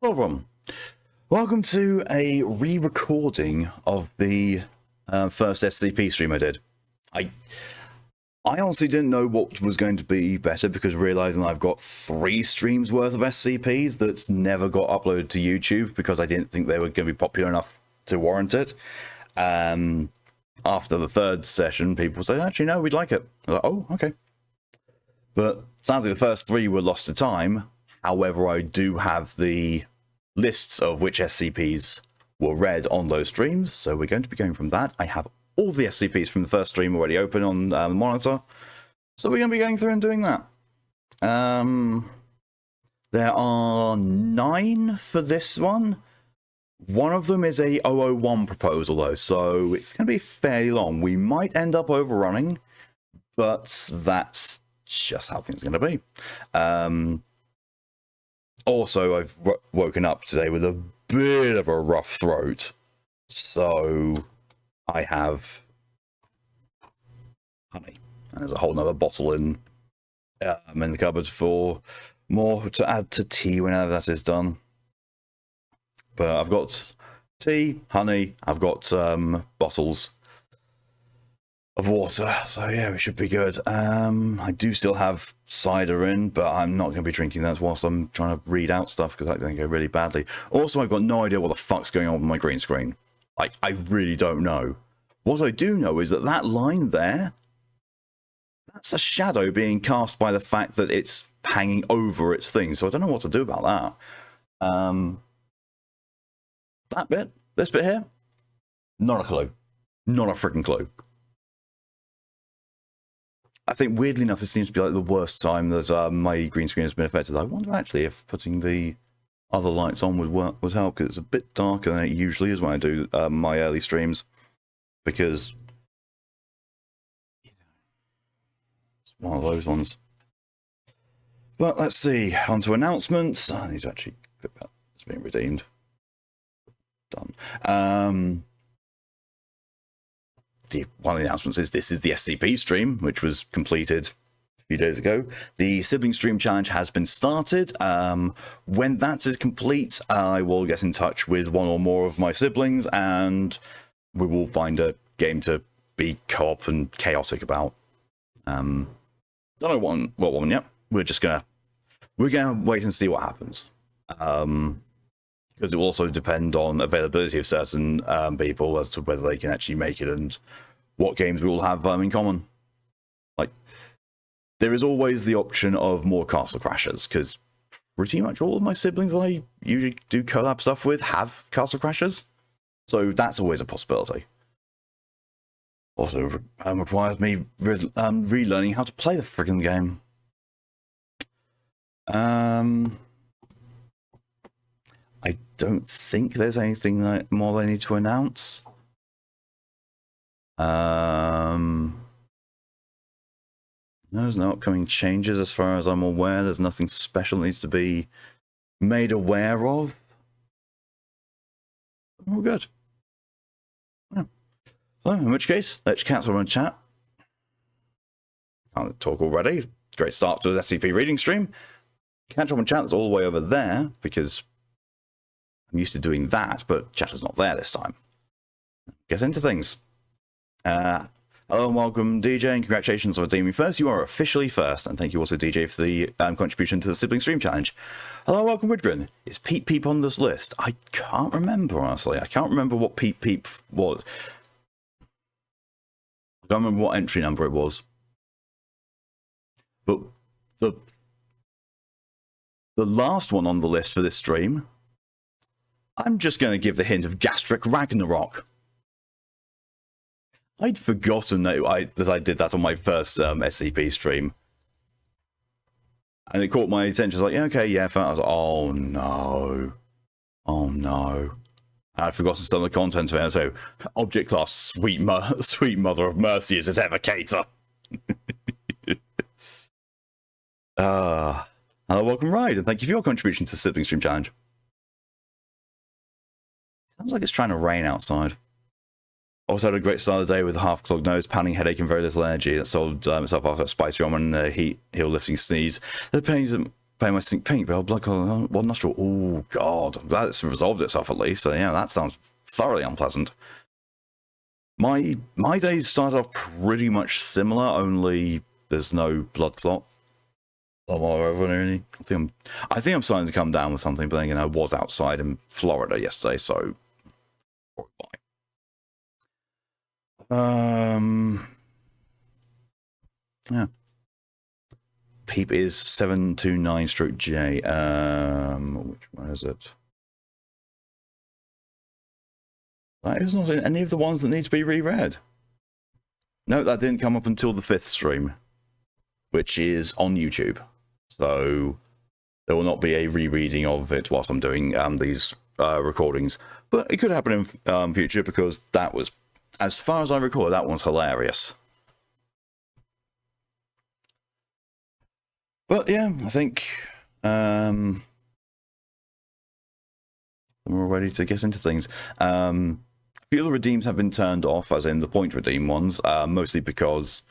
Hello everyone, welcome to a re-recording of the first SCP stream I did. I honestly didn't know what was going to be better because realizing I've got 3 streams worth of SCPs that's never got uploaded to YouTube because I didn't think they were going to be popular enough to warrant it. After the 3rd session, people said, actually no, we'd like it. I was like, oh, okay. But sadly the first 3 were lost to time. However, I do have the lists of which SCPs were read on those streams, so we're going to be going from that. I have all the SCPs from the first stream already open on the monitor, so we're going to be going through and doing that. There are 9 for this one. One of them is a 001 proposal, though, so it's going to be fairly long. We might end up overrunning, but that's just how things are going to be. Also, I've woken up today with a bit of a rough throat, so I have honey. And there's a whole nother bottle in the cupboard for more to add to tea whenever that is done. But I've got tea, honey, I've got bottles of water, so yeah, we should be good. I do still have cider in, but I'm not going to be drinking that whilst I'm trying to read out stuff because that's going to go really badly. Also, I've got no idea what the fuck's going on with my green screen. Like, I really don't know. What I do know is that that line there, that's a shadow being cast by the fact that it's hanging over its thing, so I don't know what to do about that. That bit, this bit here, not a clue. Not a freaking clue. I think, weirdly enough, this seems to be like the worst time that my green screen has been affected. I wonder actually if putting the other lights on would help, because it's a bit darker than it usually is when I do my early streams, because it's one of those ones. But let's see, on to announcements. I need to actually click that. It's been redeemed. Done. One of the announcements is this is the SCP stream, which was completed a few days ago. The sibling stream challenge has been started. When that is complete, I will get in touch with one or more of my siblings, and we will find a game to be co-op and chaotic about. Don't know what one yet. We're gonna wait and see what happens. Because it will also depend on availability of certain people as to whether they can actually make it and what games we all have in common. Like, there is always the option of more Castle Crashers, because pretty much all of my siblings that I usually do collab stuff with have Castle Crashers, so that's always a possibility. Also, requires me relearning how to play the friggin' game. I don't think there's anything more I need to announce. There's no upcoming changes as far as I'm aware. There's nothing special that needs to be made aware of. All good. Yeah. So, in which case, let's cancel and chat. Can't talk already. Great start to the SCP reading stream. Catch up and chat is all the way over there because I'm used to doing that, but chatter's not there this time. Get into things. Hello and welcome, DJ, and congratulations on redeeming first. You are officially first, and thank you also, DJ, for the contribution to the Sibling Stream Challenge. Hello, welcome, Widgren. Is Peep Peep on this list? I can't remember, honestly. I can't remember what Peep Peep was. I can't remember what entry number it was. But the last one on the list for this stream, I'm just going to give the hint of Gastric Ragnarok. I'd forgotten that I did that on my first SCP stream. And it caught my attention. I was like, yeah, okay, yeah. I was like, oh no. Oh no. And I'd forgotten some of the content of it. So, object class, sweet mother of mercy is its evocator. Hello, welcome, Ride, and thank you for your contribution to the Sibling Stream Challenge. Sounds like it's trying to rain outside. Also had a great start of the day with a half-clogged nose, pounding headache, and very little energy. That solved itself after a spicy ramen and a heal-lifting sneeze. The pains Pale missing pink, blood color, one nostril. Oh god, that's resolved itself at least. So yeah, that sounds thoroughly unpleasant. My days started off pretty much similar, only there's no blood clot. I think I'm starting to come down with something, but then again, I was outside in Florida yesterday, so yeah. Peep is 729/J. Which one is it? That is not in any of the ones that need to be reread. No, that didn't come up until the 5th stream, which is on YouTube. So there will not be a rereading of it whilst I'm doing these recordings. But it could happen in future, because that was, as far as I recall, that one's hilarious. But yeah, I think we're ready to get into things. A few of the redeems have been turned off, as in the point redeem ones, mostly because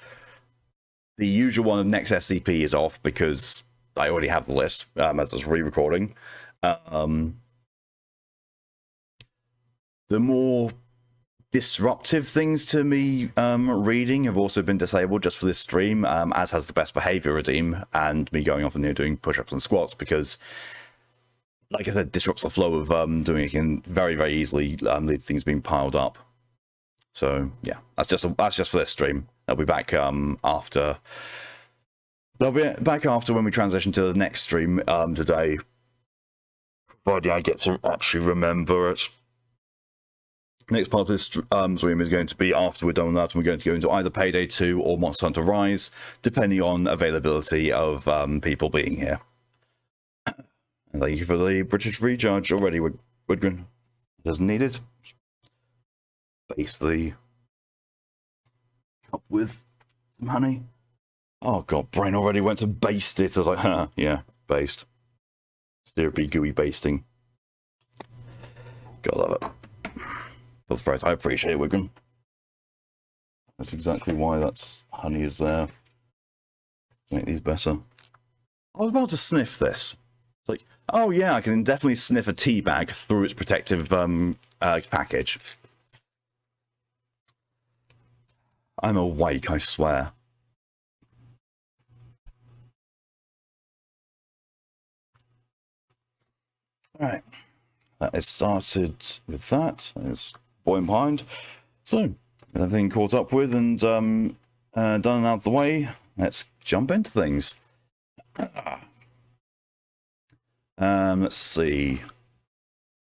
the usual one of next SCP is off, because I already have the list as I was re-recording. The more disruptive things to me reading have also been disabled just for this stream, as has the best behavior redeem and me going off and doing push-ups and squats, because, like I said, disrupts the flow of doing it, can very, very easily lead to things being piled up. So yeah, that's just for this stream. I'll be back after. I'll be back after when we transition to the next stream today. Provided I get to actually remember it. Next part of this stream is going to be after we're done with that, and we're going to go into either Payday 2 or Monster Hunter Rise, depending on availability of people being here. And thank you for the British recharge already, Woodgren. As needed. Base the cup with some honey. Oh god, brain already went to baste it. I was like, huh, yeah, based. Syrupy, gooey basting. Gotta love it. For the phrase, I appreciate it, Wigan. That's exactly why that's honey is there. Make these better. I was about to sniff this. It's like, oh yeah, I can definitely sniff a tea bag through its protective package. I'm awake, I swear. Alright. That is started with that. There's boy behind. So, everything caught up with and done and out of the way, let's jump into things. Let's see.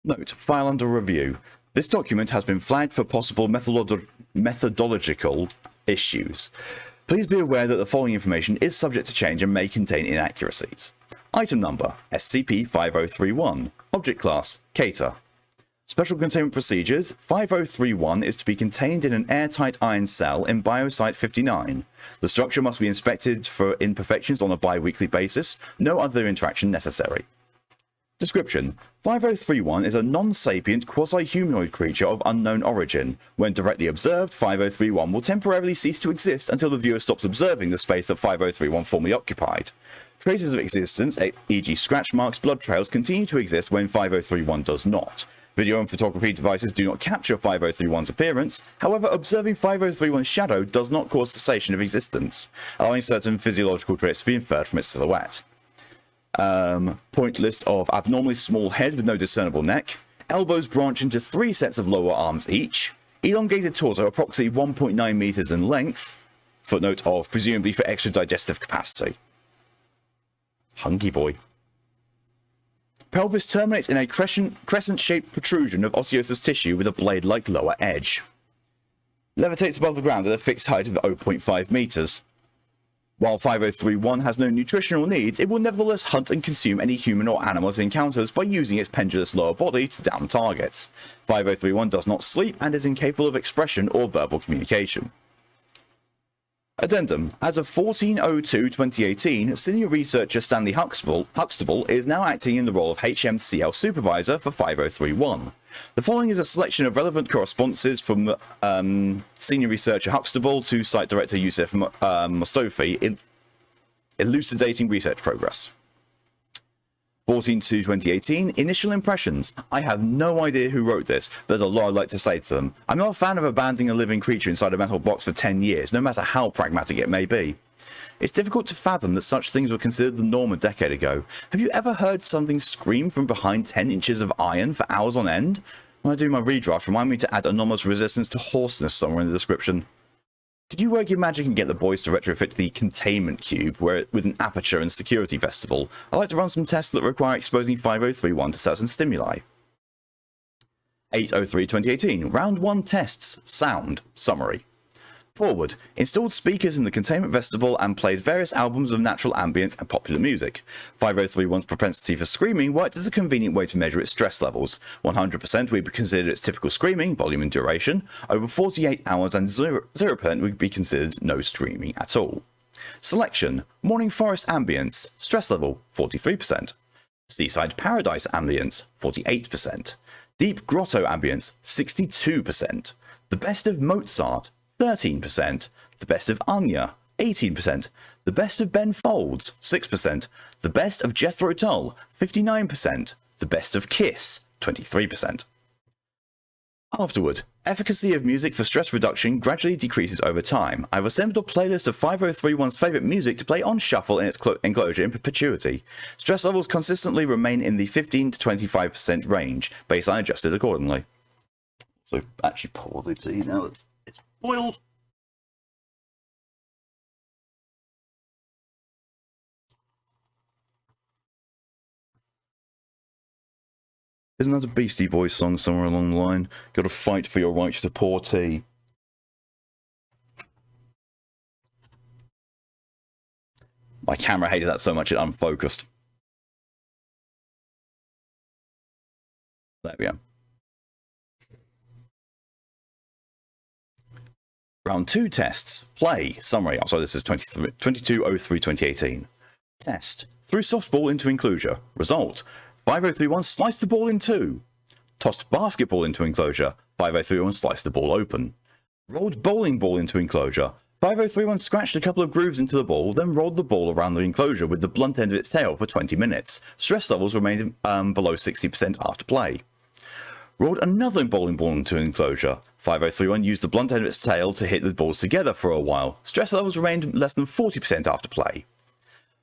Note, file under review. This document has been flagged for possible methodological issues. Please be aware that the following information is subject to change and may contain inaccuracies. Item number, SCP-5031. Object class, Cater. Special containment procedures, 5031 is to be contained in an airtight iron cell in Biosite 59. The structure must be inspected for imperfections on a bi-weekly basis. No other interaction necessary. Description: 5031 is a non-sapient quasi-humanoid creature of unknown origin. When directly observed, 5031 will temporarily cease to exist until the viewer stops observing the space that 5031 formerly occupied. Traces of existence, e.g. scratch marks, blood trails, continue to exist when 5031 does not. Video and photography devices do not capture 5031's appearance. However, observing 5031's shadow does not cause cessation of existence, allowing certain physiological traits to be inferred from its silhouette. Point list of abnormally small head with no discernible neck. Elbows branch into 3 sets of lower arms each. Elongated torso approximately 1.9 meters in length. Footnote of presumably for extra digestive capacity. Hunky boy. Pelvis terminates in a crescent-shaped protrusion of osseous tissue with a blade-like lower edge. Levitates above the ground at a fixed height of 0.5 meters. While 5031 has no nutritional needs, it will nevertheless hunt and consume any human or animal it encounters by using its pendulous lower body to down targets. 5031 does not sleep and is incapable of expression or verbal communication. Addendum. As of 14/02/2018, senior researcher Stanley Huxtable is now acting in the role of HMCL supervisor for 5031. The following is a selection of relevant correspondences from senior researcher Huxtable to site director Yusuf Mostofi in elucidating research progress. 14/2/2018, initial impressions. I have no idea who wrote this, but there's a lot I'd like to say to them. I'm not a fan of abandoning a living creature inside a metal box for 10 years, no matter how pragmatic it may be. It's difficult to fathom that such things were considered the norm a decade ago. Have you ever heard something scream from behind 10 inches of iron for hours on end? When I do my redraft, remind me to add anomalous resistance to hoarseness somewhere in the description. Could you work your magic and get the boys to retrofit the containment cube with an aperture and security vestibule? I'd like to run some tests that require exposing 5031 to certain stimuli. 8/03/2018, Round 1 tests, sound, summary. Forward, installed speakers in the containment vestibule and played various albums of natural ambient and popular music. 5031's propensity for screaming worked as a convenient way to measure its stress levels. 100% would be considered its typical screaming, volume and duration. Over 48 hours and 0% would be considered no screaming at all. Selection, Morning Forest ambience, stress level 43%. Seaside Paradise ambience 48%. Deep Grotto ambience 62%. The Best of Mozart 13%, the Best of Anya, 18%, the Best of Ben Folds, 6%, the Best of Jethro Tull, 59%, the Best of Kiss, 23%. Afterward, efficacy of music for stress reduction gradually decreases over time. I've assembled a playlist of 5031's favourite music to play on shuffle in its enclosure in perpetuity. Stress levels consistently remain in the 15 to 25% range, baseline adjusted accordingly. So actually pour the tea now. It's boiled. Isn't that a Beastie Boys song somewhere along the line? Gotta fight for your right to pour tea. My camera hated that so much it unfocused. There we go. Round 2 tests. Play. Summary. Oh, sorry, this is 22/03/2018. Test. Threw softball into enclosure. Result. 5031 sliced the ball in two. Tossed basketball into enclosure. 5031 sliced the ball open. Rolled bowling ball into enclosure. 5031 scratched a couple of grooves into the ball, then rolled the ball around the enclosure with the blunt end of its tail for 20 minutes. Stress levels remained below 60% after play. Rolled another bowling ball into an enclosure. 5031 used the blunt end of its tail to hit the balls together for a while. Stress levels remained less than 40% after play.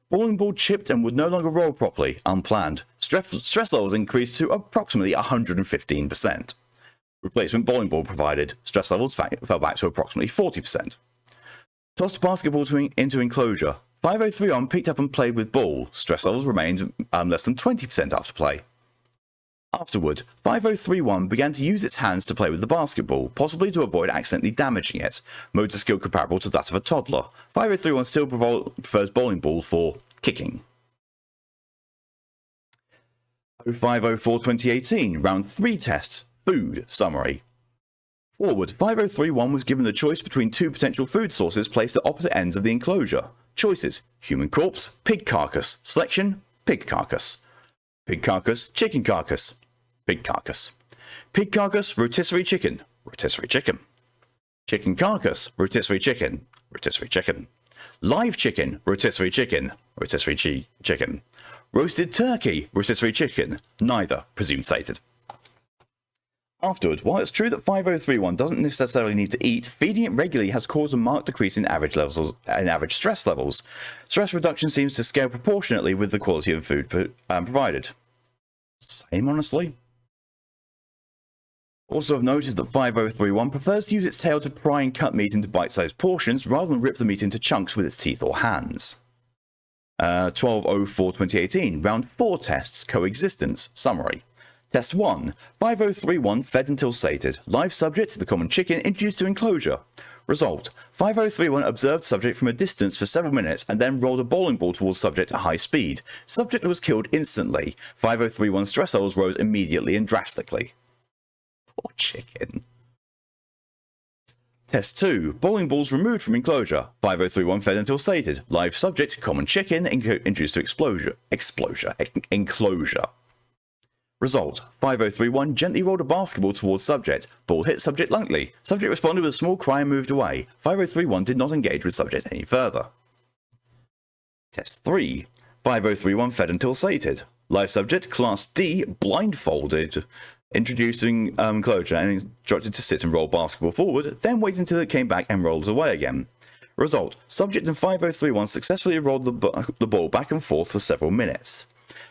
Bowling ball chipped and would no longer roll properly, unplanned. Stress levels increased to approximately 115%. Replacement bowling ball provided. Stress levels fell back to approximately 40%. Tossed basketball into enclosure. 5031 picked up and played with ball. Stress levels remained less than 20% after play. Afterward, 5031 began to use its hands to play with the basketball, possibly to avoid accidentally damaging it. Motor skill comparable to that of a toddler. 5031 still prefers bowling ball for kicking. 05/04/2018, Round 3 tests. Food. Summary. Forward, 5031 was given the choice between two potential food sources placed at opposite ends of the enclosure. Choices: human corpse, pig carcass. Selection: pig carcass. Pig carcass, chicken carcass. Pig carcass. Pig carcass, rotisserie chicken. Rotisserie chicken. Chicken carcass, rotisserie chicken. Rotisserie chicken. Live chicken, rotisserie chicken. Rotisserie chicken. Roasted turkey, rotisserie chicken. Neither, presumed sated. Afterward, while it's true that 5031 doesn't necessarily need to eat, feeding it regularly has caused a marked decrease in average stress levels. Stress reduction seems to scale proportionately with the quality of food provided. Same, honestly. Also of note is that 5031 prefers to use its tail to pry and cut meat into bite-sized portions rather than rip the meat into chunks with its teeth or hands. 12/04/2018, Round 4 tests. Coexistence. Summary. Test 1. 5031 fed until sated. Live subject, the common chicken, introduced to enclosure. Result. 5031 observed subject from a distance for several minutes and then rolled a bowling ball towards subject at high speed. Subject was killed instantly. 5031 stress levels rose immediately and drastically. Poor chicken. Test 2. Bowling balls removed from enclosure. 5031 fed until sated. Live subject, common chicken, introduced to enclosure. Result. 5031 gently rolled a basketball towards subject. Ball hit subject lightly. Subject responded with a small cry and moved away. 5031 did not engage with subject any further. Test 3. 5031 fed until sated. Live subject, Class D, blindfolded, introducing closure and instructed to sit and roll basketball forward, then wait until it came back and rolled away again. Result, subject in 5031 successfully rolled the ball back and forth for several minutes.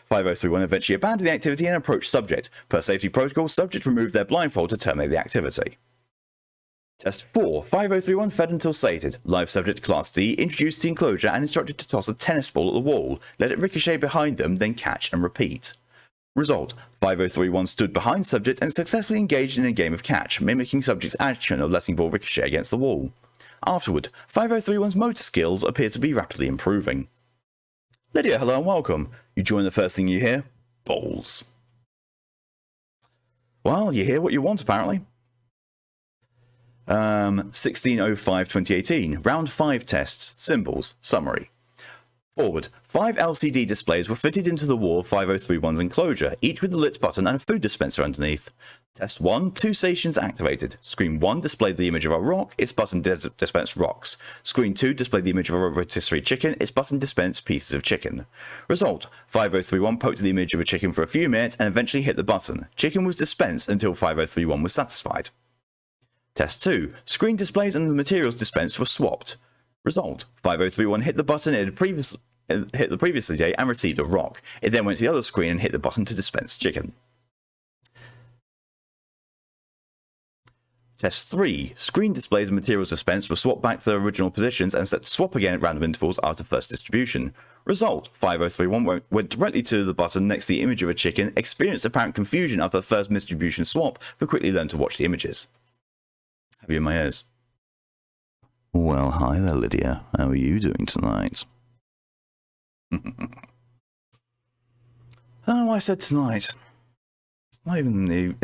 5031 eventually abandoned the activity and approached subject. Per safety protocol, subject removed their blindfold to terminate the activity. Test 4. 5031 fed until sated. Live subject Class D introduced the enclosure and instructed to toss a tennis ball at the wall, let it ricochet behind them, then catch and repeat. Result, 5031 stood behind subject and successfully engaged in a game of catch, mimicking subject's action of letting ball ricochet against the wall. Afterward, 5031's motor skills appear to be rapidly improving. Lydia, hello and welcome. You join the first thing you hear? Balls. Well, you hear what you want, apparently. 16/05/2018. Round 5 tests. Symbols. Summary. Forward. 5 LCD displays were fitted into the wall of 5031's enclosure, each with a lit button and a food dispenser underneath. Test 1. 2 stations activated. Screen 1 displayed the image of a rock, its button dispensed rocks. Screen 2 displayed the image of a rotisserie chicken, its button dispensed pieces of chicken. Result. 5031 poked the image of a chicken for a few minutes and eventually hit the button. Chicken was dispensed until 5031 was satisfied. Test 2. Screen displays and the materials dispensed were swapped. Result. 5031 hit the button it had hit the previous day and received a rock. It then went to the other screen and hit the button to dispense chicken. Test 3. Screen displays and materials dispensed were swapped back to their original positions and set to swap again at random intervals after first distribution. Result. 5031 went directly to the button next to the image of a chicken, experienced apparent confusion after the first misdistribution swap, but quickly learned to watch the images. Have you in my ears? Well, hi there, Lydia. How are you doing tonight? I don't know why I said tonight. It's not even the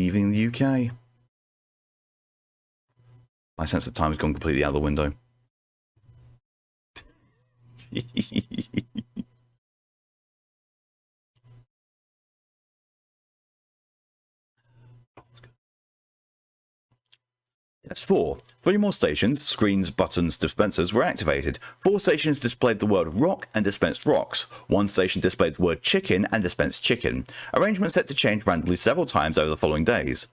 evening in the UK. My sense of time has gone completely out of the window. Test 4. 3 more stations, screens, buttons, dispensers were activated. 4 stations displayed the word rock and dispensed rocks. 1 station displayed the word chicken and dispensed chicken. Arrangement set to change randomly several times over the following days.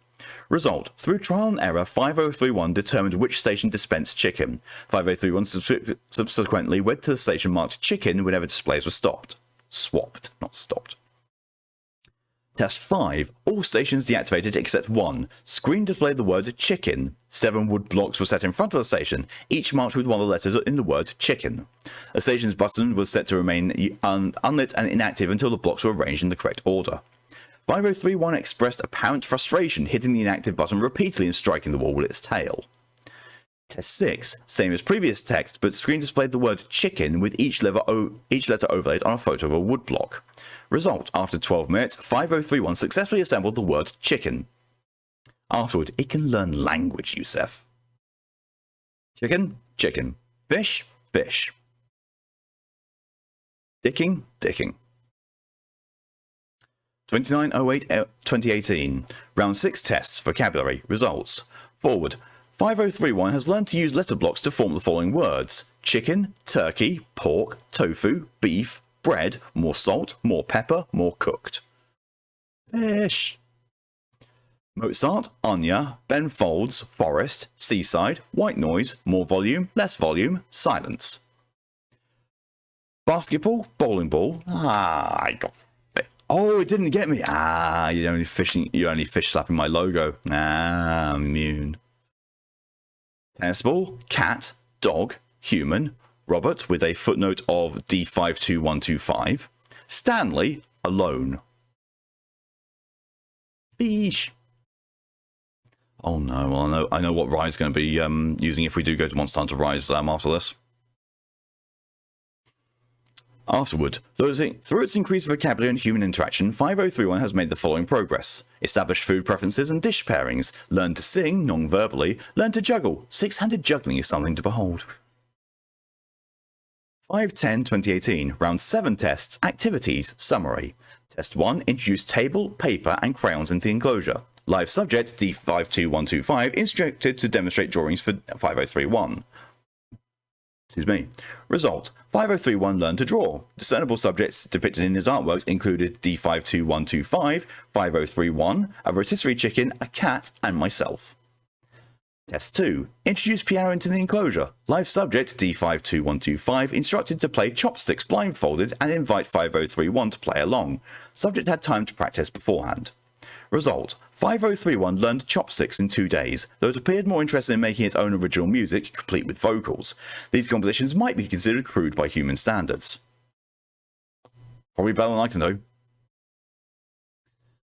Result. Through trial and error, 5031 determined which station dispensed chicken. 5031 subsequently went to the station marked chicken whenever displays were stopped. Swapped, not stopped. Test 5. All stations deactivated except 1. Screen displayed the word chicken. 7 wood blocks were set in front of the station, each marked with one of the letters in the word chicken. A station's button was set to remain unlit and inactive until the blocks were arranged in the correct order. 5031 expressed apparent frustration, hitting the inactive button repeatedly and striking the wall with its tail. Test 6. Same as previous text, but screen displayed the word chicken with each letter overlaid on a photo of a wood block. Result. After 12 minutes, 5031 successfully assembled the word chicken. Afterward, it can learn language, Yusef. Chicken, chicken. Fish, fish. Dicking, dicking. 29/08/2018. Round 6 tests, vocabulary, results. Forward. 5031 has learned to use letter blocks to form the following words: chicken, turkey, pork, tofu, beef, bread, more salt, more pepper, more cooked. Fish. Mozart, Anya, Ben Folds, forest, seaside, white noise, more volume, less volume, silence. Basketball, bowling ball. I got fit. Oh, it didn't get me. You're only fish slapping my logo. I'm immune. Tennis ball, cat, dog, human, Robert with a footnote of D52125, Stanley, alone. Fish. Oh no, well I know what Rye's going to be using if we do go to Monster Hunter Rise after this. Afterward, through its increased vocabulary and human interaction, 5031 has made the following progress: established food preferences and dish pairings, learned to sing non-verbally, learned to juggle. 6-handed juggling is something to behold. 5/10/2018, round 7 tests, activities, summary. Test 1, introduce table, paper and crayons into the enclosure. Live subject, D52125, instructed to demonstrate drawings for 5031. Excuse me. Result. 5031 learned to draw. Discernible subjects depicted in his artworks included D52125, 5031, a rotisserie chicken, a cat, and myself. Test 2. Introduce piano into the enclosure. Live subject D52125 instructed to play chopsticks blindfolded and invite 5031 to play along. Subject had time to practice beforehand. Result. 5031 learned chopsticks in 2 days, though it appeared more interested in making its own original music, complete with vocals. These compositions might be considered crude by human standards. Probably better than I can do.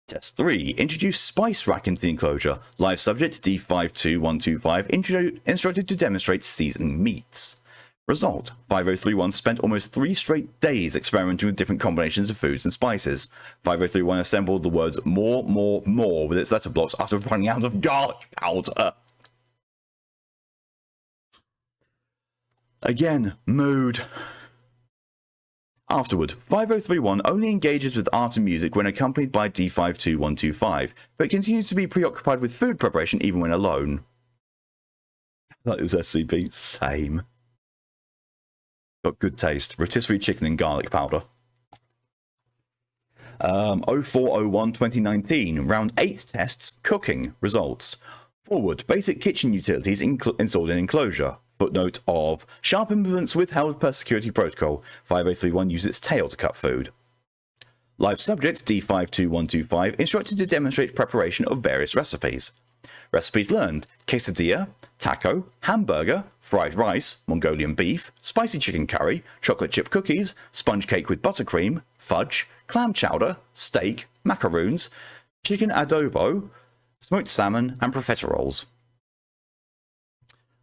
Test 3. Introduce spice rack into the enclosure. Live subject D52125 instructed to demonstrate seasoning meats. Result. 5031 spent almost 3 straight days experimenting with different combinations of foods and spices. 5031 assembled the words more with its letter blocks after running out of garlic powder. Again, mood. Afterward, 5031 only engages with art and music when accompanied by D52125, but continues to be preoccupied with food preparation even when alone. That is SCP. Same. Got good taste. Rotisserie chicken and garlic powder. 0401 2019. Round 8 tests. Cooking. Results. Forward. Basic kitchen utilities installed in enclosure. Footnote of sharp implements withheld per security protocol. 5031 used its tail to cut food. Live subject D52125 instructed to demonstrate preparation of various recipes. Recipes learned: quesadilla, taco, hamburger, fried rice, Mongolian beef, spicy chicken curry, chocolate chip cookies, sponge cake with buttercream, fudge, clam chowder, steak, macaroons, chicken adobo, smoked salmon, and profiteroles.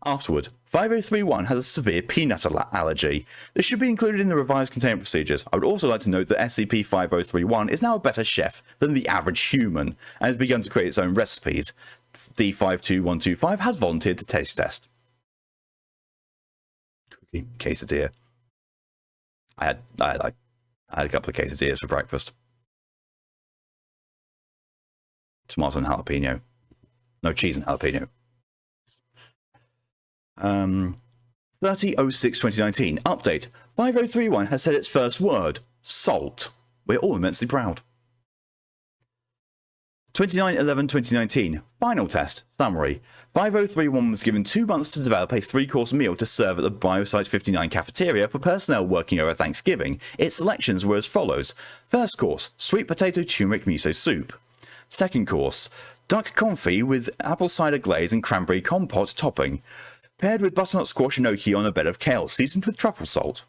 Afterward, 5031 has a severe peanut allergy. This should be included in the revised containment procedures. I would also like to note that SCP-5031 is now a better chef than the average human, and has begun to create its own recipes. D52125 has volunteered to taste test. Cookie quesadilla. I had a couple of quesadillas for breakfast. Tomato and jalapeno. No cheese and jalapeno. 30/06/2019. Update. 5031 has said its first word. Salt. We're all immensely proud. 29/11/2019. Final test. Summary. 5031 was given 2 months to develop a 3-course meal to serve at the Biosite 59 cafeteria for personnel working over Thanksgiving. Its selections were as follows. First course, sweet potato turmeric miso soup. Second course, duck confit with apple cider glaze and cranberry compote topping, paired with butternut squash gnocchi on a bed of kale seasoned with truffle salt.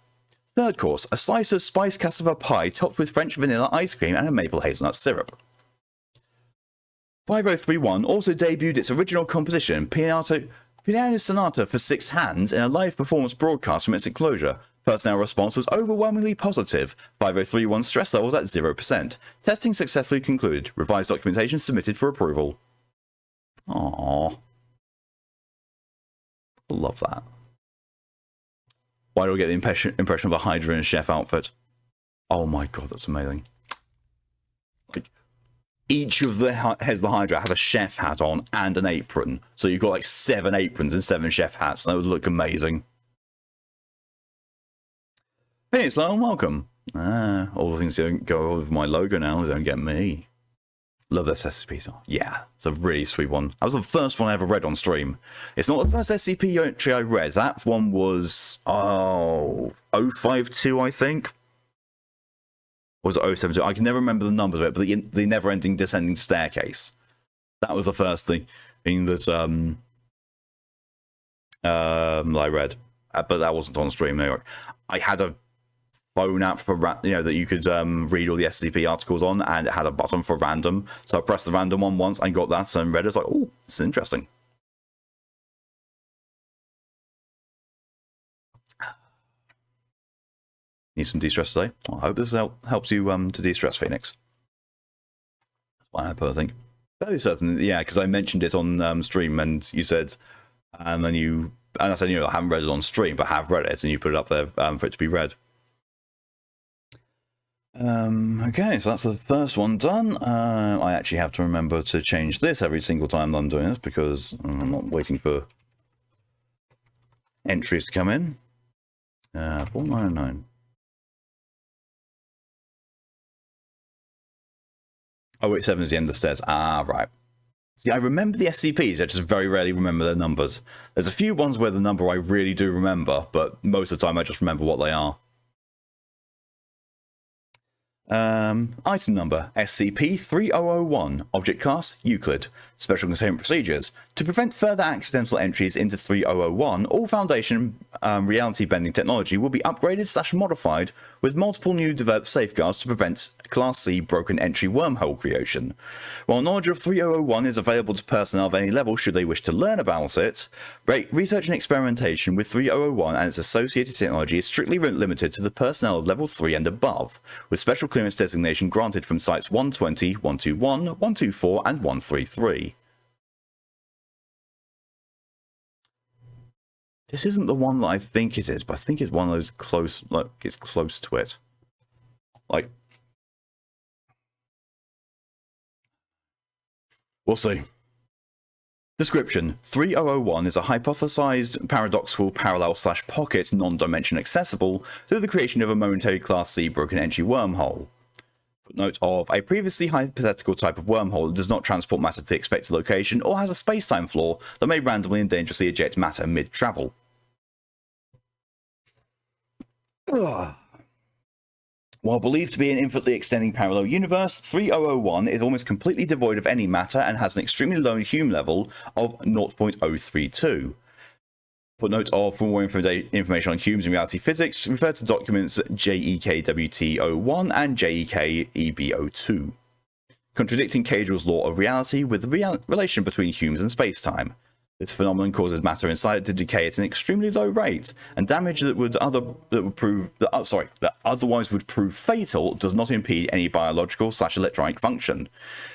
Third course, a slice of spiced cassava pie topped with French vanilla ice cream and a maple hazelnut syrup. 5031 also debuted its original composition, Piano Sonata for 6 Hands, in a live performance broadcast from its enclosure. Personnel response was overwhelmingly positive. 5031 stress levels at 0%. Testing successfully concluded. Revised documentation submitted for approval. Aww. Love that. Why do I get the impression of a Hydra in a chef outfit? Oh my god, that's amazing. Like, each of the heads of the Hydra has a chef hat on and an apron. So you've got like 7 aprons and 7 chef hats. That would look amazing. Hey, it's Lyle, welcome. All the things don't go over my logo now, they don't get me. Love this SCP song. Yeah, it's a really sweet one. That was the first one I ever read on stream. It's not the first SCP entry I read. That one was, 052, I think. Or was it 072? I can never remember the numbers of it, but the never-ending descending staircase. That was the first thing that I read. But that wasn't on stream. Anyway. I had a phone app for that you could read all the SCP articles on, and it had a button for random. So I pressed the random one once and got that and read it. It's like, oh, this is interesting. Need some de-stress today? Well, I hope this helps you to de-stress, Phoenix. That's what I put, I think. Fairly certain, yeah, because I mentioned it on stream, and you said, and I said, I haven't read it on stream, but have read it, and you put it up there for it to be read. Okay, so that's the first one done. I actually have to remember to change this every single time that I'm doing this, because I'm not waiting for entries to come in. 4909. Oh, wait, 7 is the end of the stairs. Ah, right. See, I remember the SCPs, I just very rarely remember their numbers. There's a few ones where the number I really do remember, but most of the time I just remember what they are. Item number SCP-3001, Object Class Euclid. Special Containment Procedures. To prevent further accidental entries into 3001, all Foundation reality bending technology will be upgraded/modified with multiple new developed safeguards to prevent Class C broken entry wormhole creation. While knowledge of 3001 is available to personnel of any level should they wish to learn about it, research and experimentation with 3001 and its associated technology is strictly limited to the personnel of level 3 and above, with special clearance designation granted from sites 120, 121, 124, and 133. This isn't the one that I think it is, but I think it's one of those close, like, it's close to it. Like, we'll see. Description: 3001 is a hypothesized paradoxical parallel/pocket non-dimension accessible through the creation of a momentary Class C broken entry wormhole. Footnote of a previously hypothetical type of wormhole that does not transport matter to the expected location or has a space-time flaw that may randomly and dangerously eject matter mid-travel. While believed to be an infinitely extending parallel universe, 3001 is almost completely devoid of any matter and has an extremely low Hume level of 0.032. Footnote of for more information on Hume's and reality physics, refer to documents JEKWT01 and JEKEB02. Contradicting Cagel's law of reality with the relation between Hume's and space-time. This phenomenon causes matter inside it to decay at an extremely low rate, and damage that otherwise would prove fatal does not impede any biological/electronic function.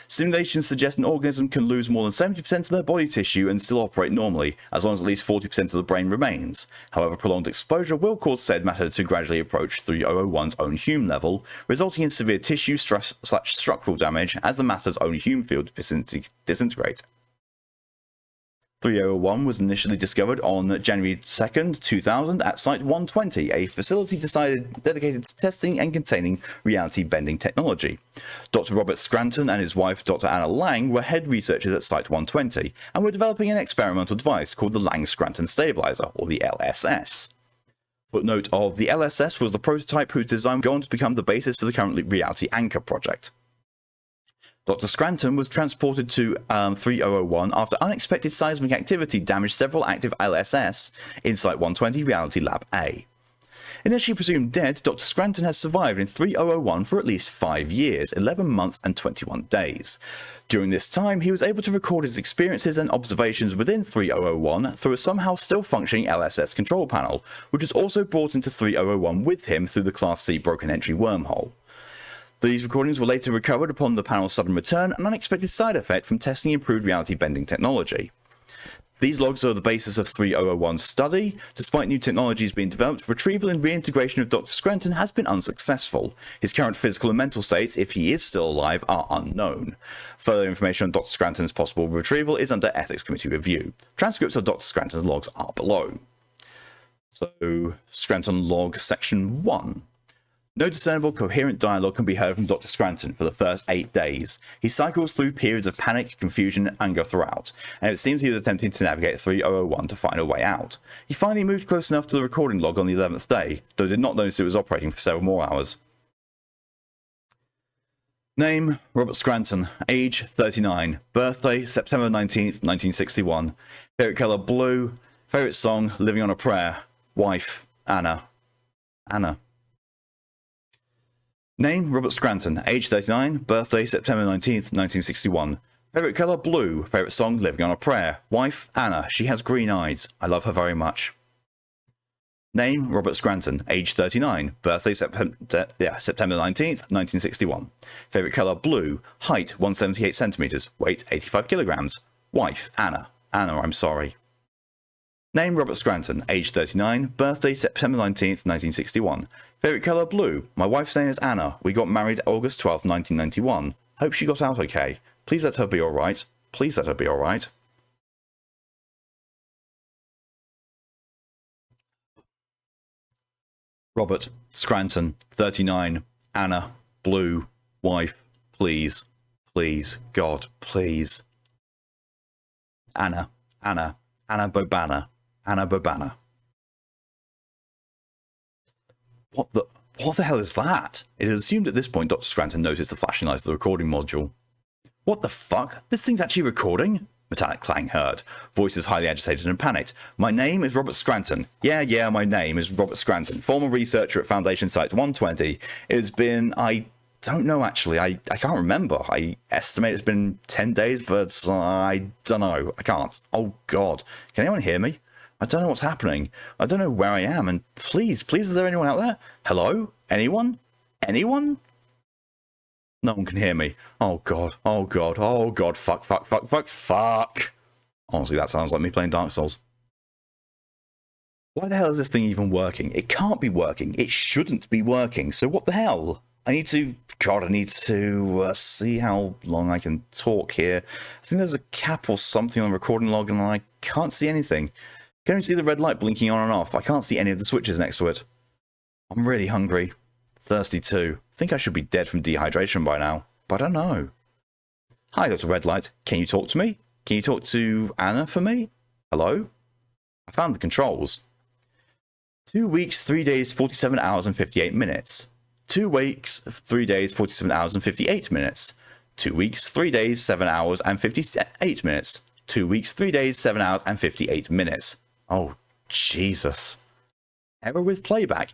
Simulations suggest an organism can lose more than 70% of their body tissue and still operate normally, as long as at least 40% of the brain remains. However, prolonged exposure will cause said matter to gradually approach 3001's own Hume level, resulting in severe tissue stress/structural damage as the matter's own Hume field disintegrates. 3001 was initially discovered on January 2nd, 2000 at Site 120, a facility dedicated to testing and containing reality-bending technology. Dr. Robert Scranton and his wife, Dr. Anna Lang, were head researchers at Site 120 and were developing an experimental device called the Lang-Scranton Stabilizer, or the LSS. Footnote of the LSS was the prototype whose design would go on to become the basis for the current Reality Anchor project. Dr. Scranton was transported to 3001 after unexpected seismic activity damaged several active LSS in Site 120 Reality Lab A. Initially presumed dead, Dr. Scranton has survived in 3001 for at least 5 years, 11 months and 21 days. During this time, he was able to record his experiences and observations within 3001 through a somehow still functioning LSS control panel, which was also brought into 3001 with him through the Class C broken entry wormhole. These recordings were later recovered upon the panel's sudden return, an unexpected side effect from testing improved reality-bending technology. These logs are the basis of 3001's study. Despite new technologies being developed, retrieval and reintegration of Dr. Scranton has been unsuccessful. His current physical and mental states, if he is still alive, are unknown. Further information on Dr. Scranton's possible retrieval is under Ethics Committee review. Transcripts of Dr. Scranton's logs are below. So, Scranton log section 1. No discernible coherent dialogue can be heard from Dr. Scranton for the first 8 days. He cycles through periods of panic, confusion, and anger throughout, and it seems he was attempting to navigate 3001 to find a way out. He finally moved close enough to the recording log on the 11th day, though did not notice it was operating for several more hours. Name: Robert Scranton. Age: 39. Birthday: September 19th, 1961. Favorite color: blue. Favorite song: Living on a Prayer. Wife: Anna. Name: Robert Scranton. Age: 39. Birthday: September 19th, 1961. Favorite color: blue. Favorite song: Living on a Prayer. Wife: Anna. She has green eyes. I love her very much. Name: Robert Scranton. Age: 39. Birthday: September 19th, 1961. Favorite color: blue. Height: 178 centimeters. Weight: 85 kilograms. Wife: Anna. I'm sorry. Name: Robert Scranton. Age: 39. Birthday: September 19th, 1961. Favorite color: blue. My wife's name is Anna. We got married August 12th, 1991. Hope she got out okay. Please let her be alright. Please let her be alright. Robert, Scranton, 39, Anna, Blue, wife, please, please, God, please. Anna Bobana. What the hell is that? It is assumed at this point Dr. Scranton noticed the flashing lights of the recording module. What the fuck? This thing's actually recording? Metallic clang heard. Voices highly agitated and panicked. My name is Robert Scranton. Yeah, my name is Robert Scranton. Former researcher at Foundation Site 120. It's been, I don't know actually. I can't remember. I estimate it's been 10 days, but I don't know. I can't. Oh God. Can anyone hear me? I don't know what's happening. I don't know where I am. And please, is there anyone out there? Hello? Anyone? Anyone? No one can hear me. Oh God. Fuck. Honestly, that sounds like me playing Dark Souls. Why the hell is this thing even working? It can't be working. It shouldn't be working. So what the hell? I need to see how long I can talk here. I think there's a cap or something on the recording log and I can't see anything. I can only see the red light blinking on and off. I can't see any of the switches next to it. I'm really hungry. Thirsty too. I think I should be dead from dehydration by now, but I don't know. Hi, Dr. Red Light. Can you talk to me? Can you talk to Anna for me? Hello? I found the controls. 2 weeks, 3 days, 47 hours and 58 minutes. 2 weeks, 3 days, 47 hours and 58 minutes. 2 weeks, 3 days, 7 hours and 58 minutes. 2 weeks, 3 days, 7 hours and 58 minutes. Oh, Jesus. Error with playback.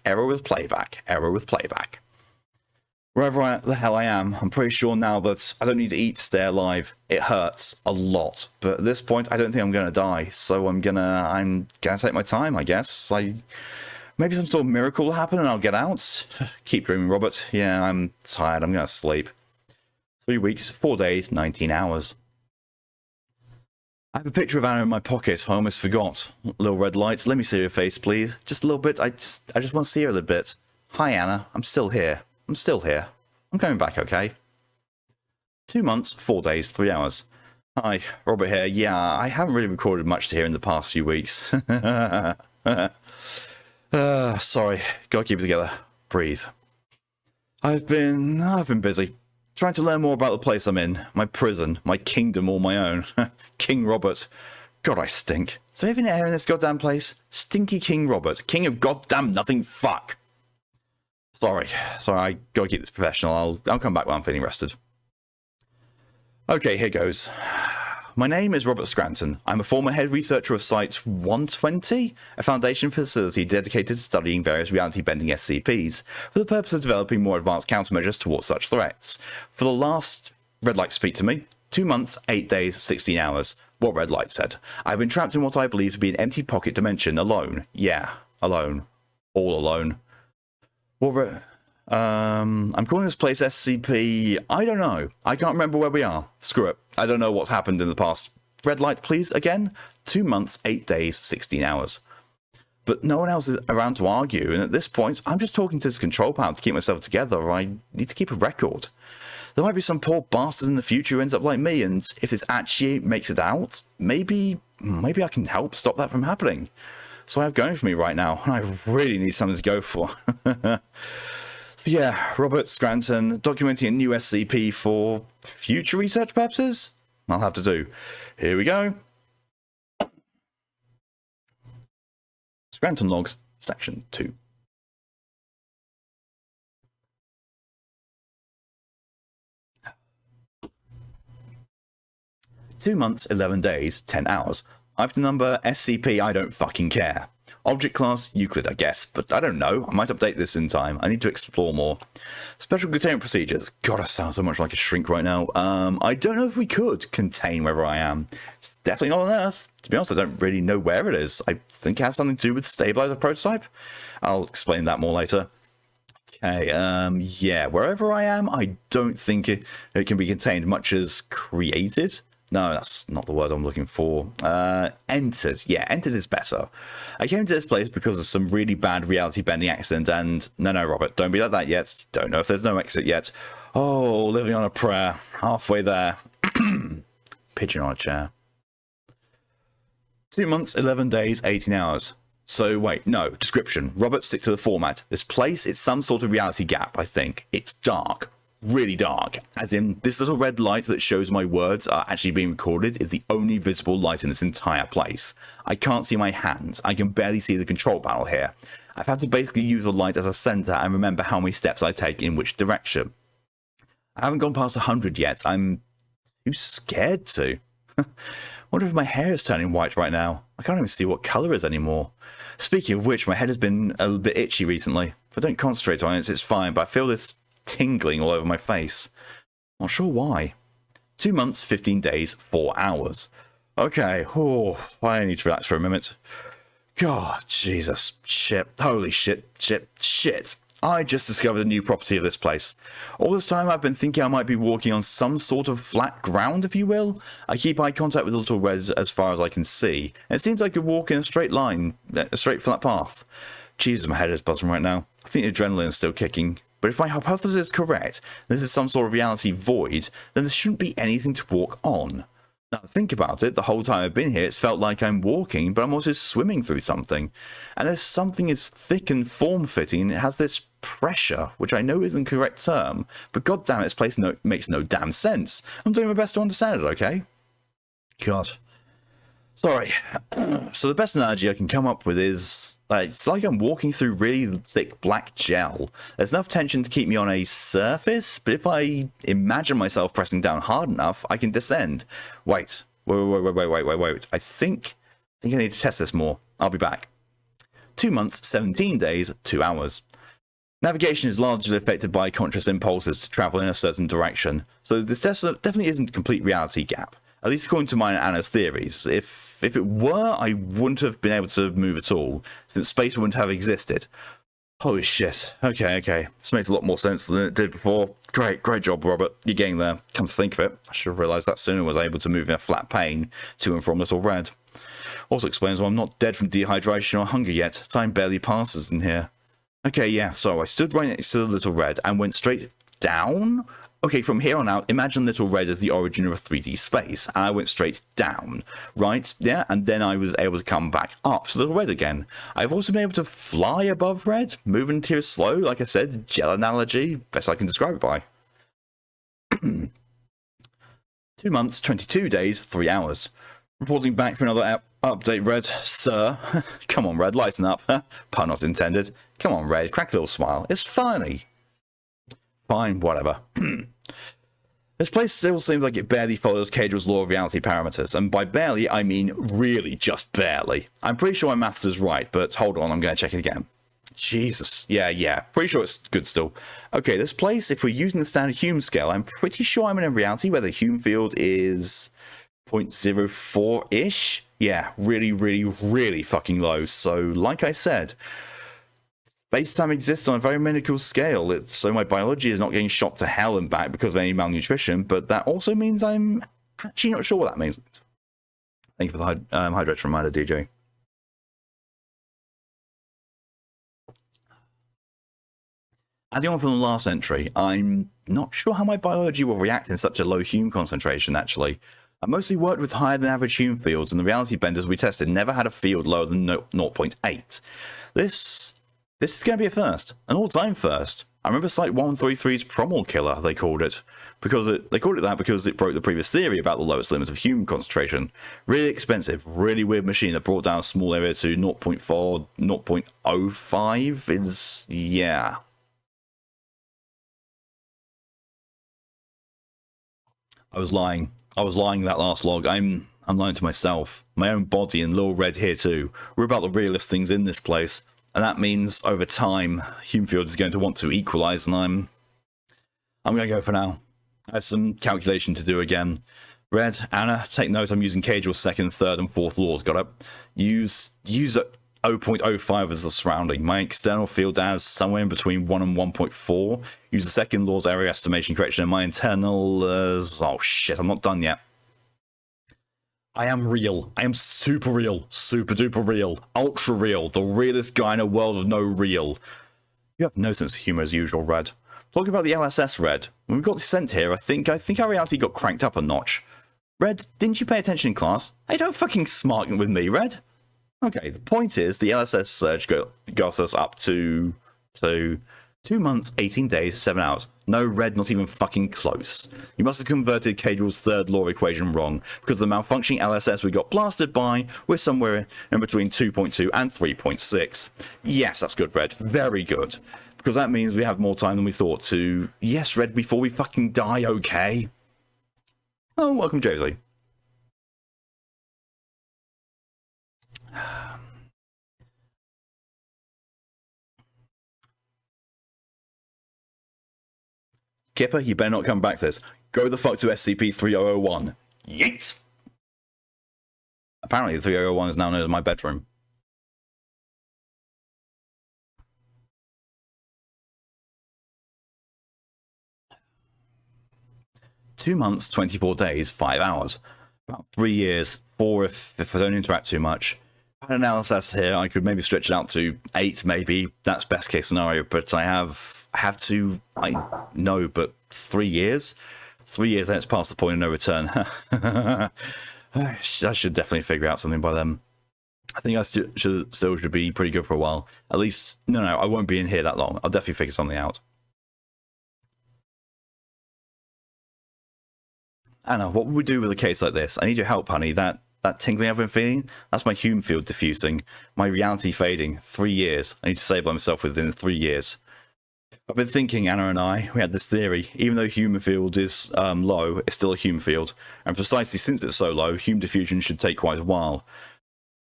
Wherever the hell I am, I'm pretty sure now that I don't need to eat to stay alive. It hurts a lot, but at this point, I don't think I'm gonna die. So I'm gonna take my time, I guess. Maybe some sort of miracle will happen and I'll get out. Keep dreaming, Robert. Yeah, I'm tired. I'm gonna sleep. 3 weeks, 4 days, 19 hours. I have a picture of Anna in my pocket. I almost forgot. Little red light. Let me see your face, please. Just a little bit. I just want to see her a little bit. Hi, Anna. I'm still here. I'm coming back, okay? 2 months, 4 days, 3 hours. Hi, Robert here. Yeah, I haven't really recorded much to here in the past few weeks. Sorry. Gotta keep it together. Breathe. I've been busy. Trying to learn more about the place I'm in. My prison. My kingdom all my own. King Robert. God, I stink. Is there even air in this goddamn place? Stinky King Robert. King of goddamn nothing fuck. Sorry, I gotta keep this professional. I'll come back when I'm feeling rested. Okay, here goes. My name is Robert Scranton. I'm a former head researcher of Site 120, a Foundation facility dedicated to studying various reality-bending SCPs, for the purpose of developing more advanced countermeasures towards such threats. For the last red light speak to me, 2 months, 8 days, 16 hours. What red light said. I've been trapped in what I believe to be an empty pocket dimension, alone. Yeah, alone. All alone. I'm calling this place SCP. I don't know. I can't remember where we are. Screw it. I don't know what's happened in the past. Red light, please, again. 2 months, 8 days, 16 hours. But no one else is around to argue, and at this point, I'm just talking to this control panel to keep myself together. I need to keep a record. There might be some poor bastard in the future who ends up like me, and if this actually makes it out, maybe I can help stop that from happening. So I have going for me right now, and I really need something to go for. So yeah, Robert Scranton, documenting a new SCP for future research purposes? I'll have to do. Here we go. Scranton Logs, Section 2. Two months, 11 days, 10 hours. Item number SCP I don't fucking care. Object class Euclid, I guess, but I don't know. I might update this in time. I need to explore more. Special containment procedures. God, I sound so much like a shrink right now. I don't know if we could contain wherever I am. It's definitely not on Earth. To be honest, I don't really know where it is. I think it has something to do with stabilizer prototype. I'll explain that more later. Okay, yeah, wherever I am, I don't think it can be contained much as created. No, that's not the word I'm looking for. Entered. Yeah, entered is better. I came to this place because of some really bad reality-bending accident, and... No, Robert, don't be like that yet. Don't know if there's no exit yet. Oh, living on a prayer. Halfway there. Pigeon on a chair. 2 months, 11 days, 18 hours. So wait, no, description. Robert, stick to the format. This place, it's some sort of reality gap, I think. It's dark. Really dark. As in, this little red light that shows my words are actually being recorded is the only visible light in this entire place. I can't see my hands. I can barely see the control panel here. I've had to basically use the light as a center and remember how many steps I take in which direction. I haven't gone past 100 yet. I'm too scared to. Wonder if my hair is turning white right now. I can't even see what color it is anymore. Speaking of which, my head has been a little bit itchy recently. If I don't concentrate on it, it's fine, but I feel this tingling all over my face. Not sure why. 2 months, 15 days, 4 hours. Okay, I need to relax for a minute. God, Jesus, shit, holy shit. I just discovered a new property of this place. All this time I've been thinking I might be walking on some sort of flat ground, if you will. I keep eye contact with the little reds as far as I can see, and it seems like I could walk in a straight line, a straight flat path. Jesus, my head is buzzing right now. I think the adrenaline is still kicking. But if my hypothesis is correct, this is some sort of reality void, then there shouldn't be anything to walk on. Now, think about it, the whole time I've been here, it's felt like I'm walking, but I'm also swimming through something. And there's something as thick and form-fitting, and it has this pressure, which I know isn't the correct term, but goddamn it, this place makes no damn sense. I'm doing my best to understand it, okay? God. Sorry. So the best analogy I can come up with is, it's like I'm walking through really thick black gel. There's enough tension to keep me on a surface, but if I imagine myself pressing down hard enough, I can descend. Wait. I think I need to test this more. I'll be back. 2 months, 17 days, 2 hours. Navigation is largely affected by conscious impulses to travel in a certain direction, so this definitely isn't a complete reality gap. At least according to mine and Anna's theories. If it were, I wouldn't have been able to move at all, since space wouldn't have existed. Holy shit. Okay. This makes a lot more sense than it did before. Great job, Robert. You're getting there. Come to think of it, I should have realised that sooner. Was able to move in a flat plane to and from Little Red. Also explains why I'm not dead from dehydration or hunger yet. Time barely passes in here. Okay, yeah, so I stood right next to the Little Red and went straight down? Okay, from here on out, imagine Little Red as the origin of a 3D space, and I went straight down, right? Yeah, and then I was able to come back up to Little Red again. I've also been able to fly above Red, moving here slow, like I said, gel analogy, best I can describe it by. 2 months, 22 days, 3 hours. Reporting back for another update, Red. Sir. Come on, Red, lighten up. Pun not intended. Come on, Red, crack a little smile. It's funny. Fine, whatever. This place still seems like it barely follows Cage's law of reality parameters, and by barely, I mean really just barely. I'm pretty sure my maths is right, but hold on, I'm going to check it again. Jesus, yeah, pretty sure it's good still. Okay, this place, if we're using the standard Hume scale, I'm pretty sure I'm in a reality where the Hume field is 0.04-ish. Yeah, really fucking low, so like I said, space-time exists on a very minuscule scale, so my biology is not getting shot to hell and back because of any malnutrition, but that also means I'm actually not sure what that means. Thank you for the hydration reminder, DJ. Adding on from the last entry, I'm not sure how my biology will react in such a low Hume concentration, actually. I mostly worked with higher than average Hume fields, and the reality benders we tested never had a field lower than 0.8. This is going to be a first, an all-time first. I remember Site 133's Promol Killer, they called it. They called it that because it broke the previous theory about the lowest limit of Hume concentration. Really expensive, really weird machine that brought down a small area to 0.4, 0.05 is, yeah. I was lying that last log. I'm lying to myself. My own body and Little Red here too. We're about the realest things in this place. And that means, over time, Hume field is going to want to equalize, and I'm going to go for now. I have some calculation to do again. Red, Anna, take note I'm using Cage's second, third, and fourth laws, got it? Use 0.05 as the surrounding. My external field as somewhere in between 1 and 1.4. Use the second law's area estimation correction, and my internal oh shit, I'm not done yet. I am real. I am super real. Super duper real. Ultra real. The realest guy in a world of no real. You have no sense of humour as usual, Red. Talking about the LSS, Red. When we got sent here, I think our reality got cranked up a notch. Red, didn't you pay attention in class? Hey, don't fucking smart with me, Red. Okay, the point is the LSS surge got us up to 2 months, 18 days, 7 hours. No, Red, not even fucking close. You must have converted Caedrel's third law equation wrong, because the malfunctioning LSS we got blasted by was somewhere in between 2.2 and 3.6. Yes, that's good, Red. Very good. Because that means we have more time than we thought to... Yes, Red, before we fucking die, okay? Oh, welcome, Josie. Kipper, you better not come back to this. Go the fuck to SCP-3001. Yeet! Apparently, the 3001 is now known as my bedroom. Two months, 24 days, 5 hours. About 3 years, 4 if I don't interact too much. I had an LSS here, I could maybe stretch it out to 8, maybe. That's best case scenario, but I know, but 3 years? 3 years, and it's past the point of no return. I should definitely figure out something by then. I think I still should be pretty good for a while. At least, no, I won't be in here that long. I'll definitely figure something out. Anna, what would we do with a case like this? I need your help, honey. That tingling I've been feeling, that's my hume field diffusing. My reality fading. 3 years. I need to stabilize myself within 3 years. I've been thinking, Anna and I, we had this theory. Even though hume field is low, it's still a hume field. And precisely since it's so low, hume diffusion should take quite a while.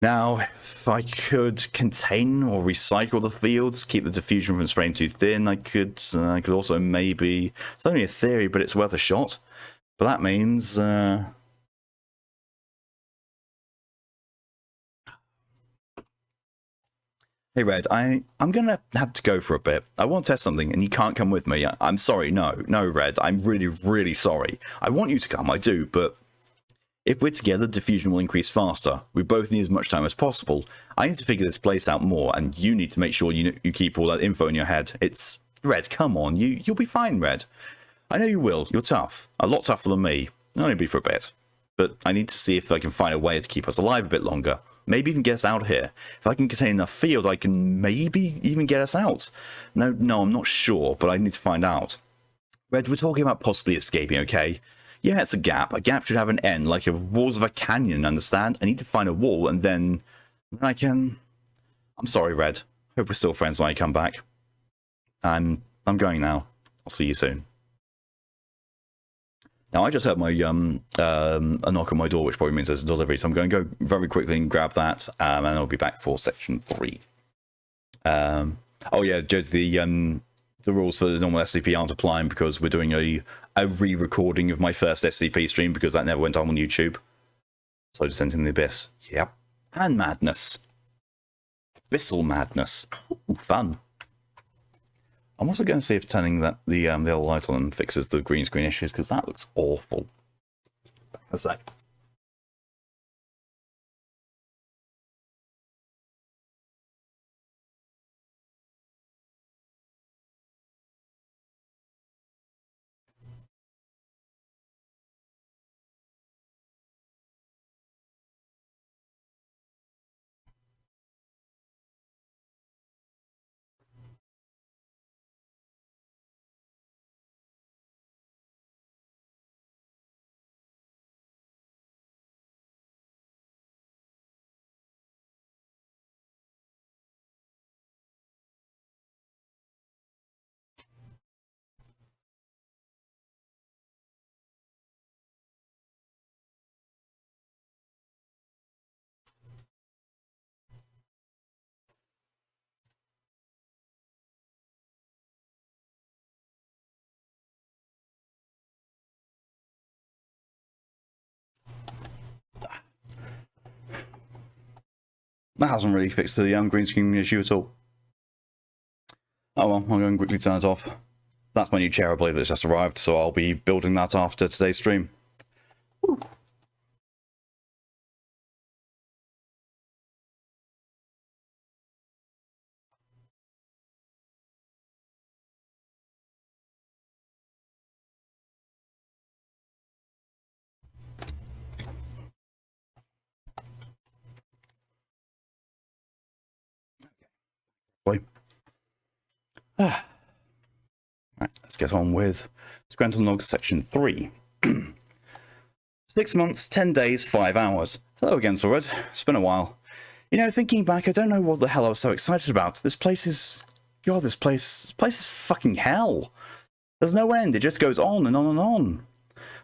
Now, if I could contain or recycle the fields, keep the diffusion from spreading too thin, I could also maybe... It's only a theory, but it's worth a shot. But that means... Hey, Red, I'm going to have to go for a bit. I want to test something, and you can't come with me. I'm sorry, no, Red, I'm really, really sorry. I want you to come, I do, but if we're together, diffusion will increase faster. We both need as much time as possible. I need to figure this place out more, and you need to make sure you keep all that info in your head. It's... Red, come on, you'll be fine, Red. I know you will. You're tough. A lot tougher than me. I'll only be for a bit. But I need to see if I can find a way to keep us alive a bit longer. Maybe even get us out of here. If I can contain enough field, I can maybe even get us out. No, I'm not sure, but I need to find out. Red, we're talking about possibly escaping, okay? Yeah, it's a gap. A gap should have an end, like the walls of a canyon, understand? I need to find a wall, and then I can... I'm sorry, Red. Hope we're still friends when I come back. I'm going now. I'll see you soon. Now, I just heard my a knock on my door, which probably means there's a delivery, so I'm going to go very quickly and grab that, and I'll be back for section 3. Oh yeah, just the rules for the normal SCP aren't applying because we're doing a re-recording of my first SCP stream because that never went on YouTube. So Descent in the Abyss. Yep. And madness. Abyssal madness. Ooh, fun. I'm also going to see if turning the other light on fixes the green screen issues, because that looks awful. A sec. That hasn't really fixed the green screen issue at all. Oh well, I'm going to quickly turn it off. That's my new chair, I believe, that's just arrived, so I'll be building that after today's stream. Woo. Boy. Right, let's get on with Scranton Logs Section 3. 6 months, 10 days, 5 hours. Hello again, Torred. It's been a while. You know, thinking back, I don't know what the hell I was so excited about. This place is... God, this place is fucking hell. There's no end. It just goes on and on and on.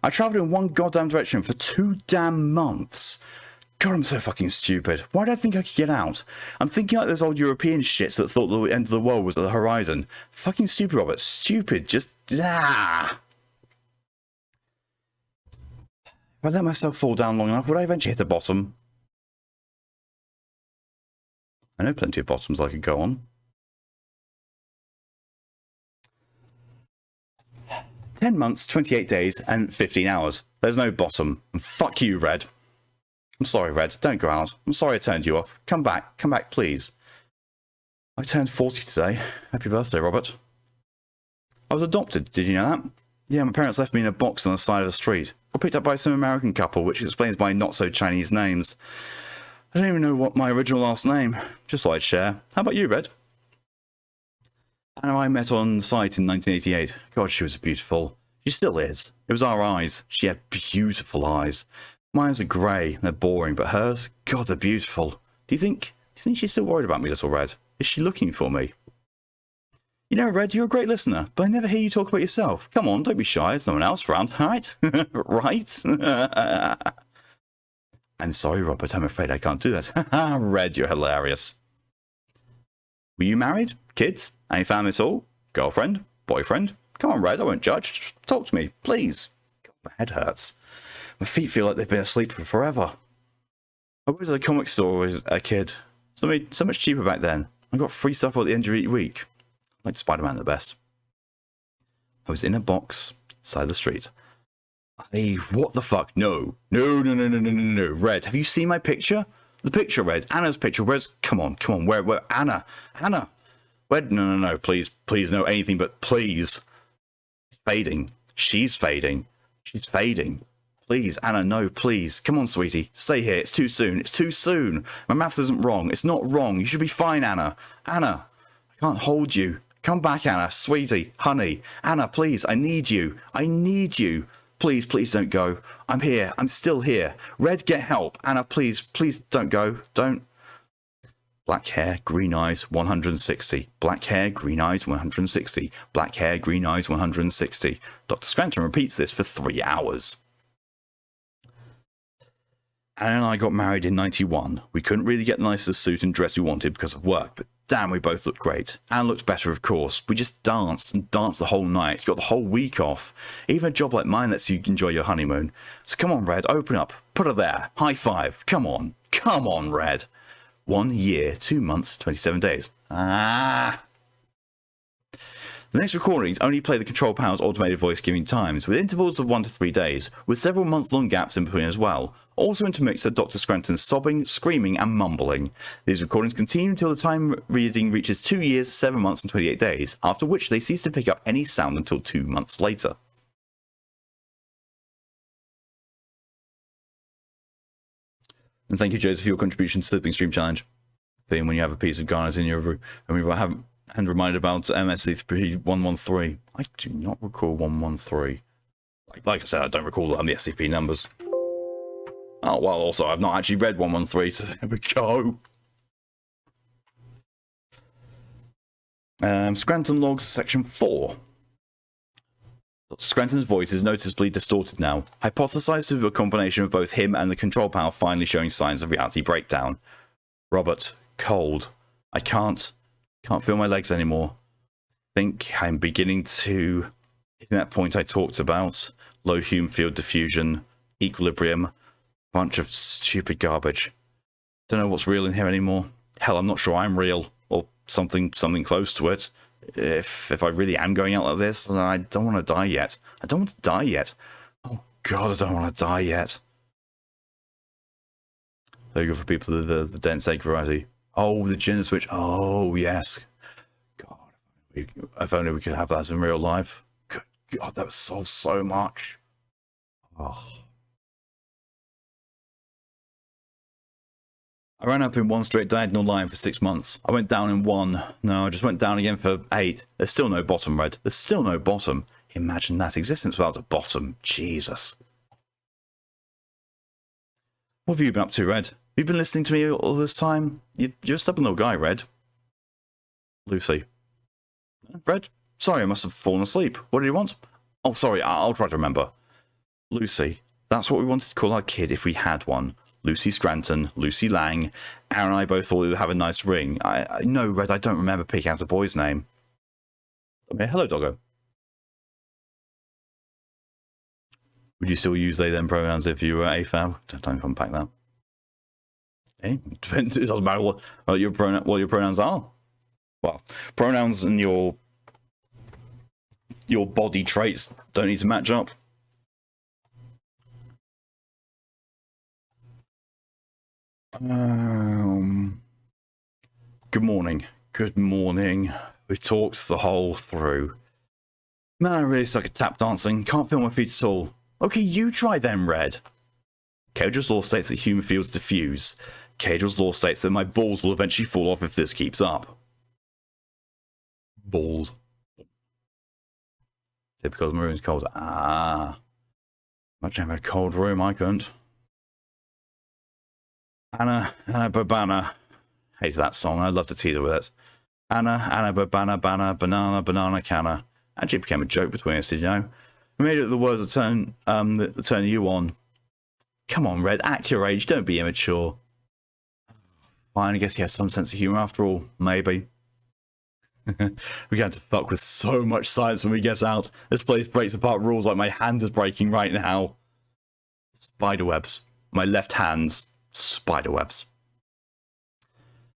I travelled in one goddamn direction for 2 damn months. God, I'm so fucking stupid. Why did I think I could get out? I'm thinking like those old European shits that thought the end of the world was at the horizon. Fucking stupid, Robert. Stupid. Just... ah. If I let myself fall down long enough, would I eventually hit a bottom? I know plenty of bottoms I could go on. 10 months, 28 days, and 15 hours. There's no bottom. And fuck you, Red. I'm sorry, Red. Don't go out. I'm sorry I turned you off. Come back. Come back, please. I turned 40 today. Happy birthday, Robert. I was adopted. Did you know that? Yeah, my parents left me in a box on the side of the street. Got picked up by some American couple, which explains my not-so-Chinese names. I don't even know what my original last name. Just thought I'd share. How about you, Red? Anna and I met on site in 1988. God, she was beautiful. She still is. It was our eyes. She had beautiful eyes. My eyes are grey. They're boring, but hers, God, they're beautiful. Do you think she's still worried about me, little Red? Is she looking for me? You know, Red, you're a great listener, but I never hear you talk about yourself. Come on, don't be shy. There's no one else around, right? Right? I'm sorry, Robert. I'm afraid I can't do that. Red, you're hilarious. Were you married? Kids? Any family at all? Girlfriend? Boyfriend? Come on, Red, I won't judge. Just talk to me, please. God, my head hurts. My feet feel like they've been asleep for forever. I was at a comic store as a kid. So much cheaper back then. I got free stuff at the end of each week. Like Spider-Man the best. I was in a box, side of the street. Hey, what the fuck? No. No. Red, have you seen my picture? The picture, Red. Anna's picture. Where's... Come on. Where? Anna. Where? No. Please, no, anything but please. It's fading. She's fading. Please, Anna, no, please. Come on, sweetie. Stay here. It's too soon. My maths isn't wrong. It's not wrong. You should be fine, Anna. I can't hold you. Come back, Anna. Sweetie. Honey. Anna, please. I need you. Please don't go. I'm here. I'm still here. Red, get help. Anna, please don't go. Don't. Black hair, green eyes, 160. Black hair, green eyes, 160. Black hair, green eyes, 160. Dr. Scranton repeats this for 3 hours. Anna and I got married in 91. We couldn't really get the nicest suit and dress we wanted because of work, but damn, we both looked great. Anna looked better, of course. We just danced the whole night. You got the whole week off. Even a job like mine lets you enjoy your honeymoon. So come on, Red, open up. Put her there. High five. Come on, Red. 1 year, 2 months, 27 days. The next recordings only play the control panel's automated voice giving times, with intervals of 1 to 3 days, with several month-long gaps in between as well. Also intermixed are Dr. Scranton's sobbing, screaming, and mumbling. These recordings continue until the time reading reaches 2 years, 7 months, and 28 days, after which they cease to pick up any sound until 2 months later. And thank you, Joseph, for your contribution to the Sibling Stream Challenge. Being when you have a piece of garnet in your room, and reminded about SCP 113. I do not recall 113. Like I said, I don't recall the SCP numbers. Oh, well, also, I've not actually read 113, so there we go. Scranton Logs, Section 4. Scranton's voice is noticeably distorted now, hypothesized to be a combination of both him and the control panel finally showing signs of reality breakdown. Robert, cold. I can't feel my legs anymore. Think I'm beginning to hit that point I talked about. Low Hume field diffusion, equilibrium, bunch of stupid garbage. Don't know what's real in here anymore. Hell, I'm not sure I'm real, or something close to it. If I really am going out like this, I don't want to die yet. Oh God, I don't want to die yet. There you go for people with the dense egg variety. Oh, the gin switch. Oh, yes. God, if only we could have that in real life. Good God, that would solve so much. Oh. I ran up in one straight diagonal line for 6 months. I went down in one. No, I just went down again for 8. There's still no bottom, Red. There's still no bottom. Imagine that. Existence without a bottom. Jesus. What have you been up to, Red? You've been listening to me all this time? You're a stubborn little guy, Red. Lucy. Red? Sorry, I must have fallen asleep. What do you want? Oh, sorry, I'll try to remember. Lucy. That's what we wanted to call our kid if we had one. Lucy Scranton, Lucy Lang. Aaron and I both thought we would have a nice ring. I know, Red, I don't remember picking out a boy's name. Okay, hello, doggo. Would you still use they them pronouns if you were AFAB? Don't unpack that. Okay, it doesn't matter what your pronouns are. Well, pronouns and your body traits don't need to match up. Good morning. Good morning. We talked the whole through. Man, I really suck at tap dancing. Can't feel my feet at all. Okay, you try then, Red. Caedrel's law states that human fields diffuse. Caedrel's law states that my balls will eventually fall off if this keeps up. Balls. Typical the room's cold. Ah. Imagine having a cold room, I couldn't. Anna Babana. Hated that song. I'd love to tease her with it. Anna Babana banana canna. Actually became a joke between us, did you know? We made it the words that turn you on. Come on, Red, act your age, don't be immature. Fine, I guess he has some sense of humour after all, maybe. We're going to fuck with so much science when we get out. This place breaks apart rules like my hand is breaking right now. Spiderwebs. My left hand's spiderwebs.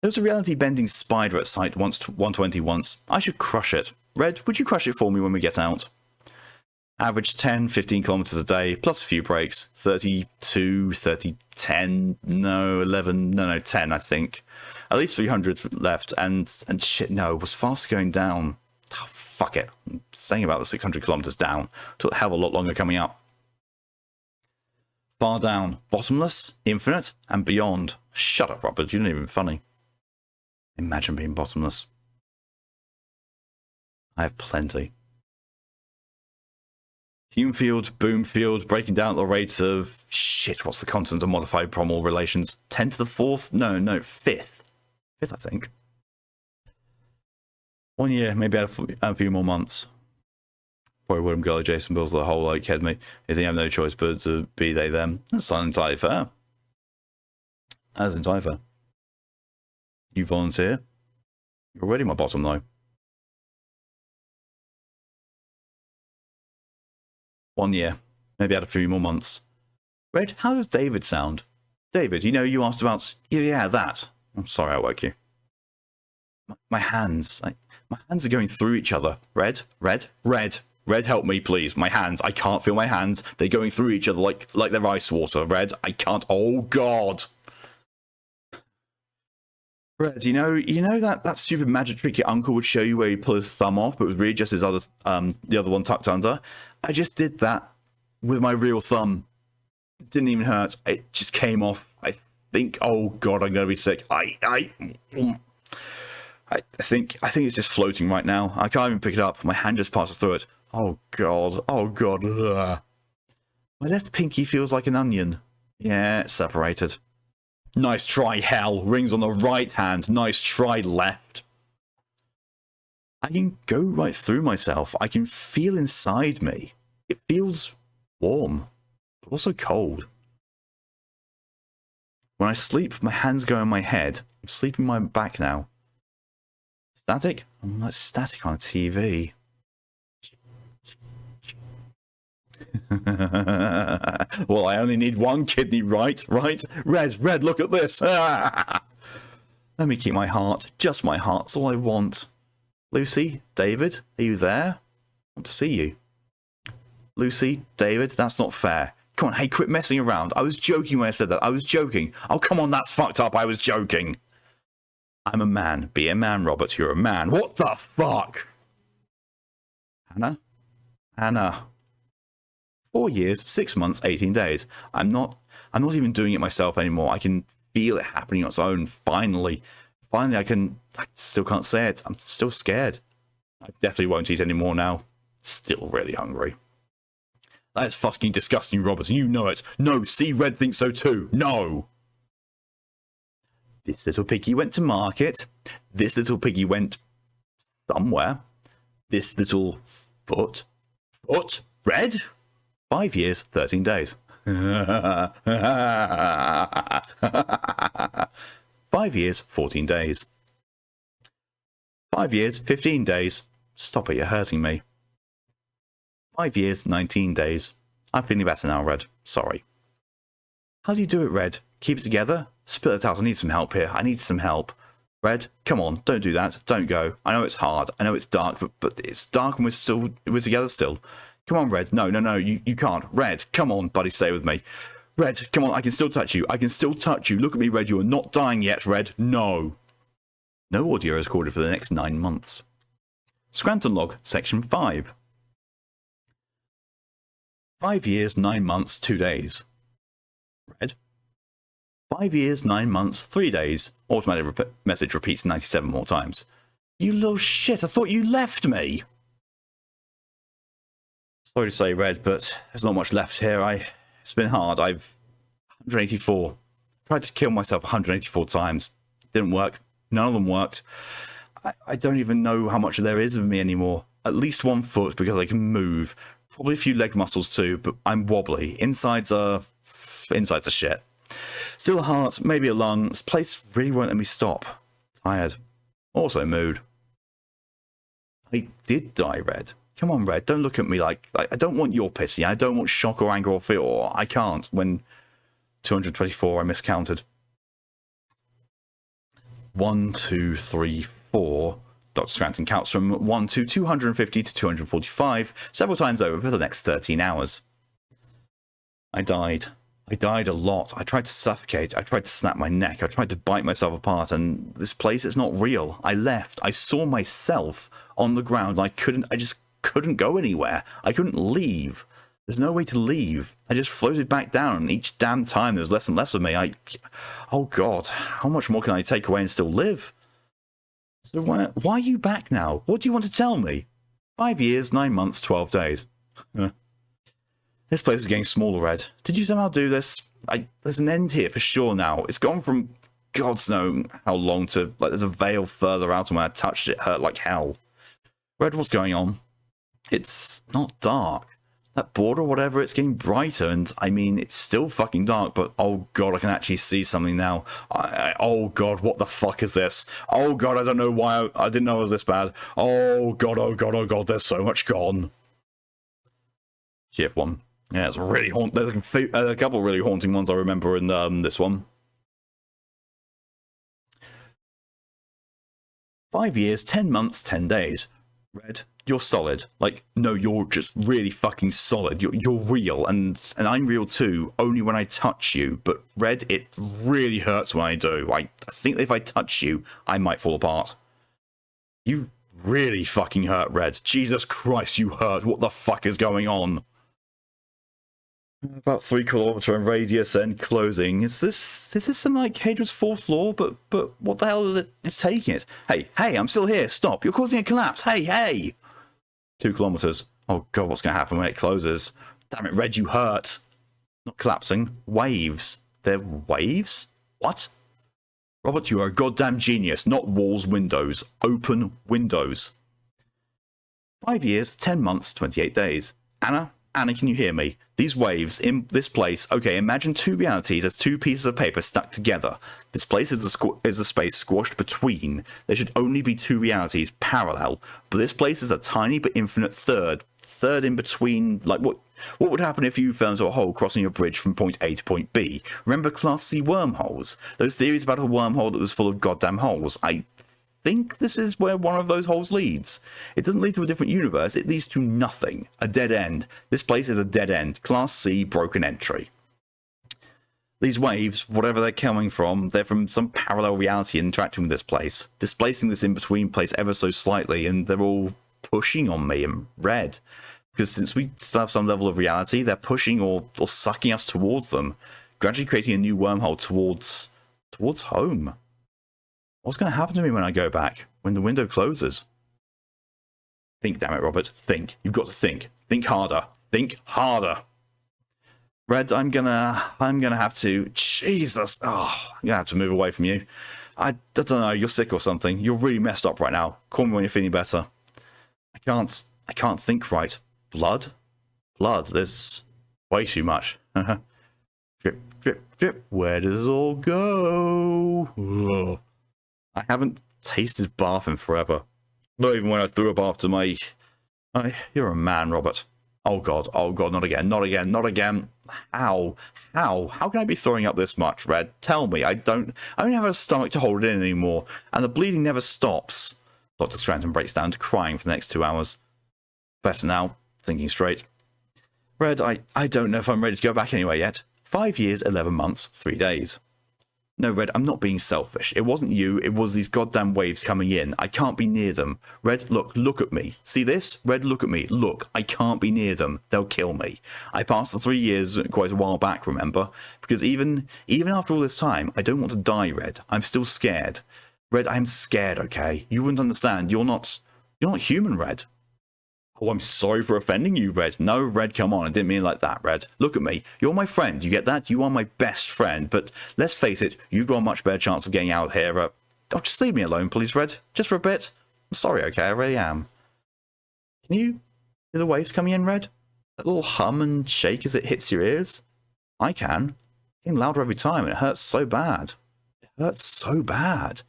There was a reality-bending spider at Site 120 once. I should crush it. Red, would you crush it for me when we get out? Average 10, 15 kilometers a day, plus a few breaks. 32, 30, 10, no, 11, no, 10, I think. At least 300 left, and shit, no, it was fast going down. Oh, fuck it. I'm saying about the 600 kilometers down. Took a hell of a lot longer coming up. Far down, bottomless, infinite, and beyond. Shut up, Robert, you're not even funny. Imagine being bottomless. I have plenty. Hume field, boom field, breaking down at the rates of... Shit, what's the constant of modified Promul relations? 10 to the 4th? No, 5th. 5th, I think. 1 year, maybe a few more months. Probably wouldn't go like Jason Bills the whole like head me. If they have no choice but to be they them. That's entirely fair. That's entirely fair. You volunteer? You're already my bottom though. 1 year. Maybe add a few more months. Red, how does David sound? David, you know you asked about... Yeah, that. I'm sorry I woke you. My hands. My hands are going through each other. Red, help me, please. My hands. I can't feel my hands. They're going through each other like they're ice water. Red, I can't... Oh, God. Red, you know that stupid magic trick your uncle would show you where he'd pull his thumb off, but it was really just his the other one tucked under? I just did that with my real thumb. It didn't even hurt. It just came off. I think... Oh, God, I'm going to be sick. I think it's just floating right now. I can't even pick it up. My hand just passes through it. Oh, God. Oh, God. Ugh. My left pinky feels like an onion. Yeah, it's separated. Nice try, hell. Rings on the right hand. Nice try, left. I can go right through myself. I can feel inside me. It feels warm, but also cold. When I sleep, my hands go in my head. I'm sleeping my back now. Static? I'm like static on a TV. Well, I only need one kidney, right? Red, look at this. Let me keep my heart. Just my heart's all I want. Lucy, David, are you there? I want to see you. Lucy, David, that's not fair. Come on, hey, quit messing around. I was joking when I said that. I was joking. Oh, come on, that's fucked up. I was joking. I'm a man. Be a man, Robert. You're a man. What the fuck? Hannah. 4 years, 6 months, 18 days. I'm not even doing it myself anymore. I can feel it happening on its own. Finally, I still can't say it. I'm still scared. I definitely won't eat anymore now. Still really hungry. That is fucking disgusting, Robert, and you know it. No, see, Red thinks so too. No! This little piggy went to market. This little piggy went somewhere. This little foot, Red? 5 years, 13 days. 5 years, 14 days. 5 years, 15 days. Stop it, you're hurting me. 5 years, 19 days. I'm feeling better now, Red. Sorry. How do you do it, Red? Keep it together? Spit it out. I need some help here. I need some help. Red, come on. Don't do that. Don't go. I know it's hard. I know it's dark, but it's dark and we're together still. Come on, Red. No, you can't. Red, come on, buddy, stay with me. Red, come on. I can still touch you. I can still touch you. Look at me, Red. You are not dying yet, Red. No. No audio is recorded for the next 9 months. Scranton Log, Section 5. 5 years, 9 months, 2 days. Red. 5 years, 9 months, 3 days. Automatic message repeats 97 more times. You little shit, I thought you left me. Sorry to say, Red, but there's not much left here. It's been hard. I've 184. Tried to kill myself 184 times. Didn't work. None of them worked. I don't even know how much there is of me anymore. At least 1 foot because I can move. Probably a few leg muscles too, but I'm wobbly. Insides are shit. Still a heart, maybe a lung. This place really won't let me stop. Tired. Also mood. I did die, Red. Come on, Red. Don't look at me like I don't want your pity. I don't want shock or anger or fear. Or I can't. When 224, I miscounted. 1, 2, 3, 4. Dr. Scranton counts from 1 to 250 to 245 several times over for the next 13 hours. I died. I died a lot. I tried to suffocate. I tried to snap my neck. I tried to bite myself apart, and this place is not real. I left. I saw myself on the ground. I just couldn't go anywhere. I couldn't leave. There's no way to leave. I just floated back down, and each damn time there's less and less of me. Oh God, how much more can I take away and still live? So why are you back now? What do you want to tell me? 5 years, 9 months, 12 days. This place is getting smaller, Red. Did you somehow do this? There's an end here for sure now. It's gone from God's know how long to, like, there's a veil further out, and when I touched it, it hurt like hell. Red, what's going on? It's not dark. That border or whatever, it's getting brighter, and I mean, it's still fucking dark, but oh God, I can actually see something now. Oh God, what the fuck is this? Oh God, I don't know why I didn't know it was this bad. Oh God, oh God, oh God, there's so much gone. GF1. Yeah, it's really there's a couple of really haunting ones I remember in this one. 5 years, 10 months, 10 days. Red, you're solid. Like, no, you're just really fucking solid. You're real, and I'm real too, only when I touch you. But Red, it really hurts when I do. I think if I touch you, I might fall apart. You really fucking hurt, Red. Jesus Christ, you hurt. What the fuck is going on? About 3 kilometer in radius and closing. Is this some like Hadra's 4th law? But what the hell is it? It's taking it. Hey, I'm still here. Stop! You're causing a collapse. Hey! 2 kilometers. Oh God, what's going to happen when it closes? Damn it, Red, you hurt. Not collapsing. Waves. They're waves? What? Robert, you are a goddamn genius. Not walls, windows. Open windows. 5 years, 10 months, 28 days. Anna, can you hear me? These waves in this place. Okay, imagine 2 realities as 2 pieces of paper stuck together. This place is a space squashed between. There should only be 2 realities parallel, but this place is a tiny but infinite third in between. Like what would happen if you fell into a hole crossing a bridge from point A to point B? Remember Class C wormholes? Those theories about a wormhole that was full of goddamn holes. I think this is where one of those holes leads. It doesn't lead to a different universe, it leads to nothing. A dead end. This place is a dead end. Class C, broken entry. These waves, whatever they're coming from, they're from some parallel reality interacting with this place, displacing this in-between place ever so slightly, and they're all pushing on me in red. Because since we still have some level of reality, they're pushing or sucking us towards them, gradually creating a new wormhole towards Towards home. What's going to happen to me when I go back? When the window closes? Think, damn it, Robert. Think. You've got to think. Think harder. Think harder. Red, I'm gonna have to... Jesus. Oh, I'm gonna have to move away from you. I don't know. You're sick or something. You're really messed up right now. Call me when you're feeling better. I can't think right. Blood? Blood. There's way too much. Drip, drip, drip. Where does it all go? Ugh. I haven't tasted bath in forever. Not even when I threw up after my... You're a man, Robert. Oh god, not again, not again, not again. How can I be throwing up this much, Red? Tell me. I don't have a stomach to hold it in anymore, and the bleeding never stops. Dr. Scranton breaks down to crying for the next 2 hours. Better now, thinking straight. Red, I don't know if I'm ready to go back anyway yet. 5 years, 11 months, 3 days. No, Red, I'm not being selfish. It wasn't you, it was these goddamn waves coming in. I can't be near them. Red, look at me. See this? Red, look at me. Look, I can't be near them. They'll kill me. I passed the 3 years quite a while back, remember? Because even after all this time, I don't want to die, Red. I'm still scared. Red, I'm scared, okay? You wouldn't understand. You're not human, Red. Oh, I'm sorry for offending you, Red. No, Red, come on. I didn't mean it like that, Red. Look at me. You're my friend. You get that? You are my best friend. But let's face it, you've got a much better chance of getting out here. Oh, just leave me alone, please, Red. Just for a bit. I'm sorry, okay? I really am. Can you hear the waves coming in, Red? That little hum and shake as it hits your ears? I can. It's getting louder every time, and it hurts so bad. It hurts so bad.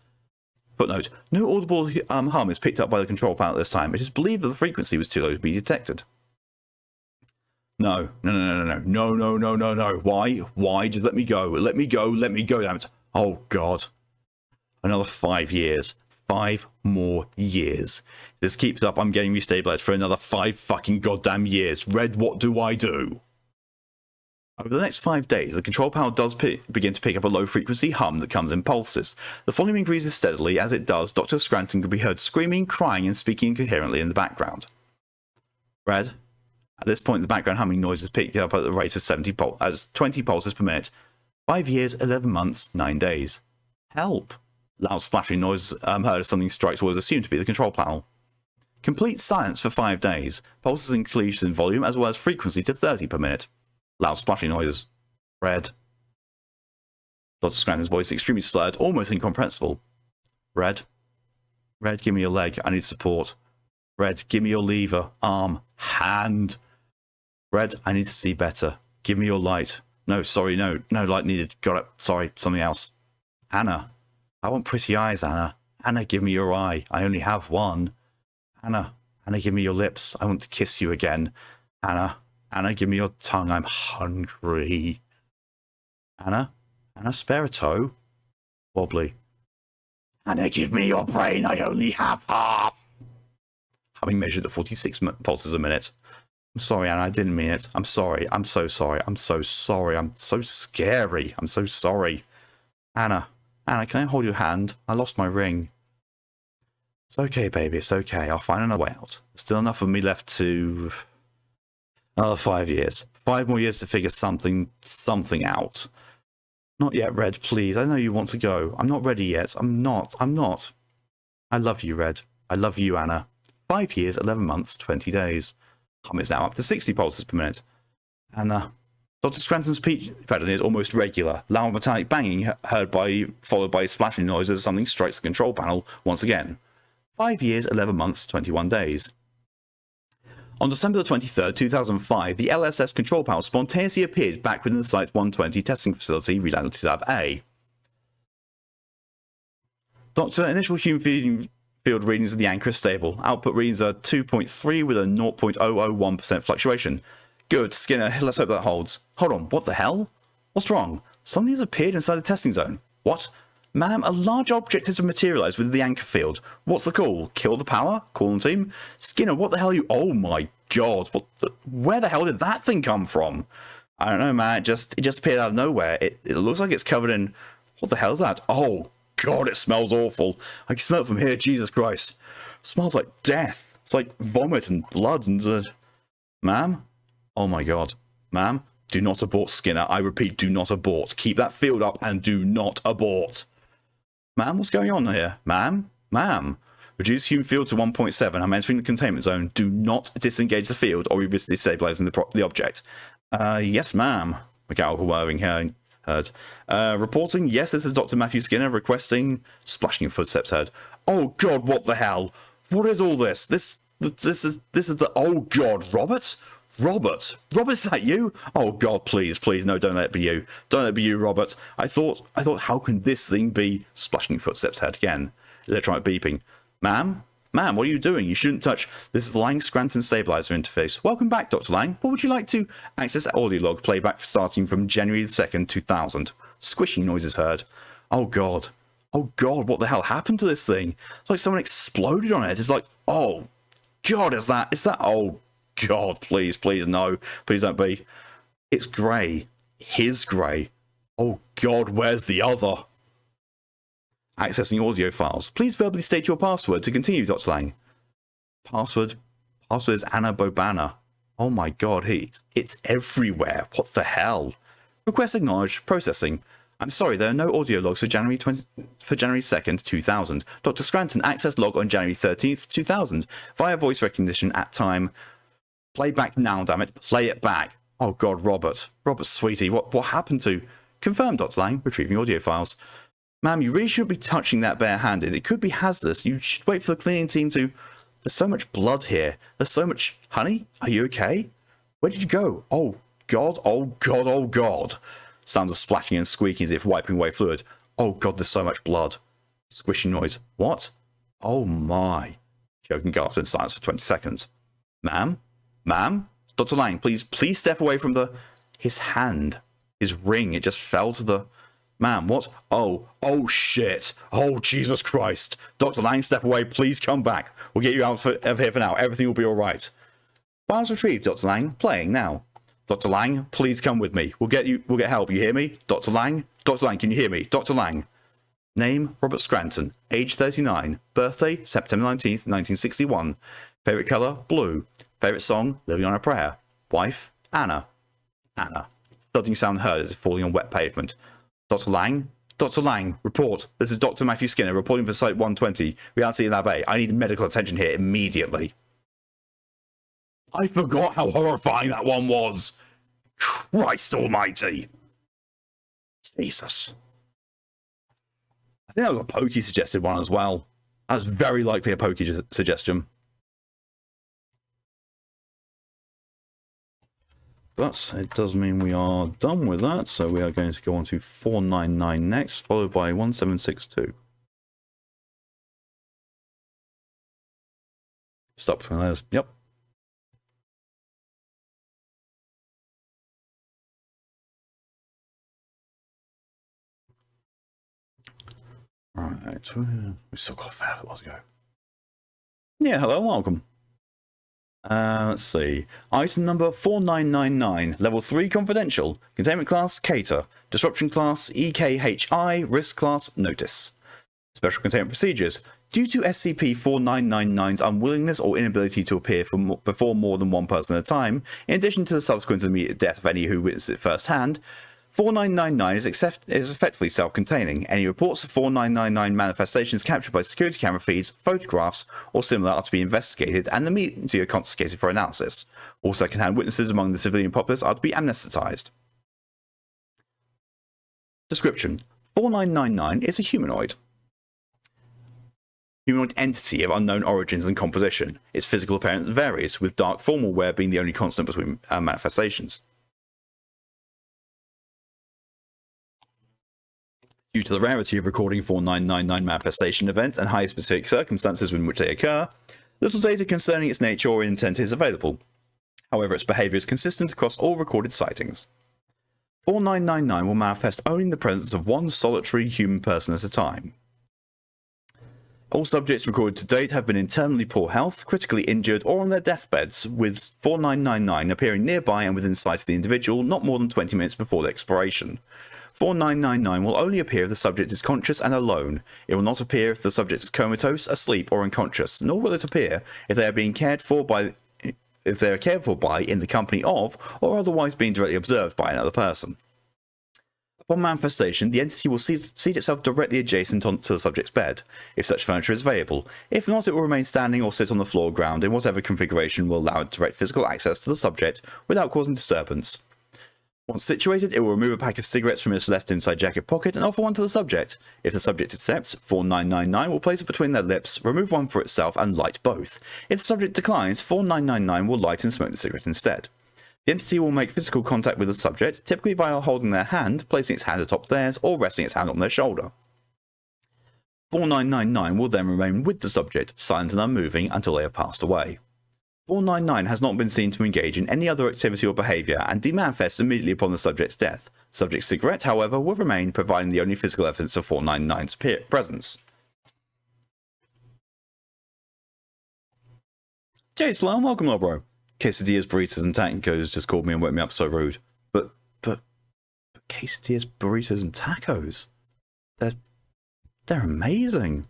Footnote, no audible hum is picked up by the control panel at this time. It is believed that the frequency was too low to be detected. No. Why? Just let me go. Let me go, damn it. Oh, God. Another 5 years. 5 more years. If this keeps up, I'm getting restabilized for another 5 fucking goddamn years. Red, what do I do? Over the next 5 days, the control panel does begin to pick up a low-frequency hum that comes in pulses. The volume increases steadily. As it does, Dr. Scranton can be heard screaming, crying, and speaking incoherently in the background. Red? At this point, the background humming noise is picked up at the rate of 20 pulses per minute. 5 years, 11 months, 9 days. Help! Loud splashing noise heard as something strikes what is assumed to be the control panel. Complete silence for 5 days. Pulses increase in volume as well as frequency to 30 per minute. Loud splashing noises. Red. Dr. Scranton's voice extremely slurred, almost incomprehensible. Red. Red, give me your leg. I need support. Red, give me your lever, arm, hand. Red, I need to see better. Give me your light. No, sorry, no light needed. Got it. Sorry, something else. Anna. I want pretty eyes, Anna. Anna, give me your eye. I only have one. Anna, give me your lips. I want to kiss you again. Anna, give me your tongue. I'm hungry. Anna, spare a toe. Wobbly. Anna, give me your brain. I only have half. Having measured at 46 pulses a minute. I'm sorry, Anna. I didn't mean it. I'm sorry. I'm so sorry. I'm so sorry. I'm so scary. I'm so sorry. Anna, can I hold your hand? I lost my ring. It's okay, baby. It's okay. I'll find another way out. There's still enough of me left to... Another 5 years. 5 more years to figure something out. Not yet, Red, please. I know you want to go. I'm not ready yet. I'm not. I love you, Red. I love you, Anna. 5 years, 11 months, 20 days. Hum is now up to 60 pulses per minute. Anna. Dr. Scranton's speech pattern is almost regular. Loud metallic banging followed by splashing noises as something strikes the control panel once again. 5 years, 11 months, 21 days. On December the 23rd, 2005, the LSS control panel spontaneously appeared back within the Site 120 testing facility, Reality Lab A. Doctor, initial human field readings of the anchor are stable. Output readings are 2.3 with a 0.001% fluctuation. Good, Skinner, let's hope that holds. Hold on, what the hell? What's wrong? Something has appeared inside the testing zone. What? Ma'am, a large object has materialized within the anchor field. What's the call? Kill the power? Call on team? Skinner, what the hell are you... Oh my god, where the hell did that thing come from? I don't know, man, it just appeared out of nowhere. It looks like it's covered in... What the hell is that? Oh god, it smells awful. I can smell it from here, Jesus Christ. It smells like death. It's like vomit and blood and... Ma'am? Oh my god. Ma'am? Do not abort, Skinner. I repeat, do not abort. Keep that field up and do not abort. Ma'am, what's going on here? Ma'am? Ma'am? Reduce human field to 1.7. I'm entering the containment zone. Do not disengage the field or we risk destabilizing the object. Yes, ma'am. Mechanical whirring heard. Reporting, yes, this is Dr. Matthew Skinner requesting... Splashing footsteps heard. Oh, God, what the hell? What is all this? This is the... Oh, God, Robert? Robert, is that you? Oh God, please, no, don't let it be you. Don't let it be you, Robert. I thought, how can this thing be? Splashing footsteps heard again. Electronic beeping. Ma'am, what are you doing? You shouldn't touch. This is the Lang Scranton stabilizer interface. Welcome back, Dr. Lang. What would you like to access audio log playback starting from January 2nd, 2000? Squishing noises heard. Oh God, what the hell happened to this thing? It's like someone exploded on it. It's like, oh God, is that? Oh God, please, no. Please don't be. It's grey. His grey. Oh God, where's the other? Accessing audio files. Please verbally state your password to continue, Dr. Lang. Password is Anna Bobana. Oh my God, it's everywhere. What the hell? Request acknowledged. Processing. I'm sorry, there are no audio logs for January 2nd, 2000. Dr. Scranton accessed log on January 13th, 2000 via voice recognition at time... Play back now, damn it. Play it back. Oh God, Robert, sweetie, what happened to... Confirm, Dr. Lang, retrieving audio files. Ma'am, you really shouldn't be touching that barehanded. It could be hazardous. You should wait for the cleaning team to... There's so much blood here. There's so much... Honey, are you okay? Where did you go? Oh God, oh God, oh God. Sounds of splashing and squeaking as if wiping away fluid. Oh God, there's so much blood. Squishing noise. What? Oh my. Choking gasp in silence for 20 seconds. Ma'am? Dr. Lang, please step away from the... His hand. His ring. It just fell to the... Ma'am, what? Oh shit. Oh, Jesus Christ. Dr. Lang, step away. Please come back. We'll get you out of here for now. Everything will be alright. Files retrieved, Dr. Lang. Playing now. Dr. Lang, please come with me. We'll get help. You hear me? Dr. Lang, can you hear me? Dr. Lang. Name, Robert Scranton. Age 39. Birthday, September 19th, 1961. Favorite color, blue. Favorite song, Living on a Prayer. Wife, Anna. Thudding sound heard as if falling on wet pavement. Dr. Lang, report. This is Dr. Matthew Skinner reporting for Site 120. Reality Lab A. I need medical attention here immediately. I forgot how horrifying that one was. Christ almighty. Jesus. I think that was a Pokey suggested one as well. That was very likely a Pokey suggestion. But it does mean we are done with that, so we are going to go on to 499 next, followed by 1762. Stop. Yep. Right, we've still got a fair bit to go. Yeah, hello, welcome. Let's see. Item number 4999, level 3 confidential. Containment class, Cater. Disruption class, EKHI. Risk class, Notice. Special containment procedures. Due to SCP-4999's unwillingness or inability to appear before more than one person at a time, in addition to the subsequent immediate death of any who witnessed it firsthand, 4999 is effectively self-containing. Any reports of 4999 manifestations captured by security camera feeds, photographs, or similar are to be investigated and the media confiscated for analysis. All second-hand witnesses among the civilian populace are to be amnesticized. Description: 4999 is a humanoid entity of unknown origins and composition. Its physical appearance varies, with dark formal wear being the only constant between manifestations. Due to the rarity of recording 4999 manifestation events and high specific circumstances in which they occur, little data concerning its nature or intent is available. However, its behavior is consistent across all recorded sightings. 4999 will manifest only in the presence of one solitary human person at a time. All subjects recorded to date have been in terminally poor health, critically injured, or on their deathbeds, with 4999 appearing nearby and within sight of the individual not more than 20 minutes before the expiration. 4999 will only appear if the subject is conscious and alone. It will not appear if the subject is comatose, asleep, or unconscious, nor will it appear if they are being cared for by if they are cared for by, in the company of, or otherwise being directly observed by another person. Upon manifestation, the entity will seat itself directly adjacent to the subject's bed, if such furniture is available. If not, it will remain standing or sit on the floor or ground in whatever configuration will allow direct physical access to the subject without causing disturbance. Once situated, it will remove a pack of cigarettes from its left inside jacket pocket and offer one to the subject. If the subject accepts, 4999 will place it between their lips, remove one for itself, and light both. If the subject declines, 4999 will light and smoke the cigarette instead. The entity will make physical contact with the subject, typically via holding their hand, placing its hand atop theirs, or resting its hand on their shoulder. 4999 will then remain with the subject, silent and unmoving, until they have passed away. 499 has not been seen to engage in any other activity or behaviour and demanifests immediately upon the subject's death. Subject's cigarette, however, will remain, providing the only physical evidence of 499's presence. Jay Sloan, welcome, little bro. Quesadillas, burritos, and tacos just called me and woke me up so rude. But quesadillas, burritos, and tacos? They're amazing.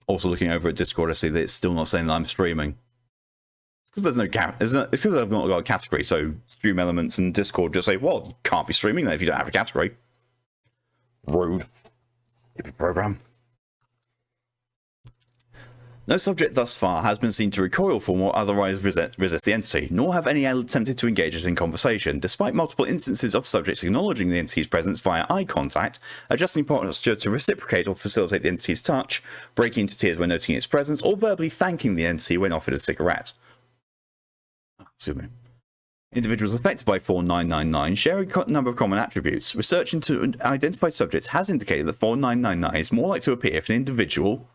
Also looking over at Discord, I see that it's still not saying that I'm streaming. It's because there's no it's because I've not got a category, so Stream Elements and Discord just say, well, you can't be streaming that if you don't have a category. Rude. Stupid program. No subject thus far has been seen to recoil from or otherwise resist the entity, nor have any attempted to engage it in conversation, despite multiple instances of subjects acknowledging the entity's presence via eye contact, adjusting posture to reciprocate or facilitate the entity's touch, breaking into tears when noting its presence, or verbally thanking the entity when offered a cigarette. Excuse me. Individuals affected by 4999 share a number of common attributes. Research into identified subjects has indicated that 4999 is more likely to appear if an individual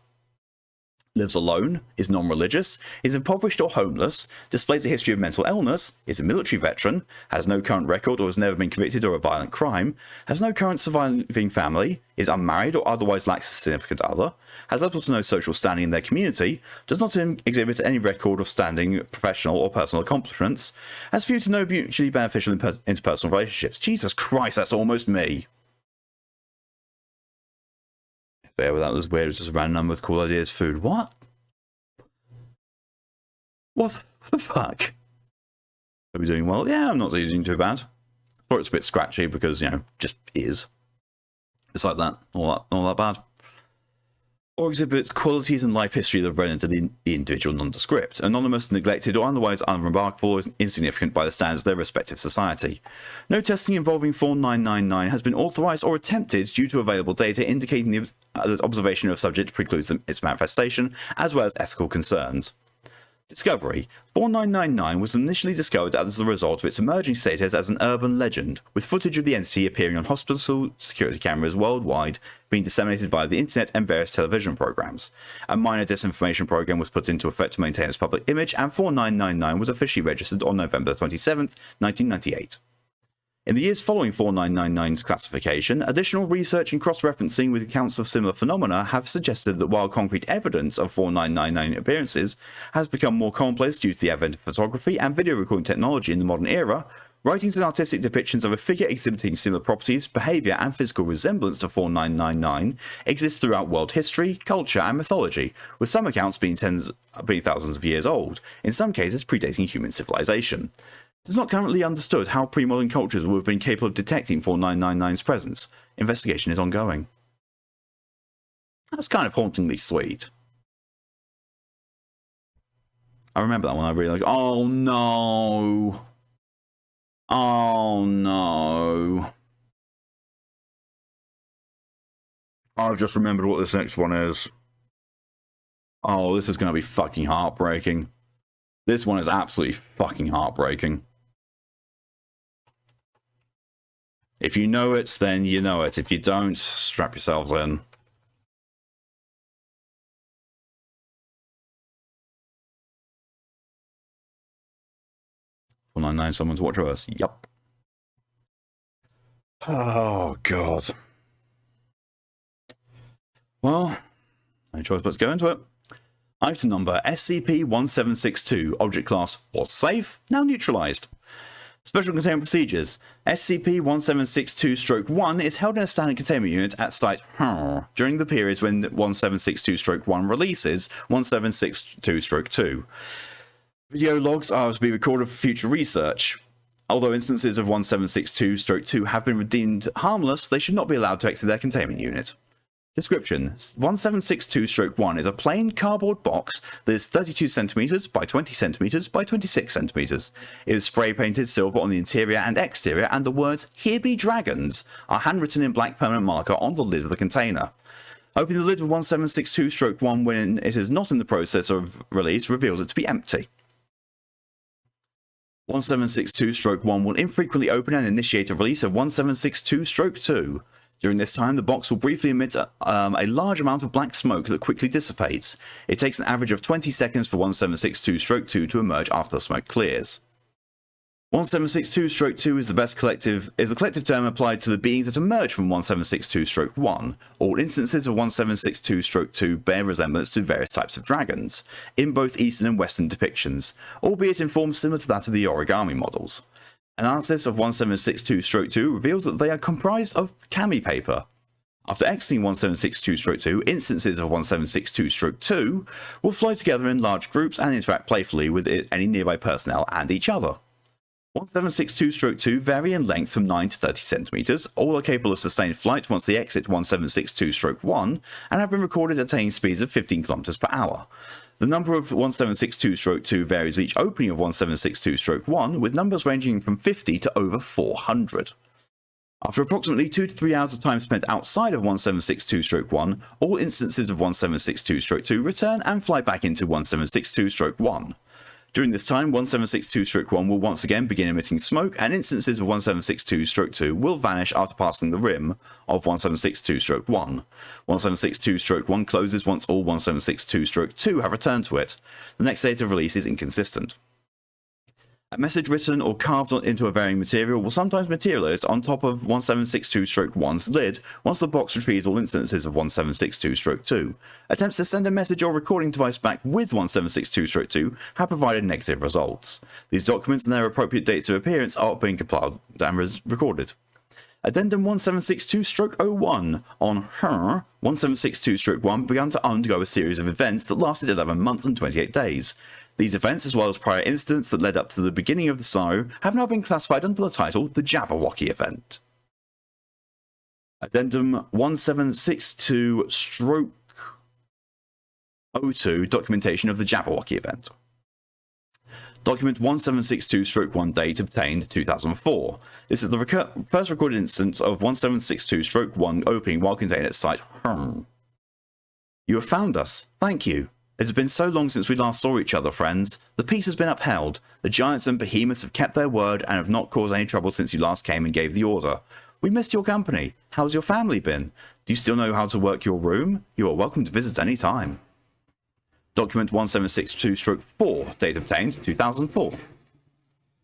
lives alone, is non-religious, is impoverished or homeless, displays a history of mental illness, is a military veteran, has no current record or has never been convicted of a violent crime, has no current surviving family, is unmarried or otherwise lacks a significant other, has little to no social standing in their community, does not exhibit any record of standing professional or personal accomplishments, has few to no mutually beneficial interpersonal relationships. Jesus Christ, that's almost me. Yeah, well, that was weird. It was just a random number with cool ideas. Food. What? What the fuck? Are we doing well? Yeah, I'm not doing too bad. I thought it's a bit scratchy because, you know, just is. It's like that. All that bad. Or exhibits qualities and life history that render the individual nondescript, anonymous, neglected, or otherwise unremarkable or insignificant by the standards of their respective society. No testing involving 4999 has been authorized or attempted due to available data indicating that observation of a subject precludes its manifestation, as well as ethical concerns. Discovery. 4999 was initially discovered as a result of its emerging status as an urban legend, with footage of the entity appearing on hospital security cameras worldwide being disseminated via the internet and various television programs. A minor disinformation program was put into effect to maintain its public image, and 4999 was officially registered on November 27, 1998. In the years following 4999's classification, additional research and cross-referencing with accounts of similar phenomena have suggested that while concrete evidence of 4999 appearances has become more commonplace due to the advent of photography and video recording technology in the modern era, writings and artistic depictions of a figure exhibiting similar properties, behaviour and physical resemblance to 4999 exist throughout world history, culture and mythology, with some accounts being thousands of years old, in some cases predating human civilization. It is not currently understood how pre-modern cultures would have been capable of detecting 4999's presence. Investigation is ongoing. That's kind of hauntingly sweet. I remember that one. I really like. Oh no! Oh no! I've just remembered what this next one is. Oh, this is going to be fucking heartbreaking. This one is absolutely fucking heartbreaking. If you know it, then you know it. If you don't, strap yourselves in. $499, someone's watch us. Yup. Oh, God. Well, no choice but to go into it. Item number SCP-1762, object class was safe, now neutralized. Special Containment Procedures. SCP-1762-1 is held in a standard containment unit at Site during the periods when 1762-1 releases 1762-2. Video logs are to be recorded for future research. Although instances of 1762-2 have been deemed harmless, they should not be allowed to exit their containment unit. Description: 1762-1 is a plain cardboard box that is 32 cm by 20 cm by 26 cm. It is spray painted silver on the interior and exterior, and the words "Here be dragons" are handwritten in black permanent marker on the lid of the container. Opening the lid of 1762-1 when it is not in the process of release reveals it to be empty. 1762-1 will infrequently open and initiate a release of 1762-2. During this time, the box will briefly emit a large amount of black smoke that quickly dissipates. It takes an average of 20 seconds for 1762-2 to emerge after the smoke clears. 1762-2 is the collective term applied to the beings that emerge from 1762-1. All instances of 1762-2 bear resemblance to various types of dragons, in both Eastern and Western depictions, albeit in forms similar to that of the origami models. Analysis of 1762-2 reveals that they are comprised of kami paper. After exiting 1762-2, instances of 1762-2 will fly together in large groups and interact playfully with any nearby personnel and each other. 1762-2 vary in length from 9 to 30 cm, all are capable of sustained flight once they exit 1762-1, and have been recorded attaining speeds of 15 km per hour. The number of 1762-2 varies each opening of 1762-1, with numbers ranging from 50 to over 400. After approximately 2 to 3 hours of time spent outside of 1762-1, all instances of 1762-2 return and fly back into 1762-1. During this time, 1762-1 will once again begin emitting smoke, and instances of 1762-2 will vanish after passing the rim of 1762-1. 1762-1 closes once all 1762-2 have returned to it. The next date of release is inconsistent. A message written or carved into a varying material will sometimes materialize on top of 1762-1's lid once the box retrieves all instances of 1762-2. Attempts to send a message or recording device back with 1762-2 have provided negative results. These documents and their appropriate dates of appearance are being compiled and recorded. Addendum 1762-01 on her 1762-1 began to undergo a series of events that lasted 11 months and 28 days. These events, as well as prior incidents that led up to the beginning of the SARU, have now been classified under the title the Jabberwocky Event. Addendum 1762-02 Documentation of the Jabberwocky Event. Document 1762-1 date obtained 2004. This is the first recorded instance of 1762-1 opening while contained at Site You have found us. Thank you. It has been so long since we last saw each other, friends. The peace has been upheld. The giants and behemoths have kept their word and have not caused any trouble since you last came and gave the order. We missed your company. How has your family been? Do you still know how to work your room? You are welcome to visit any time. Document 1762-4, date obtained 2004.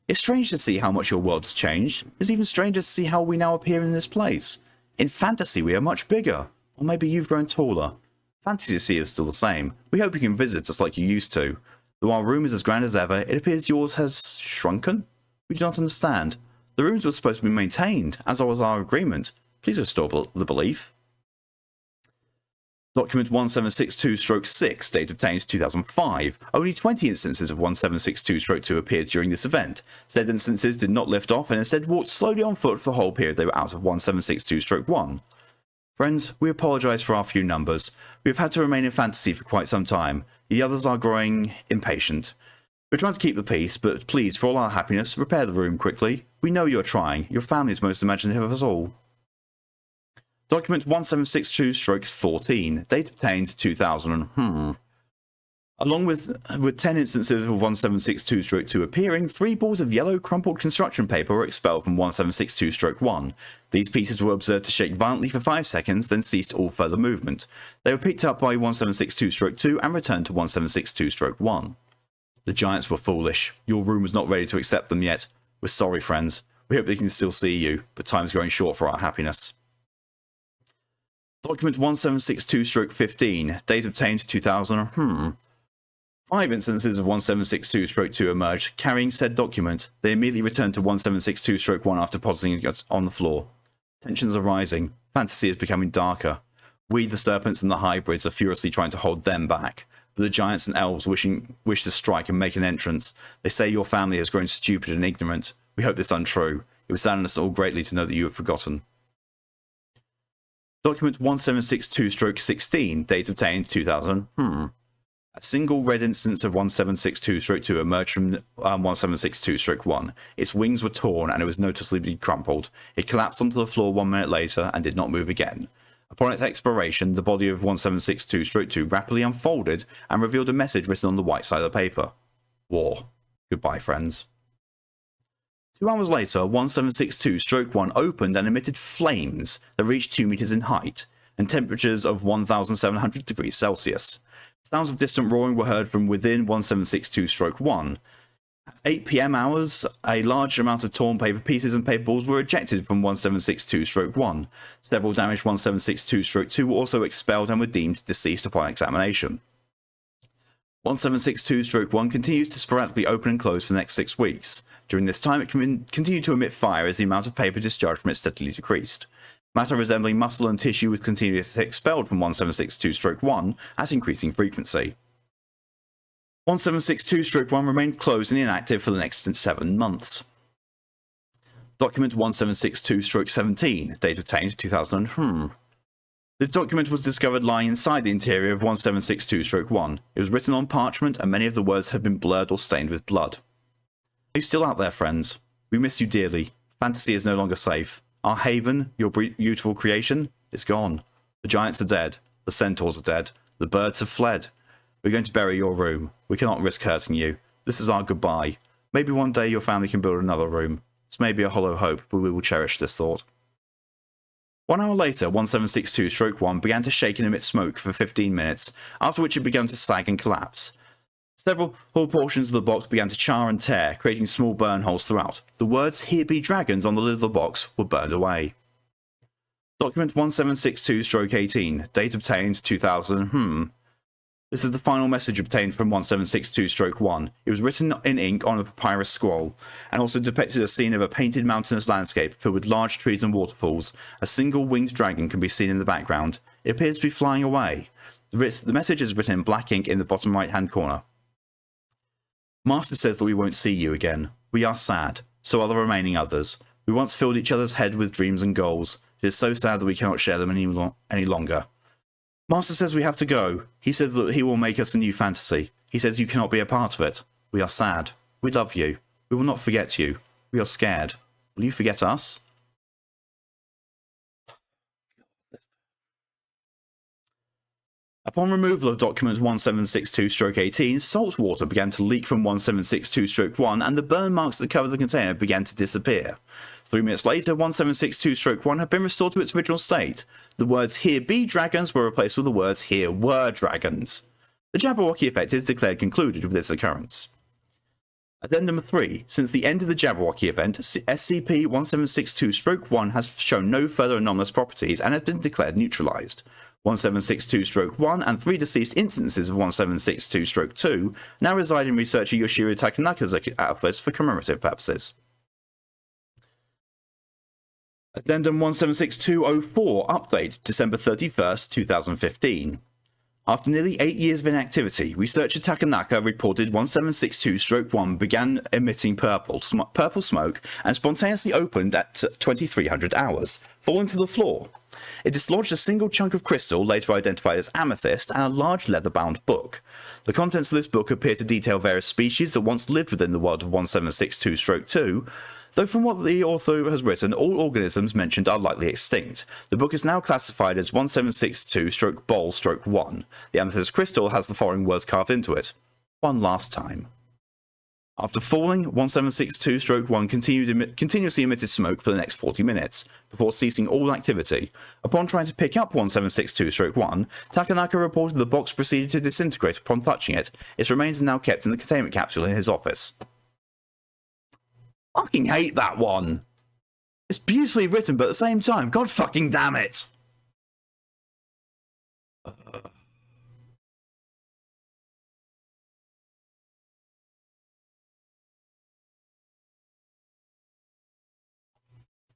It's strange to see how much your world has changed. It's even stranger to see how we now appear in this place. In fantasy, we are much bigger. Or maybe you've grown taller. Fantasy is still the same. We hope you can visit us like you used to. Though our room is as grand as ever, it appears yours has shrunken? We do not understand. The rooms were supposed to be maintained, as was our agreement. Please restore the belief. Document 1762-6, date obtained 2005. Only 20 instances of 1762-2 appeared during this event. Said instances did not lift off and instead walked slowly on foot for the whole period they were out of 1762-1. Friends, we apologise for our few numbers. We have had to remain in fantasy for quite some time. The others are growing impatient. We're trying to keep the peace, but please, for all our happiness, repair the room quickly. We know you're trying. Your family is most imaginative of us all. Document 1762-14, date obtained 2000. Along with 10 instances of 1762-2 appearing, 3 balls of yellow crumpled construction paper were expelled from 1762-1. These pieces were observed to shake violently for 5 seconds, then ceased all further movement. They were picked up by 1762-2 and returned to 1762-1. The giants were foolish. Your room was not ready to accept them yet. We're sorry, friends. We hope they can still see you, but time's growing short for our happiness. Document 1762-15, date obtained 2000. 5 instances of 1762-2 emerged carrying said document. They immediately returned to 1762-1 after depositing it on the floor. Tensions are rising. Fantasy is becoming darker. We, the serpents and the hybrids, are furiously trying to hold them back. But the giants and elves wish to strike and make an entrance. They say your family has grown stupid and ignorant. We hope this untrue. It would sadden us all greatly to know that you have forgotten. Document 1762-16, date obtained 2000. A single red instance of 1762-2 emerged from 1762-1. Its wings were torn and it was noticeably crumpled. It collapsed onto the floor 1 minute later and did not move again. Upon its exploration, the body of 1762-2 rapidly unfolded and revealed a message written on the white side of the paper. War. Goodbye, friends. 2 hours later, 1762-1 opened and emitted flames that reached 2 meters in height and temperatures of 1,700 degrees Celsius. Sounds of distant roaring were heard from within 1762-1. At 8 p.m. hours, a large amount of torn paper pieces and paperballs were ejected from 1762-1. Several damaged 1762-2 were also expelled and were deemed deceased upon examination. 1762-1 continues to sporadically open and close for the next 6 weeks. During this time, it continued to emit fire as the amount of paper discharged from it steadily decreased. Matter resembling muscle and tissue was continuously expelled from 1762-1 at increasing frequency. 1762-1 remained closed and inactive for the next 7 months. Document 1762-17, date obtained 2000. This document was discovered lying inside the interior of 1762-1. It was written on parchment and many of the words had been blurred or stained with blood. Are you still out there, friends? We miss you dearly. Fantasy is no longer safe. Our haven, your beautiful creation, is gone. The giants are dead. The centaurs are dead. The birds have fled. We're going to bury your room. We cannot risk hurting you. This is our goodbye. Maybe one day your family can build another room. This may be a hollow hope, but we will cherish this thought. 1 hour later, 1762-1 began to shake and emit smoke for 15 minutes, after which it began to sag and collapse. Several whole portions of the box began to char and tear, creating small burn holes throughout. The words "Here be dragons" on the lid of the box were burned away. Document 1762-18, date obtained 2000. This is the final message obtained from 1762-1. It was written in ink on a papyrus scroll, and also depicted a scene of a painted mountainous landscape filled with large trees and waterfalls. A single winged dragon can be seen in the background. It appears to be flying away. The message is written in black ink in the bottom right-hand corner. Master says that we won't see you again. We are sad. So are the remaining others. We once filled each other's head with dreams and goals. It is so sad that we cannot share them any longer. Master says we have to go. He says that he will make us a new fantasy. He says you cannot be a part of it. We are sad. We love you. We will not forget you. We are scared. Will you forget us? Upon removal of document 1762-18, salt water began to leak from 1762-1 and the burn marks that covered the container began to disappear. 3 minutes later, 1762-1 had been restored to its original state. The words "Here be dragons" were replaced with the words "Here were dragons." The Jabberwocky effect is declared concluded with this occurrence. Addendum 3. Since the end of the Jabberwocky event, SCP-1762-1 has shown no further anomalous properties and has been declared neutralized. 1762-1 and 3 deceased instances of 1762-2 now reside in researcher Yoshiro Takanaka's office for commemorative purposes. Addendum 1762-04 Update, December 31st, 2015. After nearly 8 years of inactivity, researcher Takanaka reported 1762-1 began emitting purple smoke and spontaneously opened at 2300 hours, falling to the floor. It dislodged a single chunk of crystal, later identified as amethyst, and a large leather-bound book. The contents of this book appear to detail various species that once lived within the world of 1762-2, though from what the author has written, all organisms mentioned are likely extinct. The book is now classified as 1762-Bol-1. The amethyst crystal has the following words carved into it. One last time. After falling, 1762-1 continuously emitted smoke for the next 40 minutes, before ceasing all activity. Upon trying to pick up 1762-1, Takanaka reported the box proceeded to disintegrate upon touching it. Its remains are now kept in the containment capsule in his office. Fucking hate that one! It's beautifully written, but at the same time, god fucking damn it!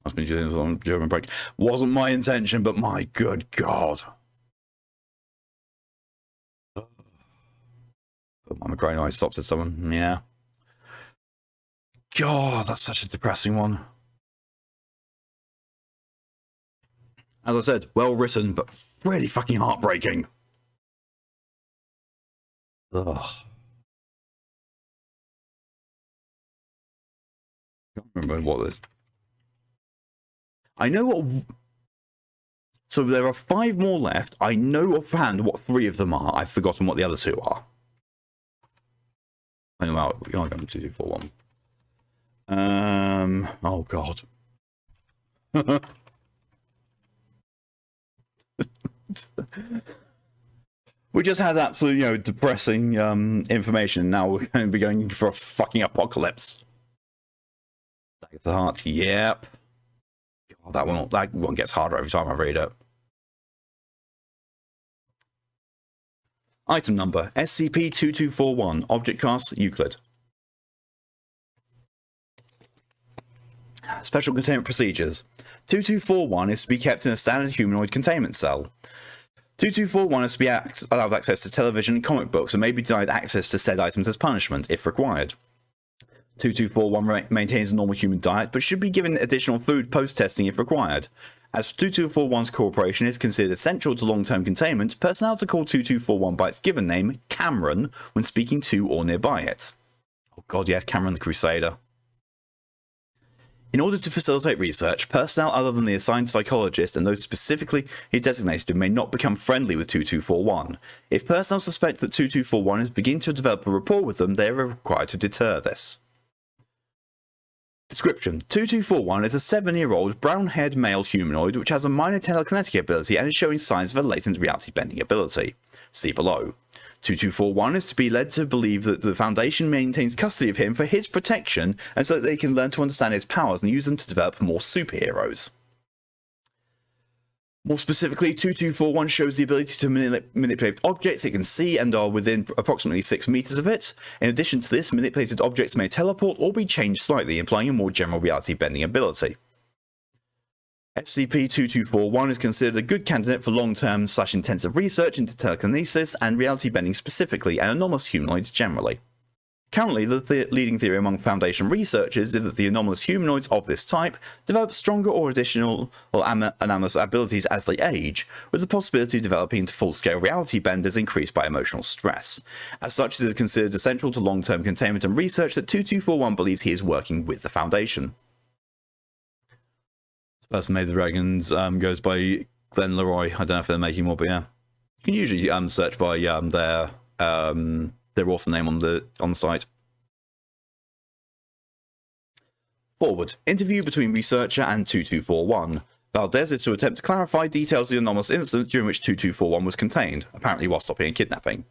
Must be doing this on German break. Wasn't my intention, but my good God. I'm a great noise stops at someone. Yeah. God, that's such a depressing one. As I said, well written, but really fucking heartbreaking. Ugh. I can't remember what this. I know what. So there are 5 more left. I know offhand what 3 of them are. I've forgotten what the other 2 are. I know we can't go to 2, 2, 4, 1. Oh God. We just had absolute, depressing information. Now we're going to be going for a fucking apocalypse. Dagger to the heart. Yep. God, that one gets harder every time I read it. Item number SCP-2241. Object class Euclid. Special containment procedures. 2241 is to be kept in a standard humanoid containment cell. 2241 is to be allowed access to television and comic books and may be denied access to said items as punishment, if required. 2241 maintains a normal human diet, but should be given additional food post-testing if required. As 2241's corporation is considered essential to long-term containment, personnel to call 2241 by its given name, Cameron, when speaking to or nearby it. Oh God, yes, Cameron the Crusader. In order to facilitate research, personnel other than the assigned psychologist and those specifically he designated may not become friendly with 2241. If personnel suspect that 2241 is beginning to develop a rapport with them, they are required to deter this. Description: 2241 is a 7-year-old brown-haired male humanoid which has a minor telekinetic ability and is showing signs of a latent reality bending ability. See below. 2241 is to be led to believe that the Foundation maintains custody of him for his protection and so that they can learn to understand his powers and use them to develop more superheroes. More specifically, 2241 shows the ability to manipulate objects it can see and are within approximately 6 meters of it. In addition to this, manipulated objects may teleport or be changed slightly, implying a more general reality bending ability. SCP-2241 is considered a good candidate for long-term/intensive research into telekinesis and reality bending specifically, and anomalous humanoids generally. Currently, the leading theory among Foundation researchers is that the anomalous humanoids of this type develop stronger or additional or anomalous abilities as they age, with the possibility of developing into full-scale reality benders increased by emotional stress. As such, it is considered essential to long-term containment and research that 2241 believes he is working with the Foundation. This person made the dragons goes by Glenn Leroy. I don't know if they're making more, but yeah. You can usually search by their author name on the site. Forward. Interview between researcher and 2241. Valdez is to attempt to clarify details of the anomalous incident during which 2241 was contained, apparently while stopping a kidnapping.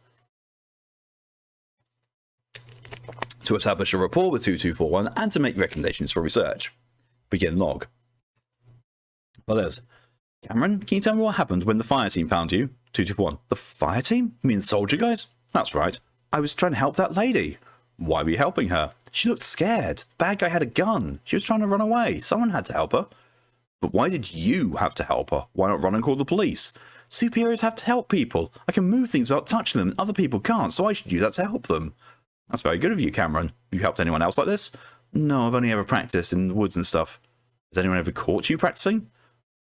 To establish a rapport with 2241 and to make recommendations for research. Begin log. Valdez. Cameron, can you tell me what happened when the fire team found you? 2241. The fire team? You mean the soldier guys? That's right. I was trying to help that lady. Why were you helping her? She looked scared. The bad guy had a gun. She was trying to run away. Someone had to help her. But why did you have to help her? Why not run and call the police? Superheroes have to help people. I can move things without touching them, and other people can't, so I should use that to help them. That's very good of you, Cameron. Have you helped anyone else like this? No, I've only ever practiced in the woods and stuff. Has anyone ever caught you practicing?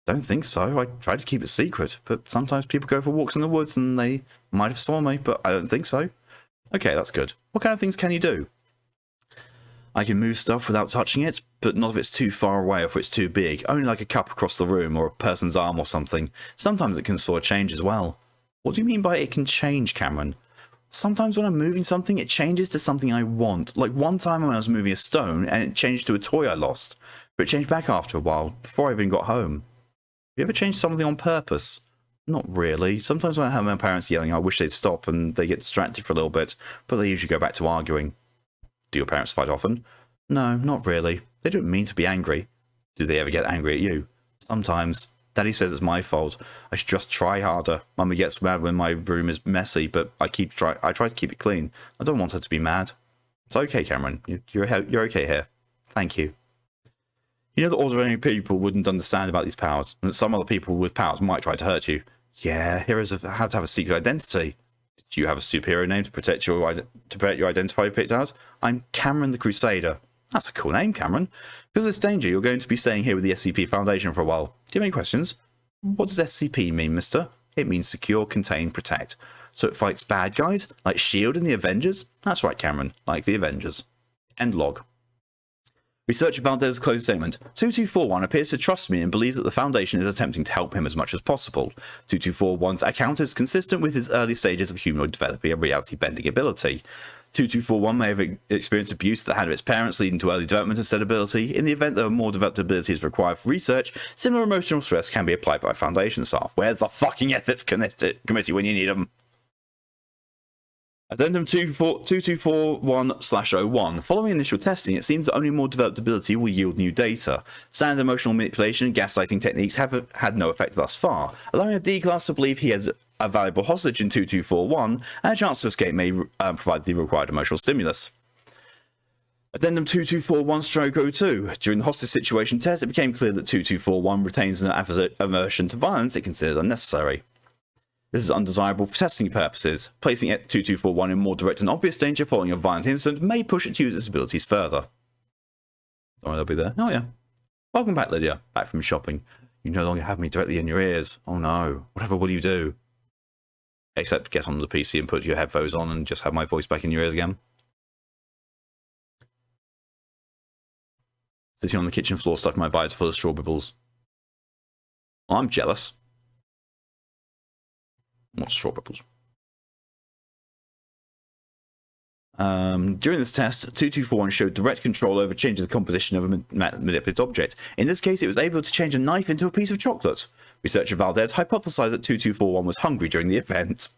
Don't think so. I tried to keep it secret, but sometimes people go for walks in the woods and they might have saw me, but I don't think so. Okay, that's good. What kind of things can you do? I can move stuff without touching it, but not if it's too far away or if it's too big. Only like a cup across the room or a person's arm or something. Sometimes it can sort of change as well. What do you mean by it can change, Cameron? Sometimes when I'm moving something, it changes to something I want. Like one time when I was moving a stone and it changed to a toy I lost. But it changed back after a while, before I even got home. Have you ever changed something on purpose? Not really. Sometimes when I have my parents yelling, I wish they'd stop and they get distracted for a little bit, but they usually go back to arguing. Do your parents fight often? No, not really. They don't mean to be angry. Do they ever get angry at you? Sometimes. Daddy says it's my fault. I should just try harder. Mummy gets mad when my room is messy, but I try to keep it clean. I don't want her to be mad. It's okay, Cameron. You're okay here. Thank you. You know that ordinary people wouldn't understand about these powers, and that some other people with powers might try to hurt you. Yeah, heroes have had to have a secret identity. Do you have a superhero name to protect your identify picked out? I'm Cameron the Crusader. That's a cool name, Cameron. Because of this danger, you're going to be staying here with the SCP Foundation for a while. Do you have any questions? What does SCP mean, mister? It means secure, contain, protect. So it fights bad guys, like S.H.I.E.L.D. and the Avengers? That's right, Cameron, like the Avengers. End log. Researcher Valdez's closed statement. 2241 appears to trust me and believes that the Foundation is attempting to help him as much as possible. 2241's account is consistent with his early stages of humanoid developing a reality-bending ability. 2241 may have experienced abuse at the hand of its parents, leading to early development of said ability. In the event that more developed abilities required for research, similar emotional stress can be applied by Foundation staff. Where's the fucking ethics committee when you need them? Addendum 2241/01. Following initial testing, it seems that only more developed ability will yield new data. Standard emotional manipulation and gaslighting techniques have had no effect thus far, allowing a D-class to believe he has a valuable hostage in 2241, and a chance to escape may provide the required emotional stimulus. Addendum 2241/02. During the hostage situation test, it became clear that 2241 retains an aversion to violence it considers unnecessary. This is undesirable for testing purposes. Placing 2241 in more direct and obvious danger following a violent incident may push it to use its abilities further. Oh, they'll be there. Oh, yeah. Welcome back, Lydia. Back from shopping. You no longer have me directly in your ears. Oh, no. Whatever will you do? Except get on the PC and put your headphones on and just have my voice back in your ears again. Sitting on the kitchen floor, stuck my visor full of straw bibbles. Well, I'm jealous. What's straw bubbles? During this test, 2241 showed direct control over changing the composition of a manipulated object. In this case, it was able to change a knife into a piece of chocolate. Researcher Valdez hypothesized that 2241 was hungry during the event.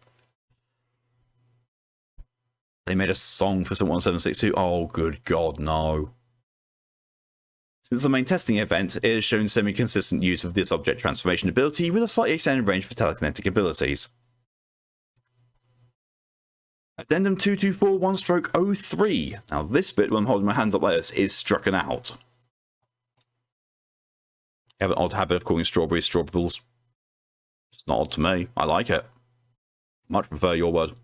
They made a song for 1762. Oh, good God, no. Since the main testing event, it has shown semi-consistent use of this object transformation ability with a slightly extended range for telekinetic abilities. Addendum 2241/03. Now this bit, when I'm holding my hands up like this, is strucken out. I have an odd habit of calling strawberries strawberries. It's not odd to me. I like it. Much prefer your word.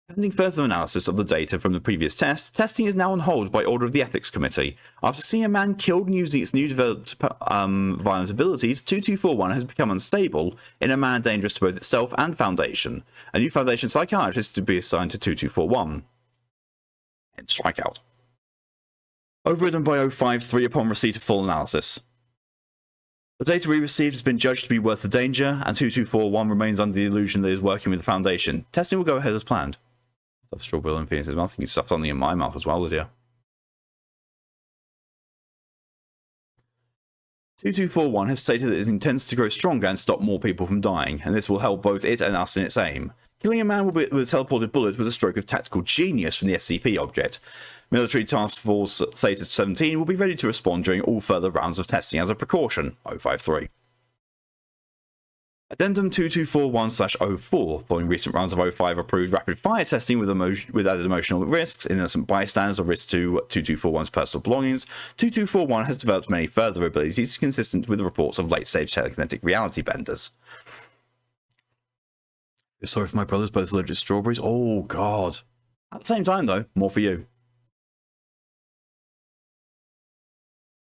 Pending further analysis of the data from the previous test, testing is now on hold by order of the Ethics Committee. After seeing a man killed and using its new developed violent abilities, 2241 has become unstable in a manner dangerous to both itself and Foundation. A new Foundation psychiatrist is to be assigned to 2241. End strikeout. Overridden by 053 upon receipt of full analysis. The data we received has been judged to be worth the danger, and 2241 remains under the illusion that it is working with the Foundation. Testing will go ahead as planned. Stuff strawberry in penis' mouth. I think you stuffed something in my mouth as well, Lydia. 2241 has stated that it intends to grow stronger and stop more people from dying, and this will help both it and us in its aim. Killing a man with a teleported bullet was a stroke of tactical genius from the SCP object. Military Task Force Theta 17 will be ready to respond during all further rounds of testing as a precaution. 053. Addendum 2241/04. Following recent rounds of 05 approved rapid fire testing with added emotional risks, innocent bystanders, or risk to 2241's personal belongings, 2241 has developed many further abilities consistent with the reports of late-stage telekinetic reality benders. Sorry for my brothers, both allergic to strawberries. Oh, God. At the same time, though, more for you.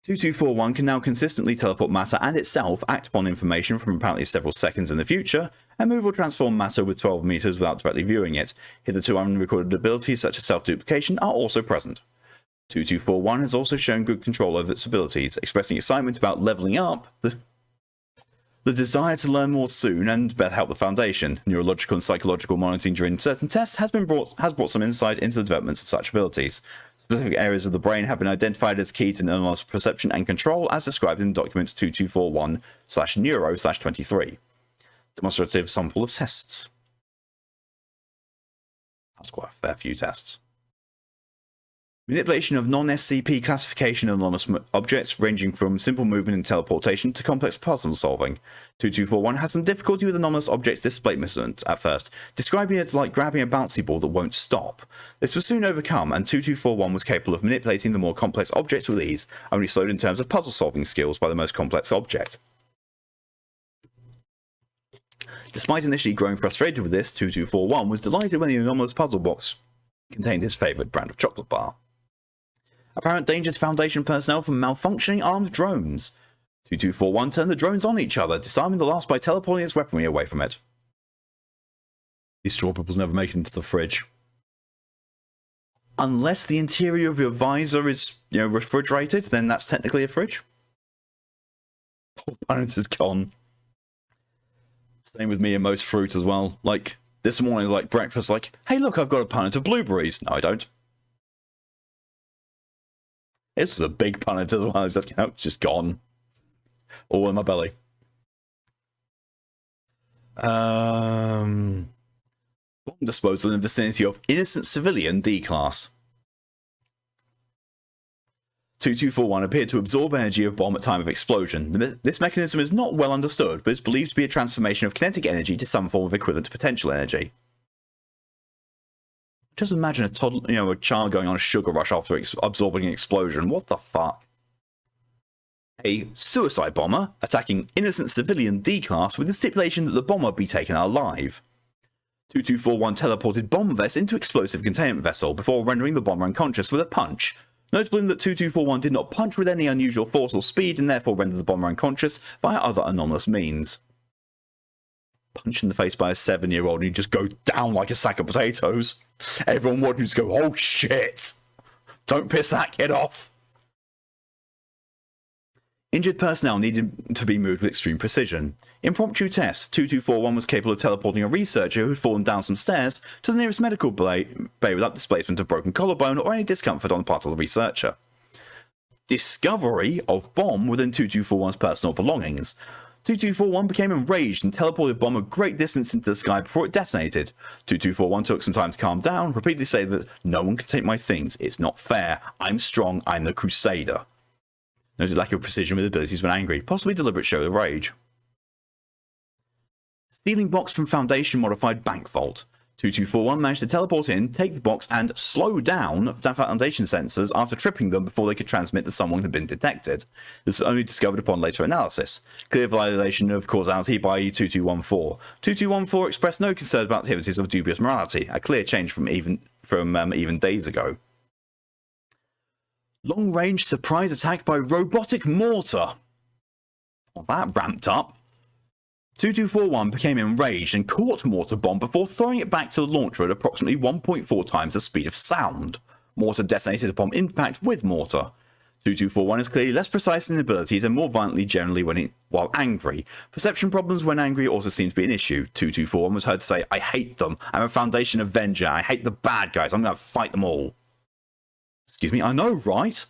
2241 can now consistently teleport matter and itself act upon information from apparently several seconds in the future, and move or transform matter with 12 meters without directly viewing it. Hitherto unrecorded abilities such as self-duplication are also present. 2241 has also shown good control over its abilities, expressing excitement about leveling up, the desire to learn more soon and better help the Foundation. Neurological and psychological monitoring during certain tests has brought some insight into the development of such abilities. Specific areas of the brain have been identified as key to neuronal perception and control, as described in document 2241/neuro/23. Demonstrative sample of tests. That's quite a fair few tests. Manipulation of non-SCP classification of anomalous objects ranging from simple movement and teleportation to complex puzzle solving. 2241 has some difficulty with anomalous objects displacement at first, describing it like grabbing a bouncy ball that won't stop. This was soon overcome, and 2241 was capable of manipulating the more complex objects with ease, only slowed in terms of puzzle solving skills by the most complex object. Despite initially growing frustrated with this, 2241 was delighted when the anomalous puzzle box contained his favourite brand of chocolate bar. Apparent danger to Foundation personnel from malfunctioning armed drones. 2241 turned the drones on each other, disarming the last by teleporting its weaponry away from it. These straw bubbles never make it into the fridge. Unless the interior of your visor is, refrigerated, then that's technically a fridge. Poor Punnet is gone. Same with me and most fruit as well. Like, this morning, like breakfast, like, hey look, I've got a punnet of blueberries. No, I don't. This was a big punnet as well. It's just gone. All in my belly. Bomb disposal in the vicinity of innocent civilian D-class. 2241 appeared to absorb energy of bomb at time of explosion. This mechanism is not well understood, but is believed to be a transformation of kinetic energy to some form of equivalent to potential energy. Just imagine a toddler, a child going on a sugar rush after absorbing an explosion. What the fuck? A suicide bomber attacking innocent civilian D-class with the stipulation that the bomber be taken alive. 2241 teleported bomb vest into explosive containment vessel before rendering the bomber unconscious with a punch. Notably that 2241 did not punch with any unusual force or speed and therefore rendered the bomber unconscious via other anomalous means. Punch in the face by a 7-year-old and you just go down like a sack of potatoes. Everyone watching just go, oh shit! Don't piss that kid off! Injured personnel needed to be moved with extreme precision. Impromptu test, 2241 was capable of teleporting a researcher who had fallen down some stairs to the nearest medical bay without displacement of broken collarbone or any discomfort on the part of the researcher. Discovery of bomb within 2241's personal belongings. 2241 became enraged and teleported bomb a great distance into the sky before it detonated. 2241 took some time to calm down, repeatedly saying that no one can take my things, it's not fair, I'm strong, I'm the Crusader. Noted lack of precision with abilities when angry, possibly deliberate show of rage. Stealing box from Foundation modified bank vault. 2241 managed to teleport in, take the box, and slow down Foundation sensors after tripping them before they could transmit that someone had been detected. This was only discovered upon later analysis. Clear validation of causality by 2214. 2214 expressed no concern about activities of dubious morality, a clear change from even days ago. Long-range surprise attack by robotic mortar. Well, that ramped up. 2241 became enraged and caught mortar bomb before throwing it back to the launcher at approximately 1.4 times the speed of sound. Mortar detonated upon impact with mortar. 2241 is clearly less precise in abilities and more violently generally while angry. Perception problems when angry also seem to be an issue. 2241 was heard to say, I hate them, I'm a Foundation Avenger, I hate the bad guys, I'm going to fight them all. Excuse me, I know, right?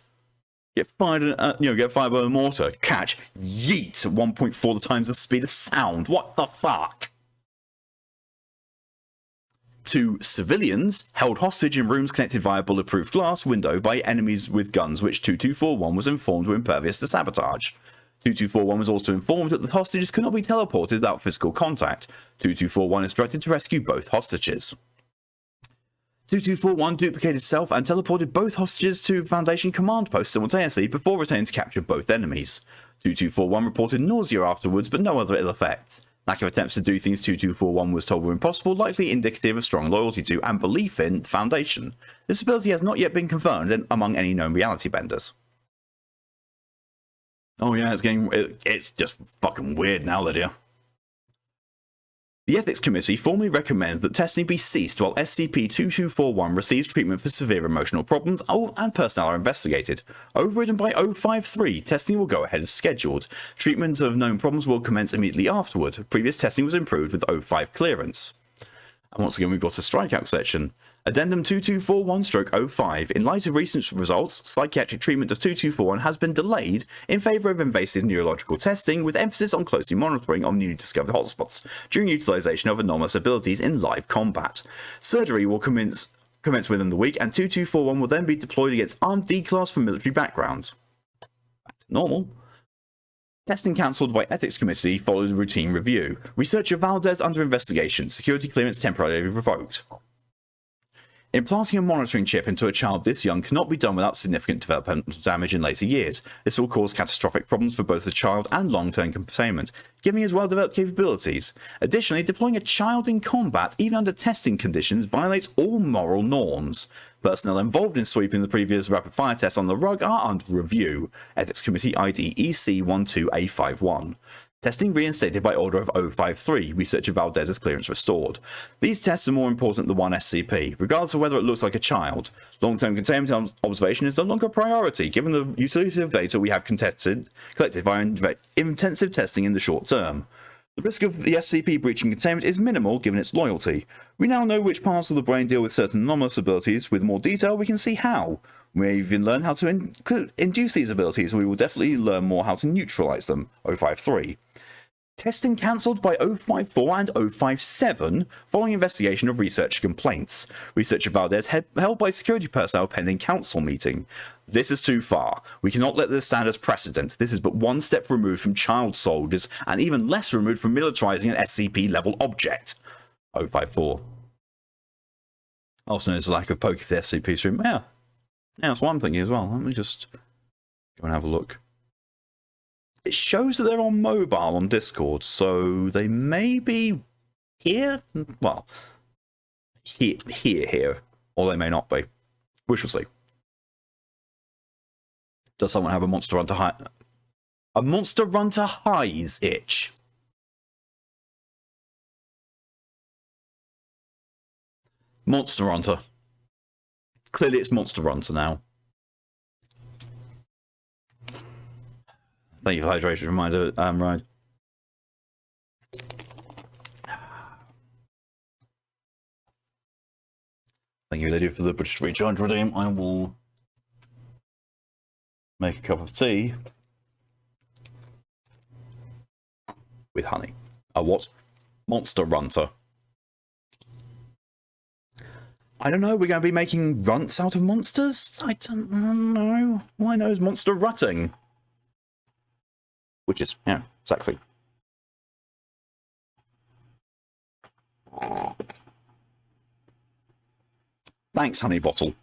Get fired, get fired by a mortar. Catch, yeet at 1.4 times the speed of sound. What the fuck? 2 civilians held hostage in rooms connected via bulletproof glass window by enemies with guns, which 2241 was informed were impervious to sabotage. 2241 was also informed that the hostages could not be teleported without physical contact. 2241 instructed to rescue both hostages. 2241 duplicated self and teleported both hostages to Foundation command post simultaneously before returning to capture both enemies. 2241 reported nausea afterwards, but no other ill effects. Lack of attempts to do things 2241 was told were impossible, likely indicative of strong loyalty to and belief in the Foundation. This ability has not yet been confirmed among any known reality benders. Oh yeah, it's just fucking weird now, Lydia. The Ethics Committee formally recommends that testing be ceased while SCP-2241 receives treatment for severe emotional problems and personnel are investigated. Overridden by 053, testing will go ahead as scheduled. Treatment of known problems will commence immediately afterward. Previous testing was improved with 05 clearance. And once again, we've got a strikeout section. Addendum 2241-05. In light of recent results, psychiatric treatment of 2241 has been delayed in favour of invasive neurological testing, with emphasis on closely monitoring of newly discovered hotspots during utilisation of anomalous abilities in live combat. Surgery will commence commence within the week, and 2241 will then be deployed against armed D-class from military backgrounds. Back to normal. Testing cancelled by Ethics Committee followed routine review. Researcher Valdez under investigation. Security clearance temporarily revoked. Implanting a monitoring chip into a child this young cannot be done without significant developmental damage in later years. This will cause catastrophic problems for both the child and long-term containment, given his well-developed capabilities. Additionally, deploying a child in combat, even under testing conditions, violates all moral norms. Personnel involved in sweeping the previous rapid-fire tests on the rug are under review. Ethics Committee ID EC12A51. Testing reinstated by order of 053, Researcher Valdez's clearance restored. These tests are more important than one SCP, regardless of whether it looks like a child. Long-term containment observation is no longer a priority, given the utility of data we have collected via intensive testing in the short term. The risk of the SCP breaching containment is minimal given its loyalty. We now know which parts of the brain deal with certain anomalous abilities. With more detail, we can see how. We may even learn how to induce these abilities, and we will definitely learn more how to neutralize them. 053. Testing cancelled by 054 and 057 following investigation of researcher complaints. Researcher Valdez held by security personnel pending council meeting. This is too far. We cannot let this stand as precedent. This is but one step removed from child soldiers and even less removed from militarizing an SCP-level object. 054. Also, there's a lack of poke for the SCP stream. Yeah, that's one thing as well. Let me just go and have a look. It shows that they're on mobile on Discord, so they may be here. Well, here, or they may not be. We shall see. Does someone have a Monster Hunter High? A Monster Hunter Highs itch. Monster Hunter. Clearly, it's Monster Hunter now. Thank you for the hydration reminder, Ryan. Thank you, lady, for the British Recharge redeem. I will make a cup of tea with honey. What? Monster Runter. I don't know, we're going to be making runts out of monsters? I don't know. All I know is monster rutting. Which is, yeah, sexy. Thanks, honey bottle.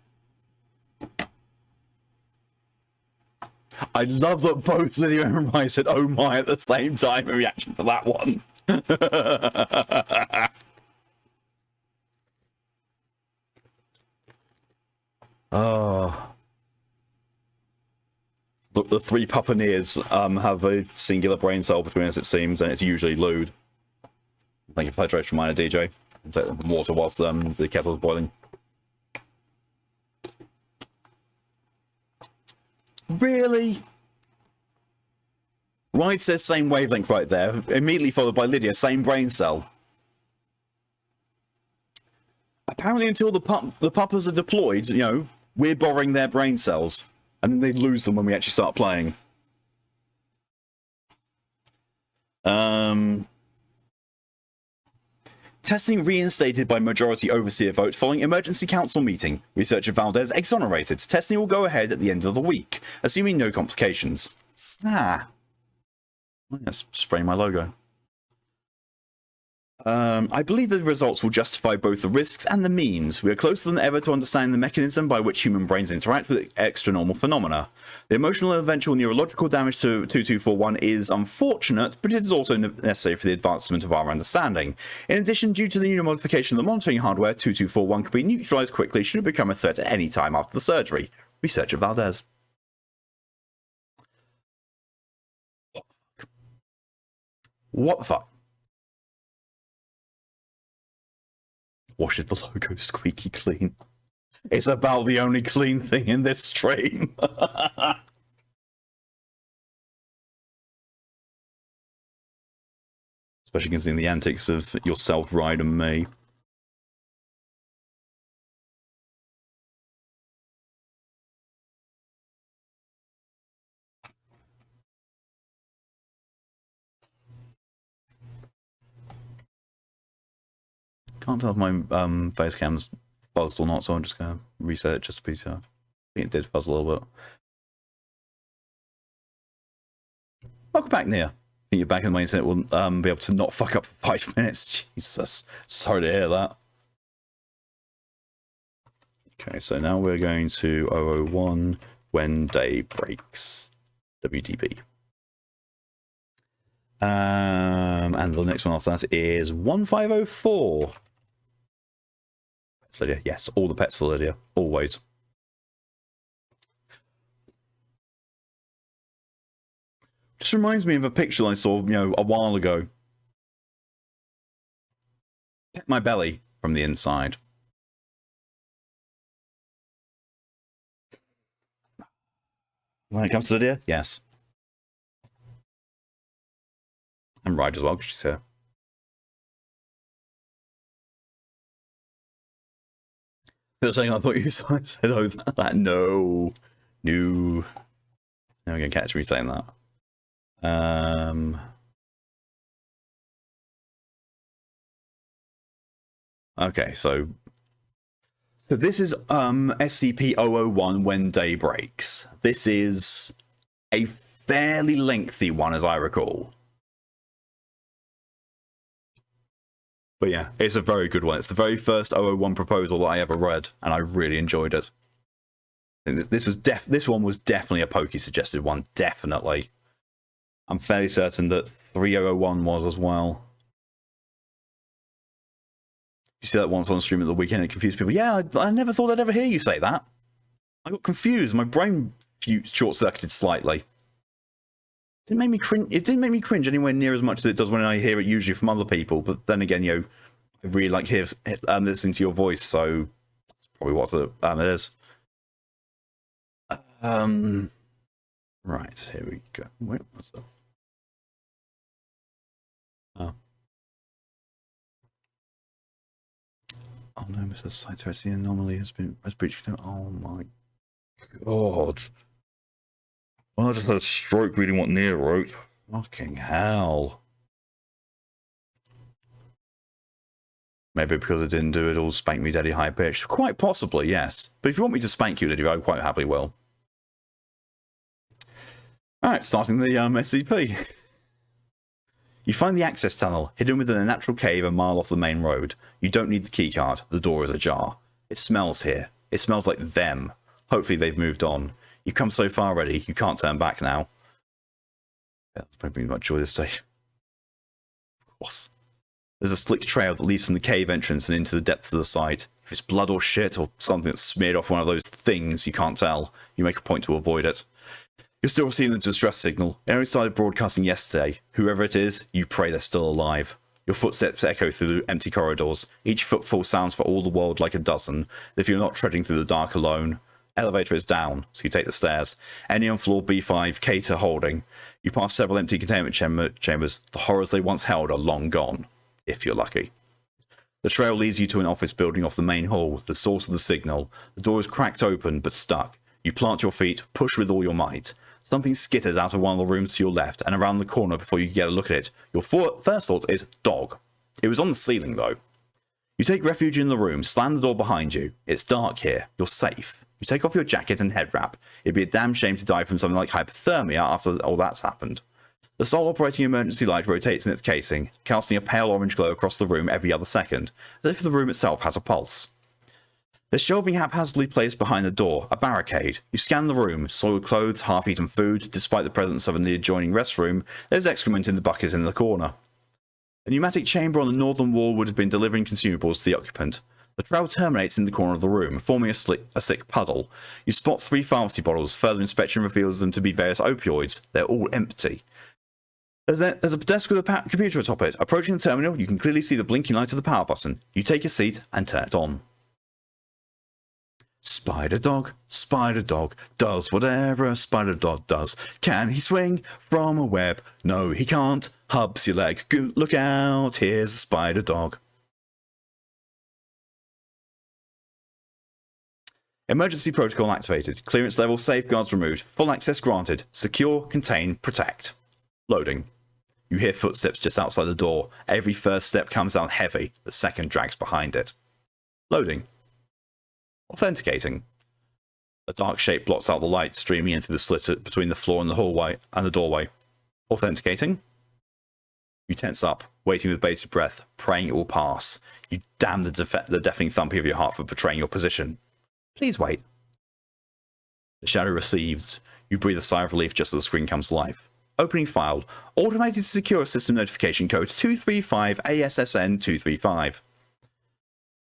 I love that both Lydia and Ryan said, oh my, at the same time in reaction for that one. Oh. Look, the three puppeteers have a singular brain cell between us, it seems, and it's usually lewd. Thank you for the hydration reminder, DJ. Take the water whilst the kettle's boiling. Really? Ride says same wavelength right there, immediately followed by Lydia, same brain cell. Apparently until the puppers are deployed, you know, we're borrowing their brain cells. And then they lose them when we actually start playing. Testing reinstated by majority overseer vote following emergency council meeting. Researcher Valdez exonerated. Testing will go ahead at the end of the week, assuming no complications. Let's spray my logo. I believe the results will justify both the risks and the means. We are closer than ever to understanding the mechanism by which human brains interact with extra-normal phenomena. The emotional and eventual neurological damage to 2241 is unfortunate, but it is also necessary for the advancement of our understanding. In addition, due to the new modification of the monitoring hardware, 2241 can be neutralized quickly should it become a threat at any time after the surgery. Researcher Valdez. What the fuck? Washes the logo squeaky clean. It's about the only clean thing in this stream. Especially considering the antics of yourself, Ride, and me. Can't tell if my face cam's fuzzed or not, so I'm just going to reset it just to be sure. I think it did fuzz a little bit. Welcome back, Nia. I think you're back in the internet will be able to not fuck up for 5 minutes. Jesus. Sorry to hear that. Okay, so now we're going to 001 when day breaks. WDB. And the next one after that is 1504. Pets Lydia. Yes, all the pets for Lydia. Always. Just reminds me of a picture I saw, a while ago. Pet my belly from the inside. When it comes to Lydia, yes. And Ride as well, because she's here. I thought you said, oh, that. No. Now we're going to catch me saying that. Okay, so this is SCP-001 when day breaks. This is a fairly lengthy one, as I recall. But yeah, it's a very good one. It's the very first 001 proposal that I ever read, and I really enjoyed it. And this one was definitely a Pokey suggested one, definitely. I'm fairly certain that 3001 was as well. You see that once on stream at the weekend, it confused people. Yeah, I never thought I'd ever hear you say that. I got confused. My brain short-circuited slightly. It didn't make me cringe anywhere near as much as it does when I hear it usually from other people. But then again, I really like listening to your voice, so that's probably what it is. Right, here we go. Wait, what's up? Oh no, Mr. Cytoxin anomaly has breached. Oh my god. Well, I just had a stroke reading what Nia wrote. Fucking hell. Maybe because I didn't do it all spank me daddy high pitched. Quite possibly, yes. But if you want me to spank you, Lydia, I quite happily will. Alright, starting the SCP. You find the access tunnel, hidden within a natural cave a mile off the main road. You don't need the keycard. The door is ajar. It smells here. It smells like them. Hopefully they've moved on. You've come so far already, you can't turn back now. Yeah, that's probably much joy this day. Of course. There's a slick trail that leads from the cave entrance and into the depths of the site. If it's blood or shit or something that's smeared off one of those things you can't tell, you make a point to avoid it. You're still receiving the distress signal. It only started broadcasting yesterday. Whoever it is, you pray they're still alive. Your footsteps echo through the empty corridors. Each footfall sounds for all the world like a dozen. If you're not treading through the dark alone. Elevator is down, so you take the stairs. Any on floor B5, Cater holding. You pass several empty containment chambers. The horrors they once held are long gone, if you're lucky. The trail leads you to an office building off the main hall, the source of the signal. The door is cracked open, but stuck. You plant your feet, push with all your might. Something skitters out of one of the rooms to your left and around the corner before you get a look at it. Your first thought is dog. It was on the ceiling, though. You take refuge in the room, slam the door behind you. It's dark here. You're safe. You take off your jacket and head wrap. It'd be a damn shame to die from something like hypothermia after all that's happened. The sole operating emergency light rotates in its casing, casting a pale orange glow across the room every other second, as if the room itself has a pulse. There's shelving haphazardly placed behind the door, a barricade. You scan the room, soiled clothes, half-eaten food. Despite the presence of the adjoining restroom, there's excrement in the bucket in the corner. A pneumatic chamber on the northern wall would have been delivering consumables to the occupant. The trail terminates in the corner of the room, forming a thick puddle. You spot 3 pharmacy bottles. Further inspection reveals them to be various opioids. They're all empty. There's a desk with a computer atop it. Approaching the terminal, you can clearly see the blinking light of the power button. You take a seat and turn it on. Spider dog, does whatever a spider dog does. Can he swing from a web? No, he can't. Hubs your leg. Look out, here's a spider dog. Emergency protocol activated. Clearance level safeguards removed. Full access granted. Secure, contain, protect. Loading. You hear footsteps just outside the door. Every first step comes down heavy. The second drags behind it. Loading. Authenticating. A dark shape blots out the light streaming into the slit between the floor and the hallway and the doorway. Authenticating. You tense up, waiting with bated breath, praying it will pass. You damn the deafening thumping of your heart for betraying your position. Please wait. The shadow receives. You breathe a sigh of relief just as the screen comes to life. Opening file. Automated Secure System Notification Code 235 ASSN 235.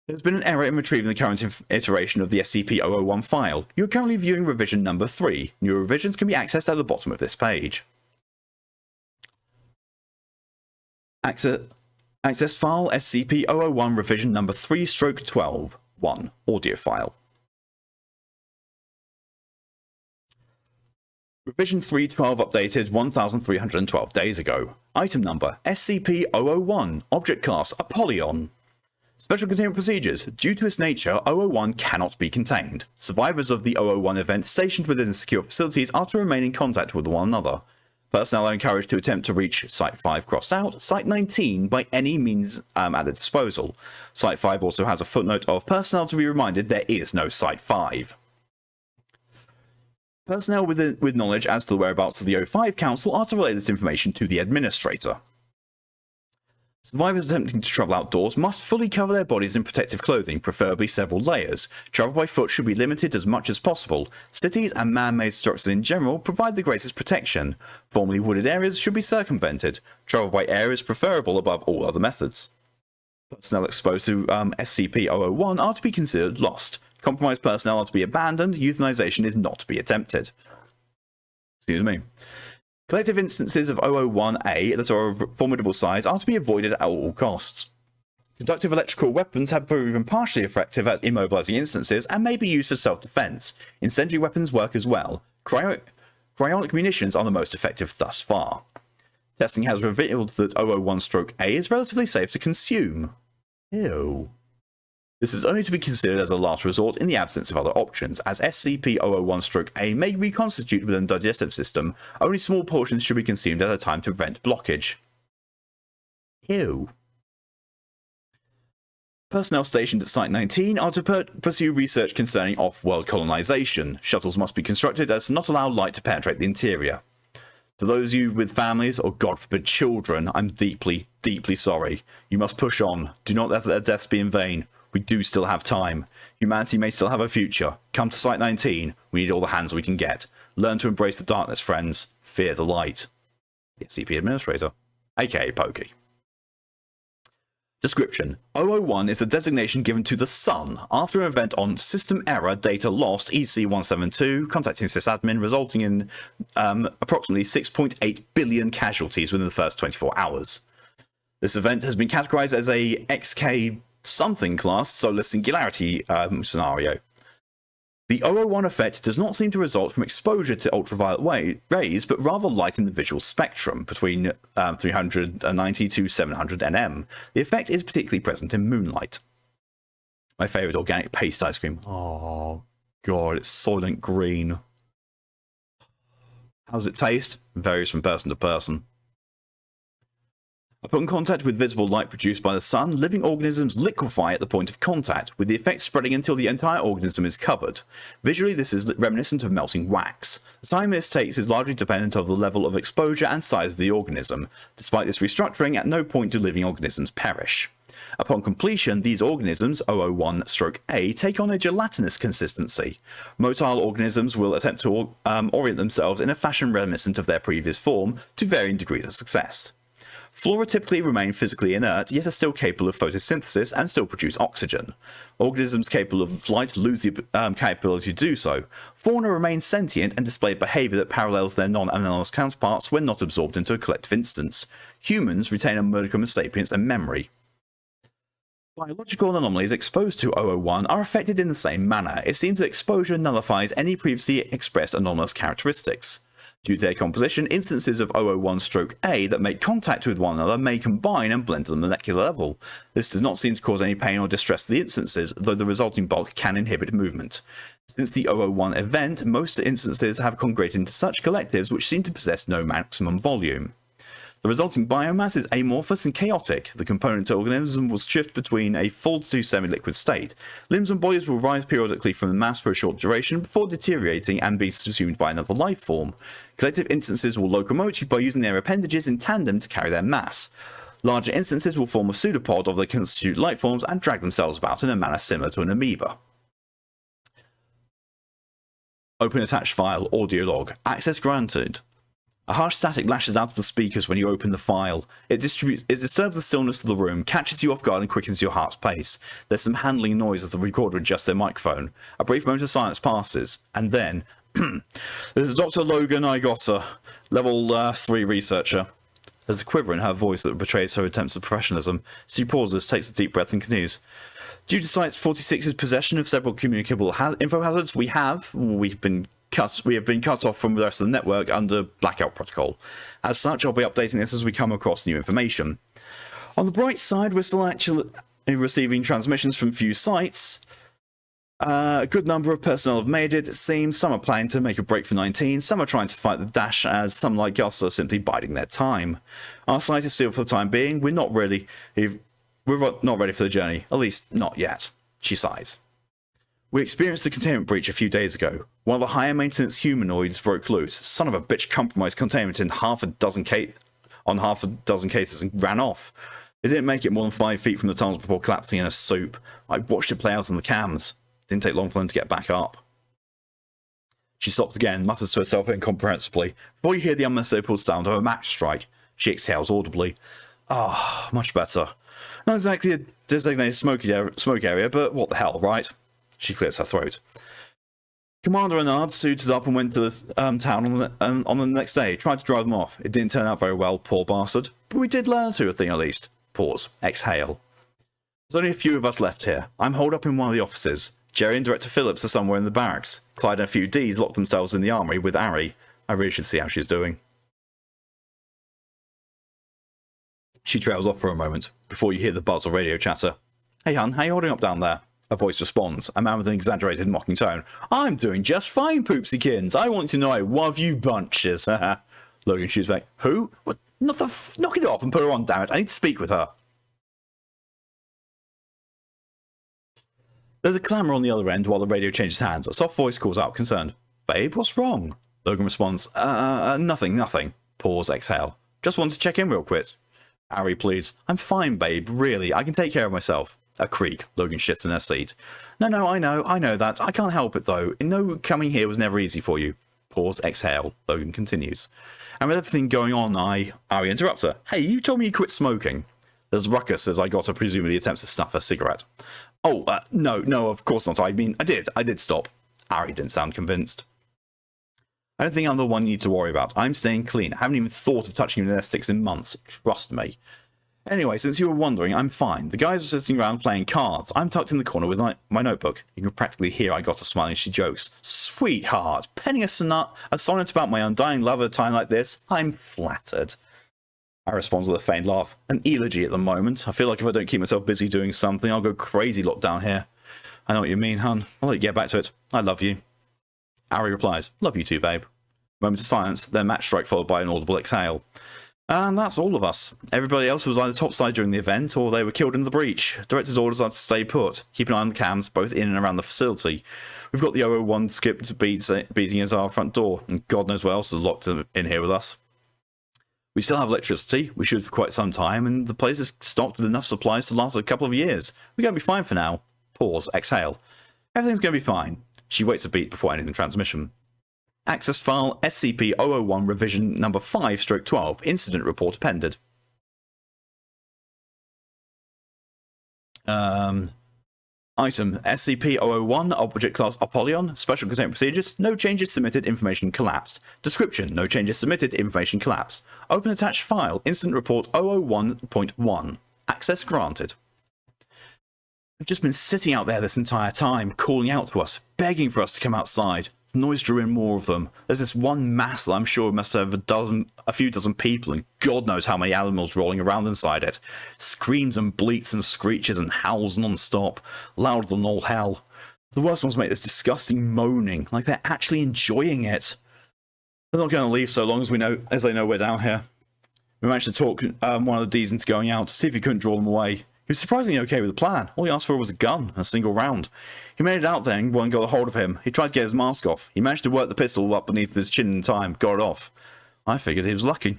There's been an error in retrieving the current iteration of the SCP-001 file. You're currently viewing revision number 3. New revisions can be accessed at the bottom of this page. Access file SCP-001 revision number 3/12. 1. Audio file. Revision 3.12 updated 1,312 days ago. Item number SCP-001. Object class Apollyon. Special containment procedures. Due to its nature, 001 cannot be contained. Survivors of the 001 event stationed within secure facilities are to remain in contact with one another. Personnel are encouraged to attempt to reach Site 5 crossed out, Site 19 by any means at their disposal. Site 5 also has a footnote of personnel to be reminded there is no Site 5. Personnel with knowledge as to the whereabouts of the O5 Council are to relay this information to the Administrator. Survivors attempting to travel outdoors must fully cover their bodies in protective clothing, preferably several layers. Travel by foot should be limited as much as possible. Cities and man-made structures in general provide the greatest protection. Formerly wooded areas should be circumvented. Travel by air is preferable above all other methods. Personnel exposed to SCP-001 are to be considered lost. Compromised personnel are to be abandoned. Euthanization is not to be attempted. Excuse me. Collective instances of 001A that are of formidable size are to be avoided at all costs. Conductive electrical weapons have proven partially effective at immobilizing instances and may be used for self-defense. Incendiary weapons work as well. Cryonic munitions are the most effective thus far. Testing has revealed that 001-A is relatively safe to consume. Ew. This is only to be considered as a last resort in the absence of other options, as SCP-001-A may reconstitute within the digestive system. Only small portions should be consumed at a time to prevent blockage. Ew. Personnel stationed at Site 19 are to pursue research concerning off-world colonization. Shuttles must be constructed as to not allow light to penetrate the interior. To those of you with families, or God forbid children, I'm deeply, deeply sorry. You must push on. Do not let their deaths be in vain. We do still have time. Humanity may still have a future. Come to Site 19. We need all the hands we can get. Learn to embrace the darkness, friends. Fear the light. The SCP Administrator, aka Pokey. Description. 001 is the designation given to the Sun after an event on System Error Data Lost EC-172, contacting sysadmin, resulting in approximately 6.8 billion casualties within the first 24 hours. This event has been categorized as a XK something class solar singularity scenario. The 001 effect does not seem to result from exposure to ultraviolet rays, but rather light in the visual spectrum between 390 to 700 nm. The effect is particularly present in moonlight. My favourite organic paste ice cream. Oh god, it's Soylent Green. How does it taste? Varies from person to person. Upon contact with visible light produced by the sun, living organisms liquefy at the point of contact, with the effect spreading until the entire organism is covered. Visually, this is reminiscent of melting wax. The time this takes is largely dependent on the level of exposure and size of the organism. Despite this restructuring, at no point do living organisms perish. Upon completion, these organisms, 001-A, take on a gelatinous consistency. Motile organisms will attempt to orient themselves in a fashion reminiscent of their previous form, to varying degrees of success. Flora typically remain physically inert, yet are still capable of photosynthesis and still produce oxygen. Organisms capable of flight lose the capability to do so. Fauna remain sentient and display behaviour that parallels their non-anomalous counterparts when not absorbed into a collective instance. Humans retain a modicum of sapience and memory. Biological anomalies exposed to 001 are affected in the same manner. It seems that exposure nullifies any previously expressed anomalous characteristics. Due to their composition, instances of 001-A that make contact with one another may combine and blend to the molecular level. This does not seem to cause any pain or distress to the instances, though the resulting bulk can inhibit movement. Since the 001 event, most instances have congregated into such collectives which seem to possess no maximum volume. The resulting biomass is amorphous and chaotic. The component organism will shift between a full to semi-liquid state. Limbs and bodies will rise periodically from the mass for a short duration before deteriorating and be subsumed by another life form. Collective instances will locomote by using their appendages in tandem to carry their mass. Larger instances will form a pseudopod of the constitute life forms and drag themselves about in a manner similar to an amoeba. Open attached file, audio log. Access granted. A harsh static lashes out of the speakers when you open the file. It disturbs the stillness of the room, catches you off guard and quickens your heart's pace. There's some handling noise as the recorder adjusts their microphone. A brief moment of silence passes, and then... This is Dr. Logan Igota, level 3 researcher. There's a quiver in her voice that betrays her attempts at professionalism. She pauses, takes a deep breath and continues. Due to Site 46's possession of several communicable info hazards, we have been cut off from the rest of the network under blackout protocol. As such, I'll be updating this as we come across new information. On the bright side, we're still actually receiving transmissions from few sites. A good number of personnel have made it seems. Some are planning to make a break for 19, some are trying to fight the dash, as some like us are simply biding their time. Our site is sealed for the time being. We're not ready for the journey, at least not yet. She sighs. We experienced a containment breach a few days ago. One of the higher maintenance humanoids broke loose. Son of a bitch compromised containment in half a dozen cases and ran off. It didn't make it more than 5 feet from the tunnels before collapsing in a soup. I watched it play out on the cams. Didn't take long for them to get back up. She stops again, mutters to herself incomprehensibly. Before you hear the unmistakable sound of a match strike, she exhales audibly. Ah, much better. Not exactly a designated smoke area, but what the hell, right? She clears her throat. Commander Renard suited up and went to the town on the next day. Tried to drive them off. It didn't turn out very well, poor bastard. But we did learn a thing at least. Pause. Exhale. There's only a few of us left here. I'm holed up in one of the offices. Jerry and Director Phillips are somewhere in the barracks. Clyde and a few Ds locked themselves in the armory with Ari. I really should see how she's doing. She trails off for a moment, before you hear the buzz of radio chatter. Hey hun, how you holding up down there? A voice responds, a man with an exaggerated mocking tone. I'm doing just fine, Poopsykins. I want to know one of you bunches. Logan shoots back. Who? What? Knock it off and put her on, damn it. I need to speak with her. There's a clamour on the other end while the radio changes hands. A soft voice calls out, concerned. Babe, what's wrong? Logan responds, nothing. Pause, exhale. Just wanted to check in real quick. Ari pleads, I'm fine, babe, really. I can take care of myself. A creak. Logan shits in her seat. No, I know that. I can't help it, though. Coming here was never easy for you. Pause, exhale. Logan continues. And with everything going on, Ari interrupts her. Hey, you told me you quit smoking. There's ruckus as Igota presumably attempts to snuff her cigarette. Oh, no, of course not. I mean, I did stop. Ari didn't sound convinced. I don't think I'm the one you need to worry about. I'm staying clean. I haven't even thought of touching the sticks in months. Trust me. Anyway, since you were wondering, I'm fine. The guys are sitting around playing cards. I'm tucked in the corner with my notebook. You can practically hear Igota smiling as she jokes. Sweetheart, penning a sonnet about my undying love at a time like this? I'm flattered. I respond with a faint laugh. An elegy at the moment. I feel like if I don't keep myself busy doing something, I'll go crazy locked down here. I know what you mean, hun. I'll let you get back to it. I love you. Ari replies, love you too, babe. Moment of silence, then match strike followed by an audible exhale. And that's all of us. Everybody else was either topside during the event, or they were killed in the breach. Director's orders are to stay put. Keep an eye on the cams, both in and around the facility. We've got the 001 skipped beating at our front door, and God knows what else is locked in here with us. We still have electricity, we should for quite some time, and the place is stocked with enough supplies to last a couple of years. We're going to be fine for now. Pause, exhale. Everything's going to be fine. She waits a beat before ending the transmission. Access file SCP-001 revision number 5/12. Incident report appended. Item SCP-001 Object Class Apollyon. Special containment procedures. No changes submitted. Information collapsed. Description. No changes submitted. Information collapsed. Open attached file. Incident report 001.1. Access granted. We've just been sitting out there this entire time, calling out to us, begging for us to come outside. The noise drew in more of them. There's this one mass that I'm sure must have a few dozen people, and God knows how many animals rolling around inside it. Screams and bleats and screeches and howls non-stop, louder than all hell. The worst ones make this disgusting moaning, like they're actually enjoying it. They're not going to leave so long as they know we're down here. We managed to talk one of the Ds into going out to see if he couldn't draw them away. He was surprisingly okay with the plan. All he asked for was a gun and a single round. He made it out there and one got a hold of him. He tried to get his mask off. He managed to work the pistol up beneath his chin in time, got it off. I figured he was lucky.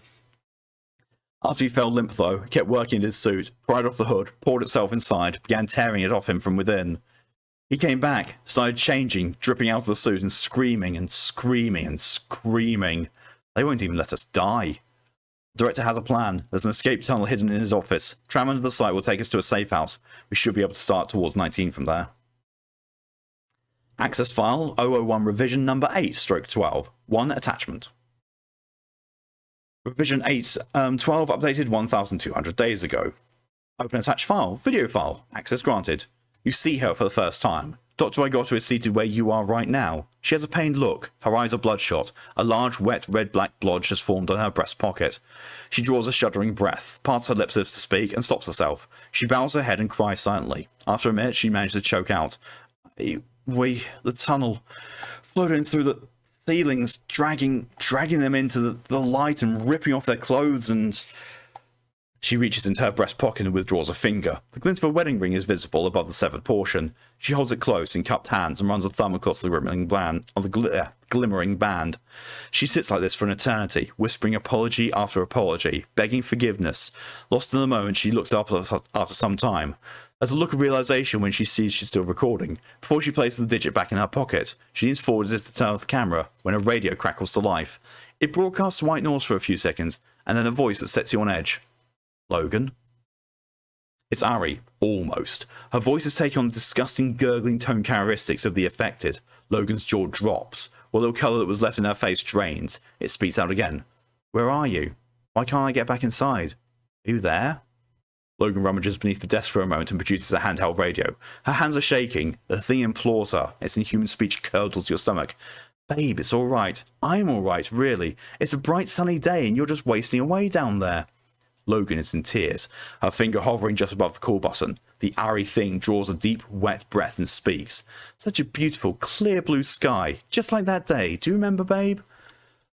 After he fell limp though, he kept working at his suit, pried off the hood, poured itself inside, began tearing it off him from within. He came back, started changing, dripping out of the suit and screaming and screaming and screaming. They won't even let us die. The director has a plan. There's an escape tunnel hidden in his office. Tram under the site will take us to a safe house. We should be able to start towards 19 from there. Access file 001 revision number 8/12. 1 attachment. Revision 8/12 updated 1,200 days ago. Open attached file. Video file. Access granted. You see her for the first time. Dr. Igota is seated where you are right now. She has a pained look. Her eyes are bloodshot. A large, wet, red-black blotch has formed on her breast pocket. She draws a shuddering breath, parts her lips as if to speak, and stops herself. She bows her head and cries silently. After a minute, she manages to choke out. The tunnel, floating through the ceilings, dragging them into the light and ripping off their clothes, and... She reaches into her breast pocket and withdraws a finger. The glint of a wedding ring is visible above the severed portion. She holds it close in cupped hands and runs a thumb across the glimmering band. She sits like this for an eternity, whispering apology after apology, begging forgiveness. Lost in the moment, she looks up after some time. There's a look of realization when she sees she's still recording. Before she places the digit back in her pocket, she leans forward as if to turn off the camera when a radio crackles to life. It broadcasts white noise for a few seconds, and then a voice that sets you on edge. Logan? It's Ari, almost. Her voice has taken on the disgusting gurgling tone characteristics of the affected. Logan's jaw drops. What little colour that was left in her face drains. It speaks out again. Where are you? Why can't I get back inside? Are you there? Logan rummages beneath the desk for a moment and produces a handheld radio. Her hands are shaking. The thing implores her. Its inhuman speech curdles your stomach. Babe, it's alright. I'm alright, really. It's a bright sunny day and you're just wasting away down there. Logan is in tears, her finger hovering just above the call button. The Ari thing draws a deep, wet breath and speaks. Such a beautiful, clear blue sky, just like that day. Do you remember, babe?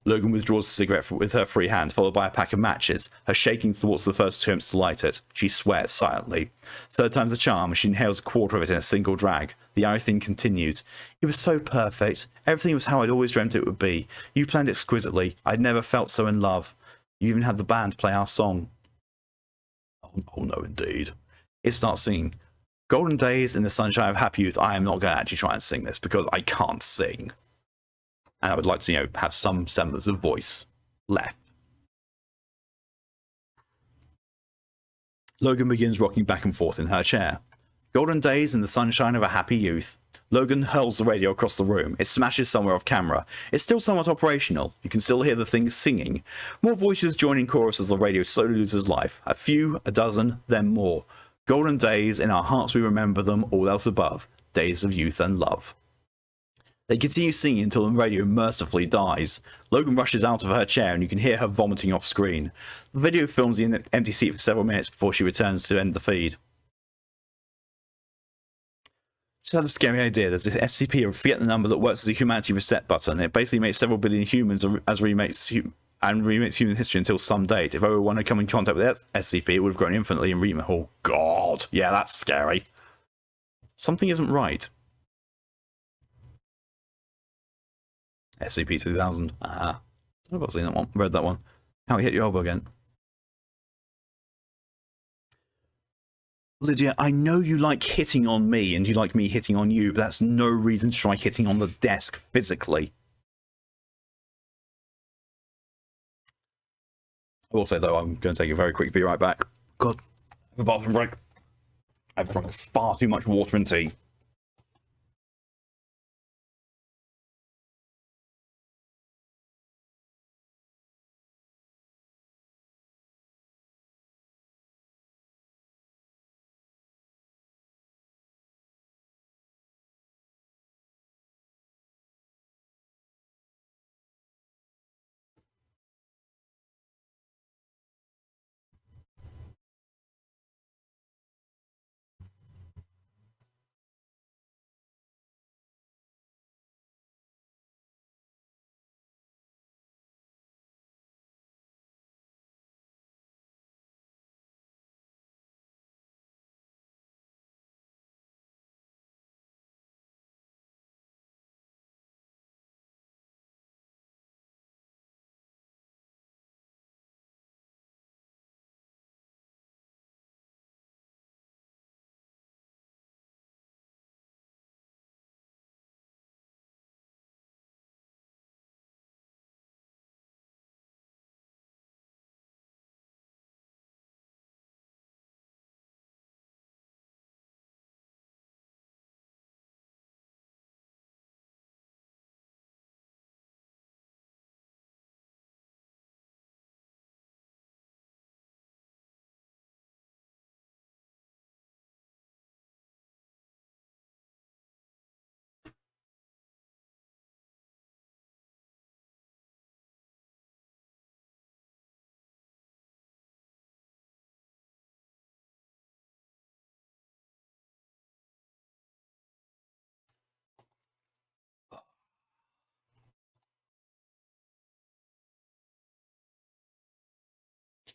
Logan withdraws a cigarette with her free hand, followed by a pack of matches. Her shaking thwarts the first attempts to light it. She swears silently. Third time's a charm, she inhales a quarter of it in a single drag. The Ari thing continues. It was so perfect. Everything was how I'd always dreamt it would be. You planned exquisitely. I'd never felt so in love. You even had the band play our song. Oh no, indeed. It starts singing. Golden Days in the Sunshine of Happy Youth. I am not going to actually try and sing this because I can't sing. And I would like to, have some semblance of voice left. Logan begins rocking back and forth in her chair. Golden Days in the Sunshine of a Happy Youth. Logan hurls the radio across the room. It smashes somewhere off camera. It's still somewhat operational. You can still hear the thing singing. More voices join in chorus as the radio slowly loses life. A few, a dozen, then more. Golden days, in our hearts we remember them, all else above. Days of youth and love. They continue singing until the radio mercifully dies. Logan rushes out of her chair and you can hear her vomiting off screen. The video films in an empty seat for several minutes before she returns to end the feed. Just had a scary idea. There's this SCP, I forget the number, that works as a humanity reset button. It basically makes several billion humans as remakes human history until some date. If everyone had come in contact with that SCP, it would have grown infinitely and remade. Oh god, yeah, that's scary. Something isn't right. SCP-2000. I don't know if I've seen that one. Read that one. How he hit your elbow again. Lydia, I know you like hitting on me and you like me hitting on you, but that's no reason to try hitting on the desk physically. I will say, though, I'm going to take a very quick be right back. God, have a bathroom break. I've drunk far too much water and tea.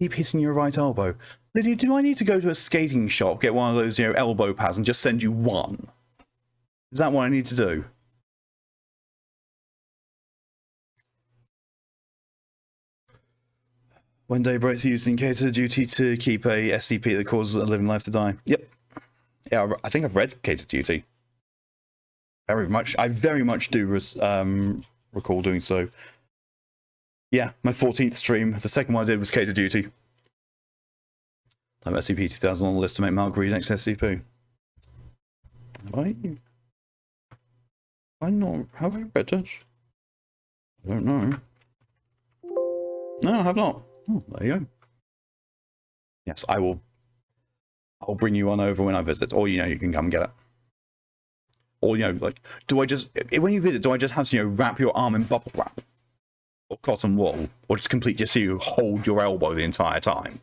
Keep hitting your right elbow. Lydia, do I need to go to a skating shop, get one of those, elbow pads and just send you one? Is that what I need to do? When day breaks are used in cater duty to keep a SCP that causes a living life to die. Yep. Yeah, I think I've read cater duty. I very much do recall doing so. Yeah, my 14th stream. The second one I did was cater duty. Time SCP 2000 on the list to make Mark read next SCP. Have I read it? I don't know. No, I have not. Oh, there you go. Yes, I'll bring you on over when I visit, or you can come get it. Or when you visit, do I just have to wrap your arm in bubble wrap or cotton wool, or just completely so you hold your elbow the entire time?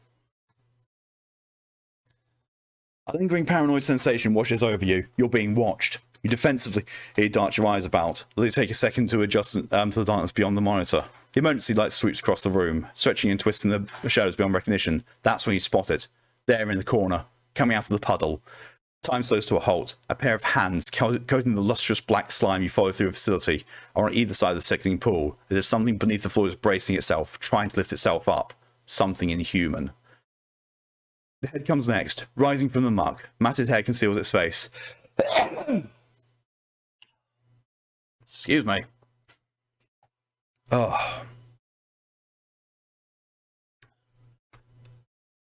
A lingering paranoid sensation washes over you. You're being watched. You defensively dart your eyes about. Let it take a second to adjust to the darkness beyond the monitor. The emergency light sweeps across the room, stretching and twisting the shadows beyond recognition. That's when you spot it. There in the corner, coming out of the puddle. Time slows to a halt. A pair of hands coating the lustrous black slime you follow through the facility are on either side of the sickening pool, as if something beneath the floor is bracing itself, trying to lift itself up. Something inhuman. The head comes next, rising from the muck. Matted hair conceals its face. Excuse me. Oh.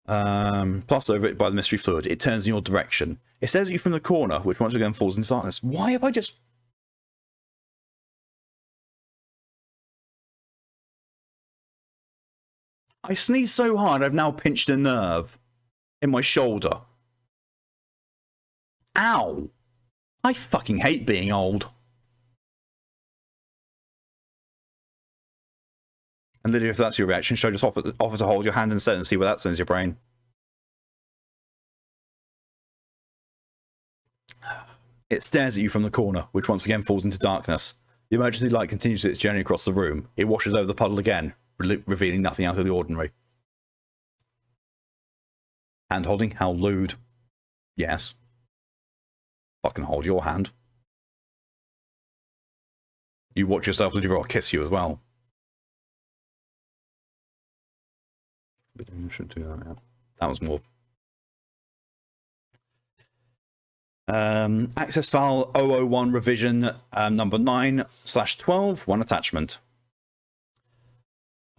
Plus over it by the mystery fluid. It turns in your direction. It stares at you from the corner, which once again falls into darkness. Why have I just... I sneezed so hard I've now pinched a nerve in my shoulder. Ow! I fucking hate being old. And Lydia, if that's your reaction, should I just offer to hold your hand instead and see where that sends your brain? It stares at you from the corner, which once again falls into darkness. The emergency light continues its journey across the room. It washes over the puddle again, revealing nothing out of the ordinary. Hand holding? How lewd. Yes. Fucking hold your hand. You watch yourself, Lydia, or I'll kiss you as well. I should do that now. That was more. Access file 001 revision number 9/12, one attachment.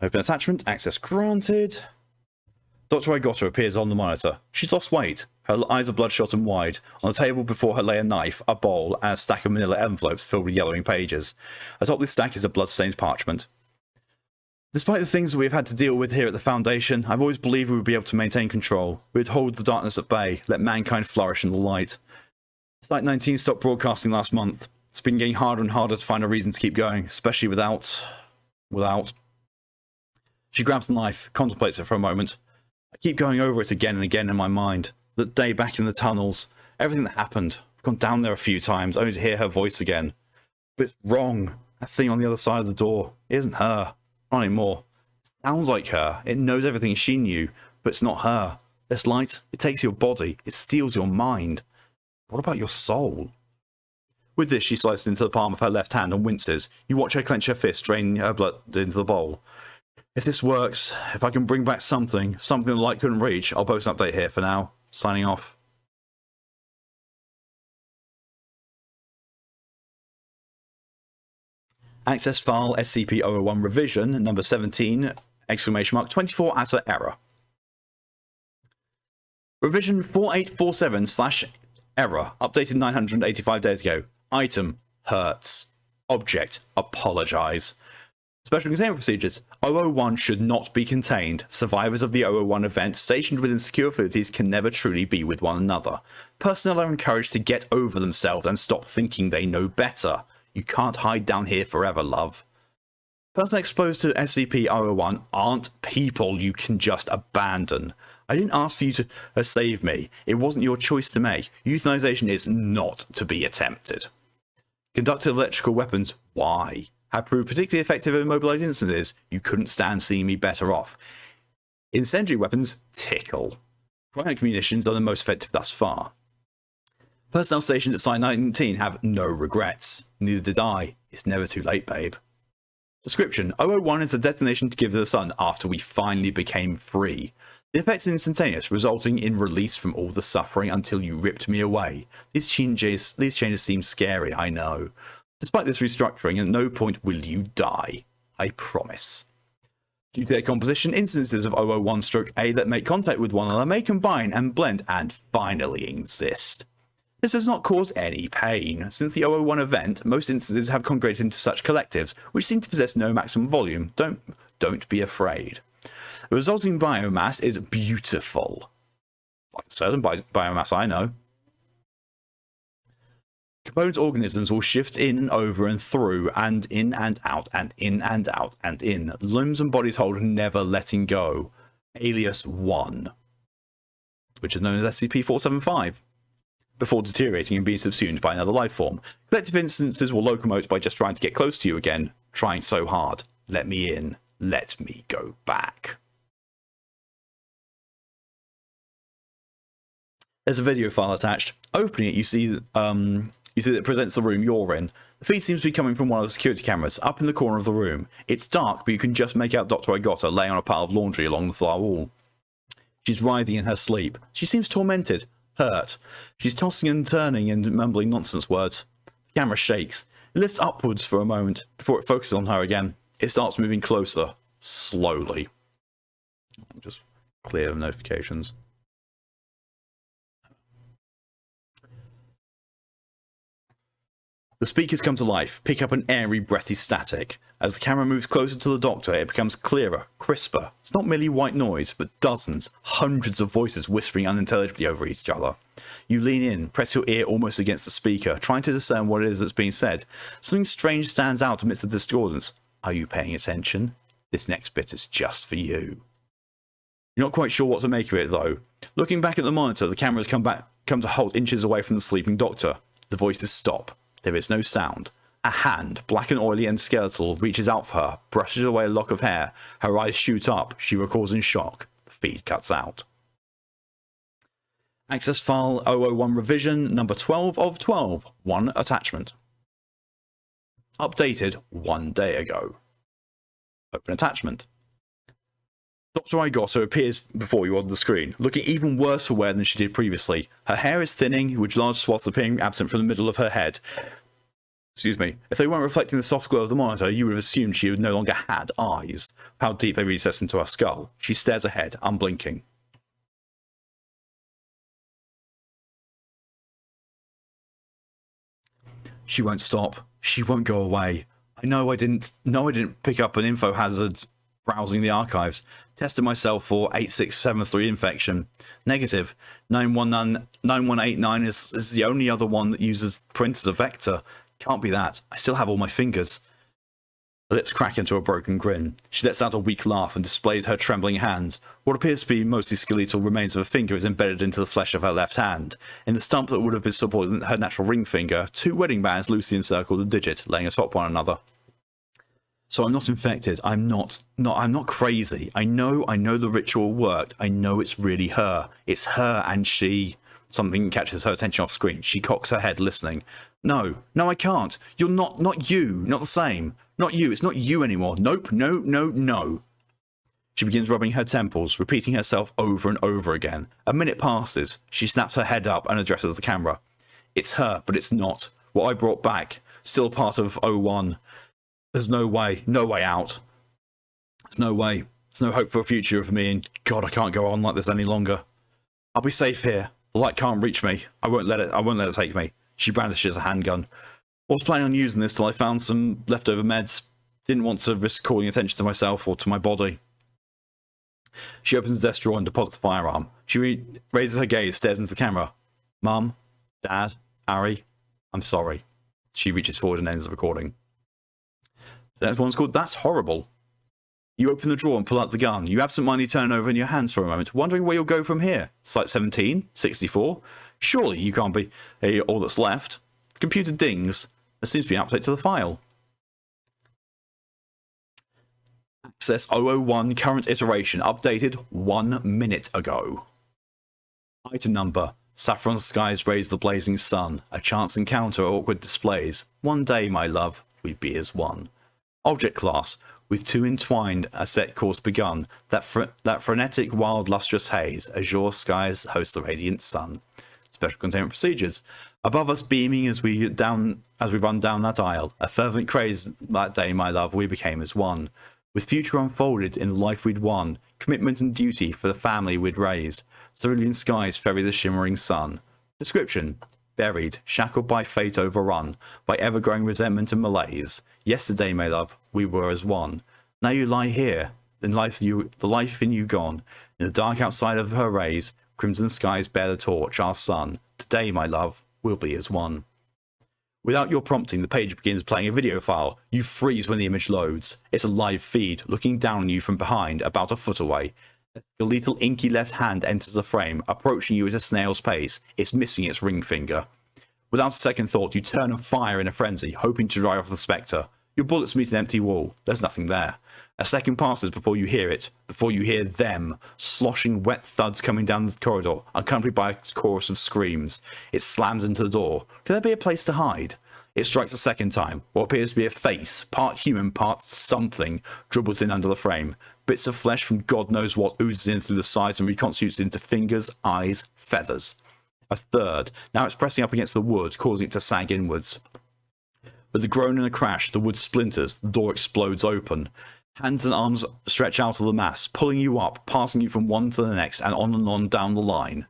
Open attachment, access granted. Dr. Igota appears on the monitor. She's lost weight. Her eyes are bloodshot and wide. On the table before her lay a knife, a bowl, and a stack of manila envelopes filled with yellowing pages. Atop this stack is a blood-stained parchment. Despite the things that we've had to deal with here at the Foundation, I've always believed we would be able to maintain control. We would hold the darkness at bay, let mankind flourish in the light. Site 19 stopped broadcasting last month. It's been getting harder and harder to find a reason to keep going, especially without... She grabs the knife, contemplates it for a moment. I keep going over it again and again in my mind. That day back in the tunnels, everything that happened. I've gone down there a few times, only to hear her voice again. But it's wrong. That thing on the other side of the door. It isn't her. Not anymore. It sounds like her. It knows everything she knew, but it's not her. This light, it takes your body. It steals your mind. What about your soul? With this, she slices into the palm of her left hand and winces. You watch her clench her fist, drain her blood into the bowl. If this works, if I can bring back something the light couldn't reach, I'll post an update here for now. Signing off. Access file SCP-001 revision number 17, exclamation mark 24 ATA error. Revision 4847/error, updated 985 days ago. Item, hurts. Object, apologize. Special containment procedures. 001 should not be contained. Survivors of the 001 event stationed within secure facilities can never truly be with one another. Personnel are encouraged to get over themselves and stop thinking they know better. You can't hide down here forever, love. Personnel exposed to SCP-001 aren't people you can just abandon. I didn't ask for you to save me. It wasn't your choice to make. Euthanization is not to be attempted. Conductive electrical weapons. Why? Have proved particularly effective in immobilizing instances. You couldn't stand seeing me better off. Incendiary weapons tickle. Cryonic munitions are the most effective thus far. Personnel stationed at Site 19 have no regrets. Neither did I. It's never too late, babe. Description: 001 is the detonation to give to the sun after we finally became free. The effect is instantaneous, resulting in release from all the suffering until you ripped me away. These changes seem scary, I know. Despite this restructuring, at no point will you die. I promise. Due to their composition, instances of 001-A that make contact with one another may combine and blend and finally exist. This does not cause any pain. Since the 001 event, most instances have congregated into such collectives, which seem to possess no maximum volume. Don't be afraid. The resulting biomass is beautiful. Like a certain biomass I know. Component organisms will shift in, over and through, and in and out, and in and out, and in. Limbs and bodies hold, never letting go. Alias 1, which is known as SCP-475. Before deteriorating and being subsumed by another life form. Collective instances will locomote by just trying to get close to you again. Trying so hard. Let me in. Let me go back. There's a video file attached. Opening it, you see that it presents the room you're in. The feed seems to be coming from one of the security cameras, up in the corner of the room. It's dark, but you can just make out Dr. Igota laying on a pile of laundry along the far wall. She's writhing in her sleep. She seems tormented, hurt. She's tossing and turning and mumbling nonsense words. The camera shakes. It lifts upwards for a moment, before it focuses on her again. It starts moving closer, slowly. Just clear notifications. The speakers come to life, pick up an airy, breathy static. As the camera moves closer to the doctor, it becomes clearer, crisper. It's not merely white noise, but dozens, hundreds of voices whispering unintelligibly over each other. You lean in, press your ear almost against the speaker, trying to discern what it is that's being said. Something strange stands out amidst the discordance. Are you paying attention? This next bit is just for you. You're not quite sure what to make of it, though. Looking back at the monitor, the camera has come to halt inches away from the sleeping doctor. The voices stop. There is no sound. A hand, black and oily and skeletal, reaches out for her, brushes away a lock of hair. Her eyes shoot up. She recoils in shock. The feed cuts out. Access file 001 revision number 12 of 12. 1 attachment. Updated 1 day ago. Open attachment. Dr. Igota appears before you on the screen, looking even worse for wear than she did previously. Her hair is thinning, with large swaths appearing absent from the middle of her head. Excuse me. If they weren't reflecting the soft glow of the monitor, you would have assumed she no longer had eyes. How deep they recess into her skull. She stares ahead, unblinking. She won't stop. She won't go away. I know I didn't pick up an info hazard browsing the archives. Tested myself for 8673 infection. Negative. 9189 is the only other one that uses print as a vector. Can't be that. I still have all my fingers. Her lips crack into a broken grin. She lets out a weak laugh and displays her trembling hands. What appears to be mostly skeletal remains of a finger is embedded into the flesh of her left hand. In the stump that would have been supporting her natural ring finger, 2 wedding bands loosely encircle the digit, laying atop one another. So I'm not infected. I'm not crazy. I know the ritual worked. I know it's really her. It's her and she. Something catches her attention off screen. She cocks her head, listening. No, I can't. You're not you. Not the same. Not you. It's not you anymore. Nope. No. She begins rubbing her temples, repeating herself over and over again. A minute passes. She snaps her head up and addresses the camera. It's her, but it's not. What I brought back. Still part of 01. There's no way out. There's no way. There's no hope for a future for me, and God, I can't go on like this any longer. I'll be safe here. The light can't reach me. I won't let it take me. She brandishes a handgun. I was planning on using this till I found some leftover meds. Didn't want to risk calling attention to myself or to my body. She opens the desk drawer and deposits the firearm. She raises her gaze, stares into the camera. Mum, Dad, Ari, I'm sorry. She reaches forward and ends the recording. The next one's called That's Horrible. You open the drawer and pull out the gun. You absentmindedly turn over in your hands for a moment, wondering where you'll go from here. Site 17? 64? Surely you can't be all that's left. The computer dings. There seems to be an update to the file. Access 001 current iteration updated 1 minute ago. Item number: saffron skies raise the blazing sun. A chance encounter, awkward displays. One day, my love, we'd be as one. Object class: with two entwined, a set course begun. That frenetic, wild, lustrous haze. Azure skies host the radiant sun. Special containment procedures: above us beaming as we run down that aisle. A fervent craze that day, my love, we became as one. With future unfolded in the life we'd won. Commitment and duty for the family we'd raise. Cerulean skies ferry the shimmering sun. Description: buried, shackled by fate, overrun by ever-growing resentment and malaise. Yesterday, my love, we were as one. Now you lie here, the life in you gone. In the dark outside of her rays, crimson skies bear the torch, our sun. Today, my love, we'll be as one. Without your prompting, the page begins playing a video file. You freeze when the image loads. It's a live feed, looking down on you from behind, about a foot away. A skeletal, inky left hand enters the frame, approaching you at a snail's pace. It's missing its ring finger. Without a second thought, you turn and fire in a frenzy, hoping to drive off the spectre. Your bullets meet an empty wall. There's nothing there. A second passes before you hear it, before you hear them, sloshing wet thuds coming down the corridor, accompanied by a chorus of screams. It slams into the door. Could there be a place to hide? It strikes a second time. What appears to be a face, part human, part something, dribbles in under the frame. Bits of flesh from God knows what oozes in through the sides and reconstitutes into fingers, eyes, feathers. A third. Now it's pressing up against the wood, causing it to sag inwards. With a groan and a crash, the wood splinters, the door explodes open. Hands and arms stretch out of the mass, pulling you up, passing you from one to the next, and on down the line.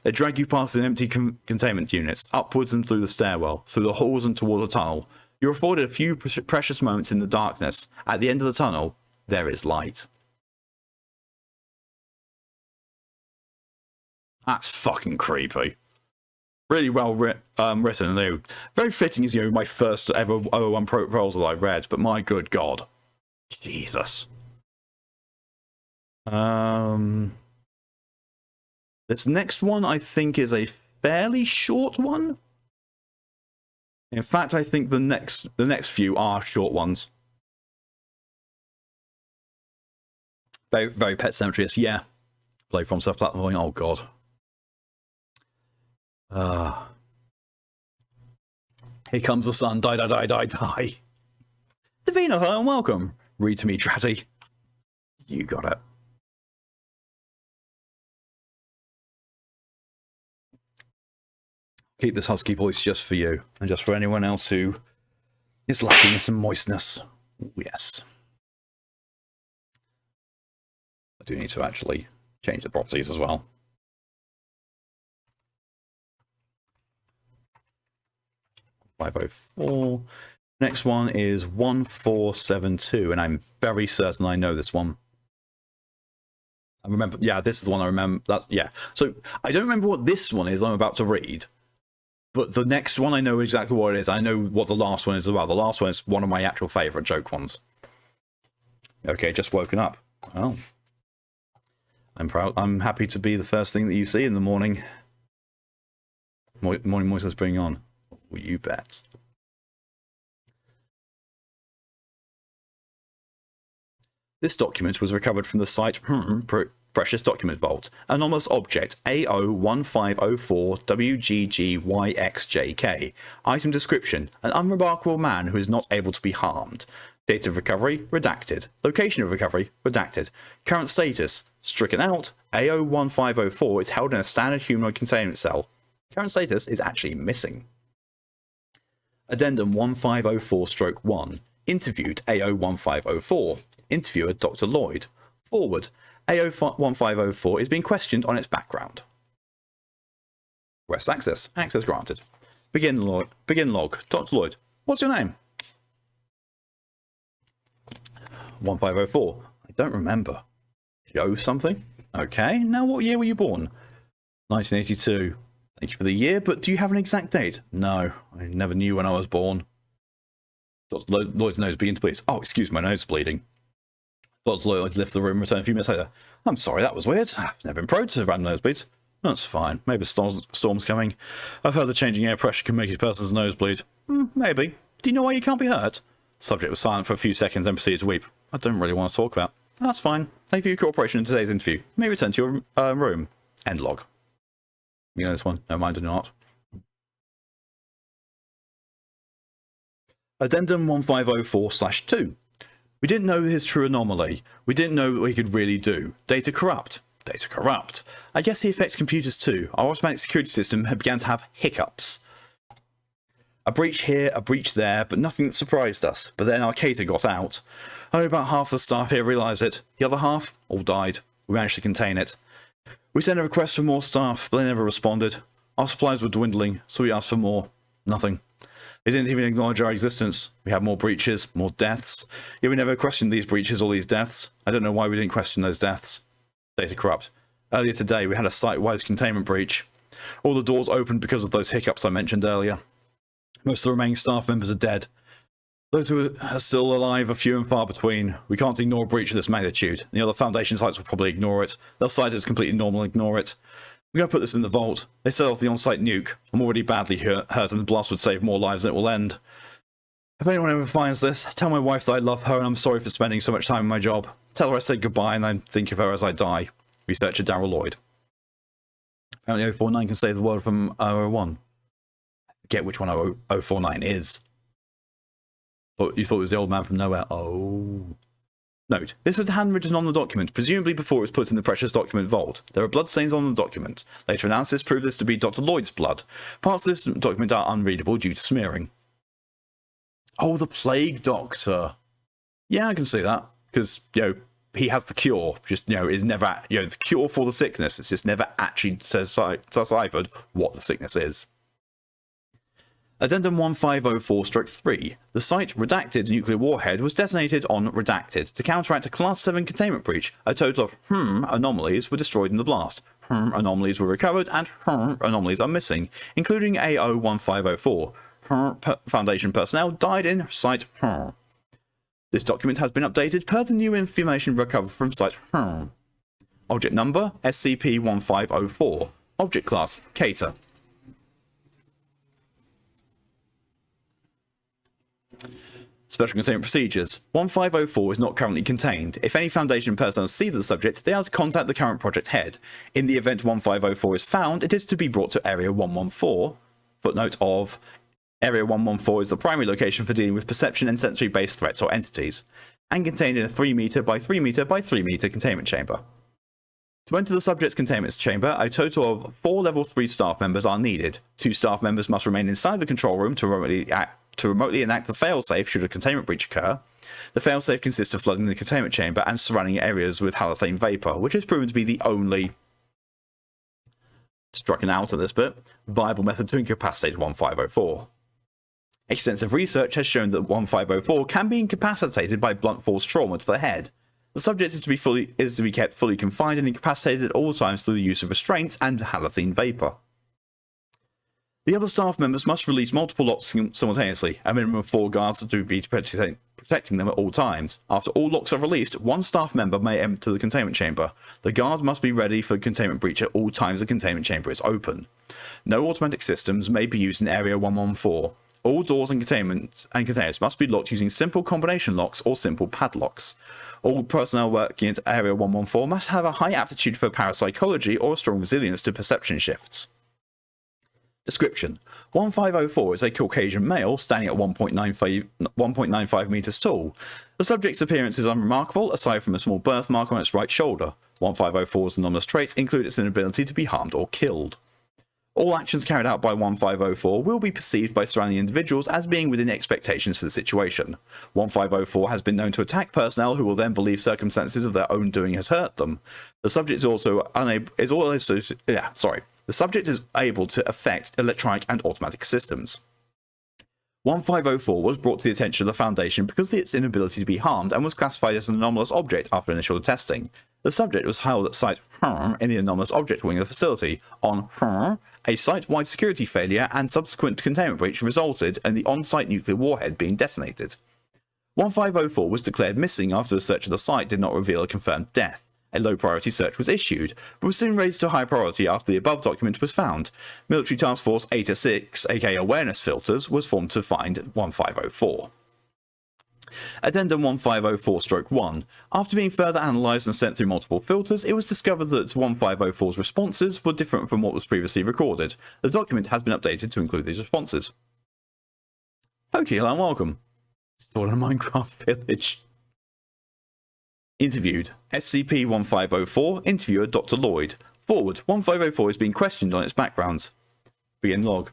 They drag you past the empty containment units, upwards and through the stairwell, through the halls and toward a tunnel. You're afforded a few precious moments in the darkness. At the end of the tunnel, there is light. That's fucking creepy. Really well written, though. Very fitting as, my first ever 001 proposal I read, but my good God. Jesus. This next one I think is a fairly short one. In fact, I think the next few are short ones. Very, very Pet Cemetery. Yeah. Play from self-platforming. Oh God. Here comes the sun. Die, die, die, die, die. Davina, hello and welcome. Read to me, Tratty. You got it. Keep this husky voice just for you, and just for anyone else who is lacking in some moistness. Ooh, yes. I do need to actually change the properties as well. .504. Next one is 1472, and I'm very certain I know this one. I remember, yeah, this is the one I remember. That's, yeah. So I don't remember what this one is I'm about to read, but the next one I know exactly what it is. I know what the last one is as well. The last one is one of my actual favourite joke ones. Okay, just woken up. Oh. I'm proud. I'm happy to be the first thing that you see in the morning. Morning moistness bring on. Well, you bet. This document was recovered from the site Precious Document Vault. Anomalous object AO1504WGGYXJK. Item description: an unremarkable man who is not able to be harmed. Date of recovery: redacted. Location of recovery: redacted. Current status: stricken out. AO1504 is held in a standard humanoid containment cell. Current status is actually missing. Addendum 1504-1. Interviewed AO1504. Interviewer Dr. Lloyd. Forward. AO1504 is being questioned on its background. Request access. Access granted. Begin log. Dr. Lloyd. What's your name? 1504. I don't remember. Joe something? Okay. Now what year were you born? 1982. Thank you for the year, but do you have an exact date? No, I never knew when I was born. Dr. Lloyd's nose began to bleed. Oh, excuse my nose bleeding. Dr. Lloyd left the room and returned a few minutes later. I'm sorry, that was weird. I've never been prone to random nosebleeds. That's fine. Maybe a storm's coming. I've heard the changing air pressure can make a person's nose bleed. Maybe. Do you know why you can't be hurt? The subject was silent for a few seconds and proceeded to weep. I don't really want to talk about. That's fine. Thank you for your cooperation in today's interview. You may return to your room. End log. You know this one? No, mine do not. Addendum 1504/2. We didn't know his true anomaly. We didn't know what he could really do. Data corrupt. Data corrupt. I guess he affects computers too. Our automatic security system had begun to have hiccups. A breach here, a breach there, but nothing that surprised us. But then our cater got out. Only about half the staff here realised it. The other half all died. We managed to contain it. We sent a request for more staff, but they never responded. Our supplies were dwindling, so we asked for more. Nothing. They didn't even acknowledge our existence. We had more breaches, more deaths. Yet we never questioned these breaches or these deaths. I don't know why we didn't question those deaths. Data corrupt. Earlier today, we had a site-wide containment breach. All the doors opened because of those hiccups I mentioned earlier. Most of the remaining staff members are dead. Those who are still alive are few and far between. We can't ignore a breach of this magnitude. The other Foundation sites will probably ignore it. They'll cite it as completely normal and ignore it. We're going to put this in the vault. They set off the on-site nuke. I'm already badly hurt and the blast would save more lives than it will end. If anyone ever finds this, tell my wife that I love her and I'm sorry for spending so much time in my job. Tell her I said goodbye and I think of her as I die. Researcher Daryl Lloyd. Apparently 049 can save the world from 001. I forget which one 049 is. But you thought it was the old man from nowhere. Oh. Note, this was handwritten on the document, presumably before it was put in the precious document vault. There are bloodstains on the document. Later analysis proved this to be Dr. Lloyd's blood. Parts of this document are unreadable due to smearing. Oh, the Plague Doctor. Yeah, I can see that. Because, he has the cure. Just, is never, the cure for the sickness. It's just never actually deciphered what the sickness is. Addendum 1504/3. The site Redacted nuclear warhead was detonated on Redacted. To counteract a Class 7 containment breach, a total of anomalies were destroyed in the blast. Anomalies were recovered and anomalies are missing, including AO-1504. Foundation personnel died in Site This document has been updated per the new information recovered from Site Object number SCP-1504. Object class Cater. Special Containment Procedures. 1504 is not currently contained. If any Foundation personnel see the subject, they are to contact the current project head. In the event 1504 is found, it is to be brought to Area 114. Footnote of Area 114 is the primary location for dealing with perception and sensory-based threats or entities, and contained in a 3 meter by 3 meter by 3 meter containment chamber. To enter the subject's containment chamber, a total of 4 Level 3 staff members are needed. 2 staff members must remain inside the control room to remotely enact the failsafe should a containment breach occur. The failsafe consists of flooding the containment chamber and surrounding areas with halothane vapor, which has proven to be the only, stricken out of this bit, viable method to incapacitate 1504. Extensive research has shown that 1504 can be incapacitated by blunt force trauma to the head. The subject is to be kept fully confined and incapacitated at all times through the use of restraints and halothane vapor. The other staff members must release multiple locks simultaneously. A minimum of 4 guards to be protecting them at all times. After all locks are released, 1 staff member may enter the containment chamber. The guard must be ready for containment breach at all times the containment chamber is open. No automatic systems may be used in Area 114. All doors and containers must be locked using simple combination locks or simple padlocks. All personnel working at Area 114 must have a high aptitude for parapsychology or a strong resilience to perception shifts. Description. 1504 is a Caucasian male standing at 1.95 meters tall. The subject's appearance is unremarkable aside from a small birthmark on its right shoulder. 1504's anomalous traits include its inability to be harmed or killed. All actions carried out by 1504 will be perceived by surrounding individuals as being within expectations for the situation. 1504 has been known to attack personnel who will then believe circumstances of their own doing has hurt them. The subject is able to affect electronic and automatic systems. 1504 was brought to the attention of the Foundation because of its inability to be harmed and was classified as an anomalous object after initial testing. The subject was held at Site in the anomalous object wing of the facility. On a site-wide security failure and subsequent containment breach resulted in the on-site nuclear warhead being detonated. 1504 was declared missing after a search of the site did not reveal a confirmed death. A low-priority search was issued, but was soon raised to high priority after the above document was found. Military Task Force 8-6, aka Awareness Filters, was formed to find 1504. Addendum 1504-1. After being further analysed and sent through multiple filters, it was discovered that 1504's responses were different from what was previously recorded. The document has been updated to include these responses. Okay, hello and welcome. Stored in a Minecraft village. Interviewed. SCP-1504, interviewer Dr. Lloyd. Forward. 1504 is being questioned on its backgrounds. Begin log.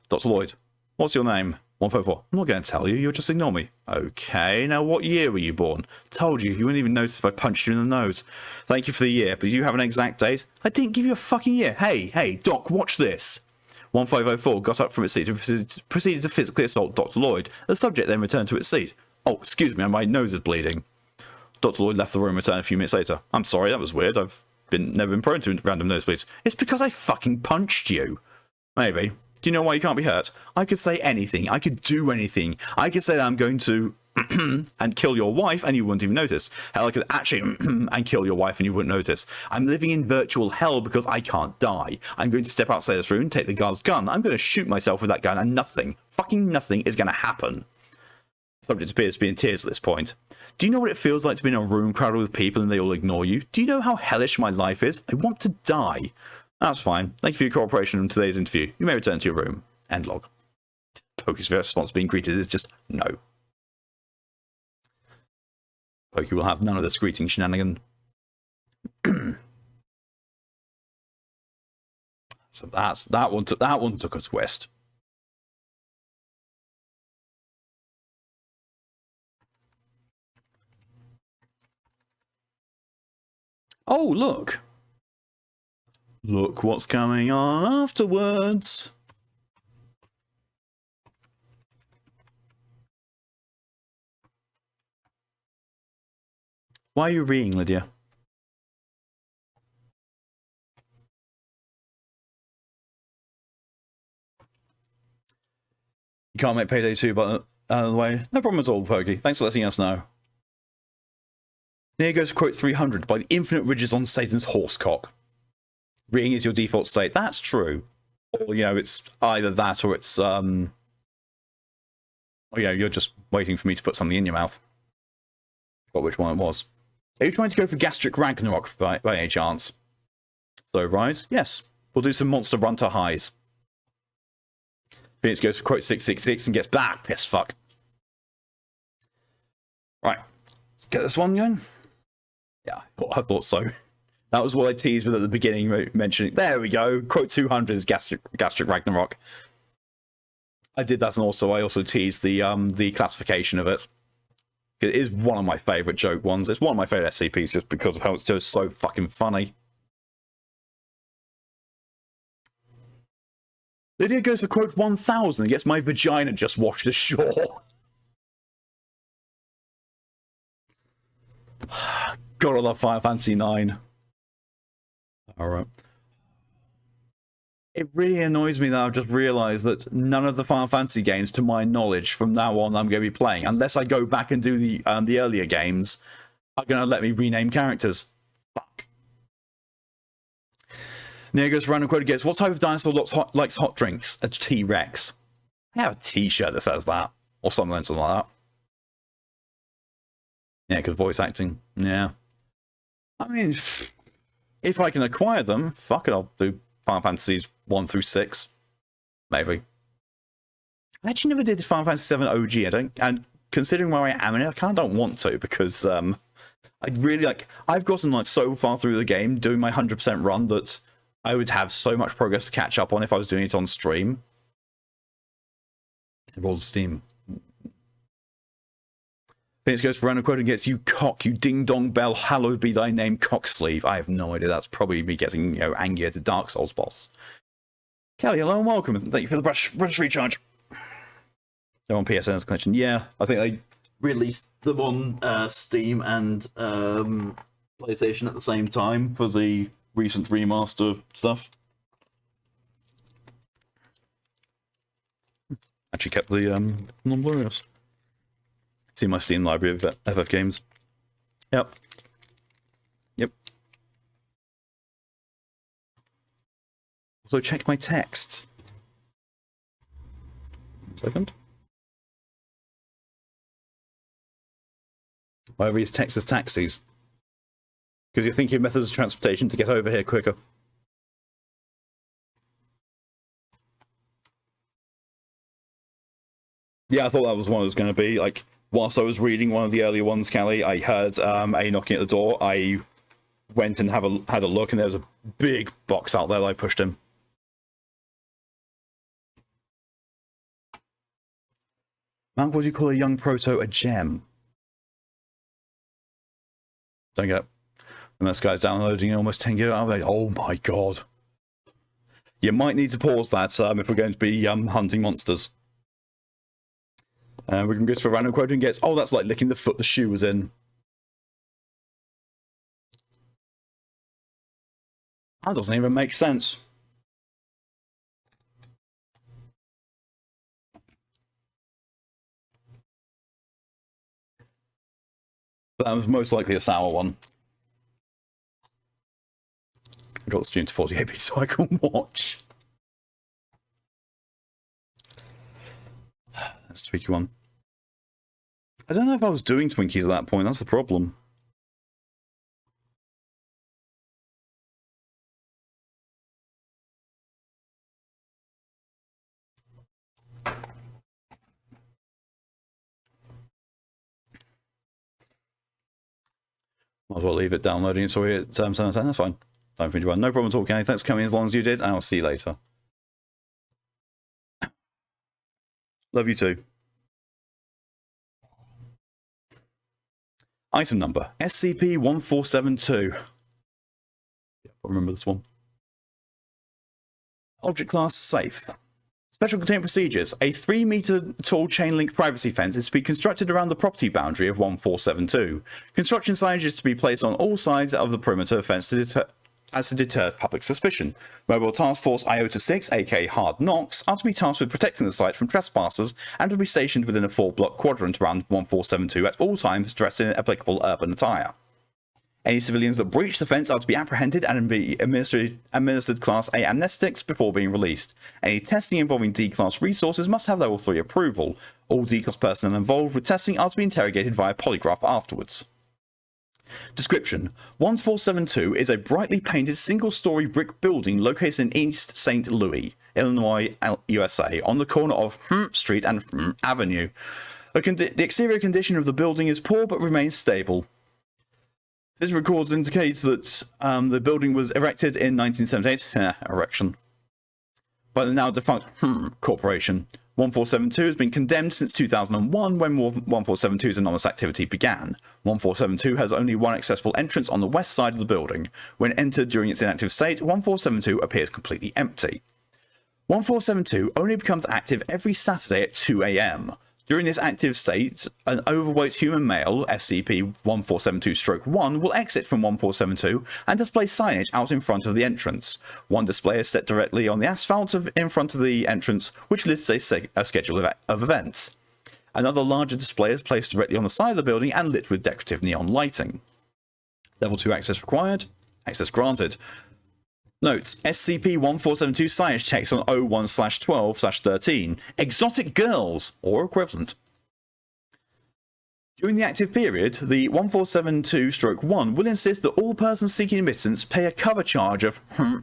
Dr. Lloyd. What's your name? 154. I'm not going to tell you, you'll just ignore me. Okay, now what year were you born? Told you, you wouldn't even notice if I punched you in the nose. Thank you for the year, but do you have an exact date? I didn't give you a fucking year. Hey, Doc, watch this. 1504 got up from its seat and proceeded to physically assault Dr. Lloyd. The subject then returned to its seat. Oh, excuse me, my nose is bleeding. Dr. Lloyd left the room and returned a few minutes later. I'm sorry, that was weird. I've never been prone to random nosebleeds. It's because I fucking punched you. Maybe. Do you know why you can't be hurt? I could say anything. I could do anything. I could say that I'm going to and kill your wife and you wouldn't even notice. Hell, I could actually and kill your wife and you wouldn't notice. I'm living in virtual hell because I can't die. I'm going to step outside this room, take the guard's gun. I'm going to shoot myself with that gun and nothing, fucking nothing is going to happen. The subject appears to be in tears at this point. Do you know what it feels like to be in a room crowded with people and they all ignore you? Do you know how hellish my life is? I want to die. That's fine. Thank you for your cooperation in today's interview. You may return to your room. End log. Pokey's response being greeted is just no. Pokey will have none of this greeting shenanigan. So that one took a twist. Oh, look. Look what's going on afterwards. Why are you reading, Lydia? You can't make payday 2, but out of the way. No problem at all, Pokey. Thanks for letting us know. Here goes quote 300 by the infinite ridges on Satan's horsecock. Reading is your default state. That's true. Or, you know, it's either that or it's, or, you know, you're just waiting for me to put something in your mouth. Forgot which one it was. Are you trying to go for gastric Ragnarok by any chance? So, Rise? Yes. We'll do some Monster Runter highs. Phoenix goes for quote 666 and gets back. Piss fuck. Right. Let's get this one going. Yeah, I thought so. That was what I teased with at the beginning, mentioning. There we go. Quote 200 is gastric Ragnarok. I did that, and I also teased the classification of it. It is one of my favourite joke ones. It's one of my favourite SCPs just because of how it's just so fucking funny. Lydia goes for quote 1000 and gets my vagina just washed ashore. God, I love Final Fantasy 9. Alright. It really annoys me that I've just realised that none of the Final Fantasy games, to my knowledge, from now on I'm going to be playing, unless I go back and do the earlier games, are going to let me rename characters. Fuck. Neo goes for random quote again. What type of dinosaur likes hot drinks? A T-Rex. I have a t-shirt that says that. Or something like that. Yeah, because voice acting. Yeah. I mean, if I can acquire them, fuck it, I'll do Final Fantasies 1 through 6. Maybe. I actually never did Final Fantasy 7 OG. And considering where I am in it, I kind of don't want to, because I'd really I've gotten so far through the game doing my 100% run that I would have so much progress to catch up on if I was doing it on stream. Roll Steam. Phoenix goes for random quote and gets you cock, you ding-dong bell, hallowed be thy name, cocksleeve. I have no idea. That's probably me getting, you know, angry at the Dark Souls boss. Kelly, hello and welcome, and thank you for the brush recharge. They're on PSN's collection. Yeah, I think they released them on Steam and PlayStation at the same time for the recent remaster stuff. Actually kept the non-Blu-rays. See my Steam library of FF games. Yep. Also check my texts. 1 second. Whatever these Texas taxis. Because you're thinking of methods of transportation to get over here quicker. Yeah, I thought that was what it was going to be. Like, whilst I was reading one of the earlier ones, Callie, I heard a knocking at the door. I went and had a look, and there was a big box out there that I pushed in. Man, what do you call a young proto a gem? Don't get it. And this guy's downloading almost 10 GB. Oh my god. You might need to pause that if we're going to be hunting monsters. We can go for a random quote and get, oh, that's like licking the foot the shoe was in. That doesn't even make sense. But that was most likely a sour one. I got the stream to 48p so I can watch. That's a tweaky one. I don't know if I was doing Twinkies at that point, that's the problem. Might as well leave it downloading it, sorry, at 7 that's fine. Time for me to run. No problem at all, Kenny. Thanks for coming as long as you did, and I'll see you later. Love you too. Item number, SCP-1472. Yeah, I remember this one. Object class, safe. Special containment procedures. A 3-meter tall chain link privacy fence is to be constructed around the property boundary of 1472. Construction signage is to be placed on all sides of the perimeter fence to deter public suspicion. Mobile Task Force IOTA 6, aka Hard Knocks, are to be tasked with protecting the site from trespassers and to be stationed within a 4-block quadrant around 1472 at all times, dressed in applicable urban attire. Any civilians that breach the fence are to be apprehended and be administered Class A amnestics before being released. Any testing involving D-Class resources must have Level 3 approval. All D-Class personnel involved with testing are to be interrogated via polygraph afterwards. Description: 1472 is a brightly painted single-story brick building located in East St. Louis, Illinois, USA, on the corner of Street and Avenue. The exterior condition of the building is poor but remains stable. This records indicates that the building was erected in 1978, erection, by the now defunct Corporation. 1472 has been condemned since 2001 when 1472's anomalous activity began. 1472 has only one accessible entrance on the west side of the building. When entered during its inactive state, 1472 appears completely empty. 1472 only becomes active every Saturday at 2 AM. During this active state, an overweight human male, SCP-1472-1, will exit from 1472 and display signage out in front of the entrance. One display is set directly on the asphalt in front of the entrance, which lists a schedule of events. Another larger display is placed directly on the side of the building and lit with decorative neon lighting. Level 2 access required. Access granted. Notes: SCP-1472 signage text on 01/12/13. Exotic girls, or equivalent. During the active period, the 1472-1 will insist that all persons seeking admittance pay a cover charge of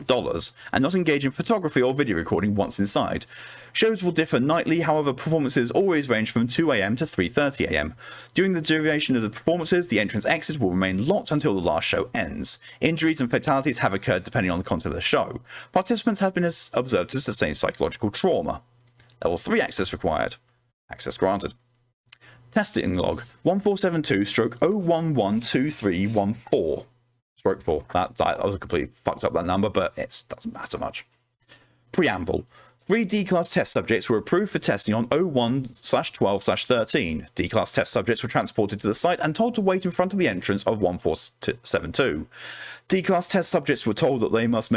dollars and not engage in photography or video recording once inside. Shows will differ nightly, however performances always range from 2 AM to 3:30 AM. During the duration of the performances, the entrance exit will remain locked until the last show ends. Injuries and fatalities have occurred depending on the content of the show. Participants have been observed to sustain psychological trauma. Level 3 access required. Access granted. Testing log 1472-0112314. That was a completely fucked up that number, but it doesn't matter much. Preamble. 3 D-Class test subjects were approved for testing on 01/12/13. D-Class test subjects were transported to the site and told to wait in front of the entrance of 1472. D-Class test subjects were told that they must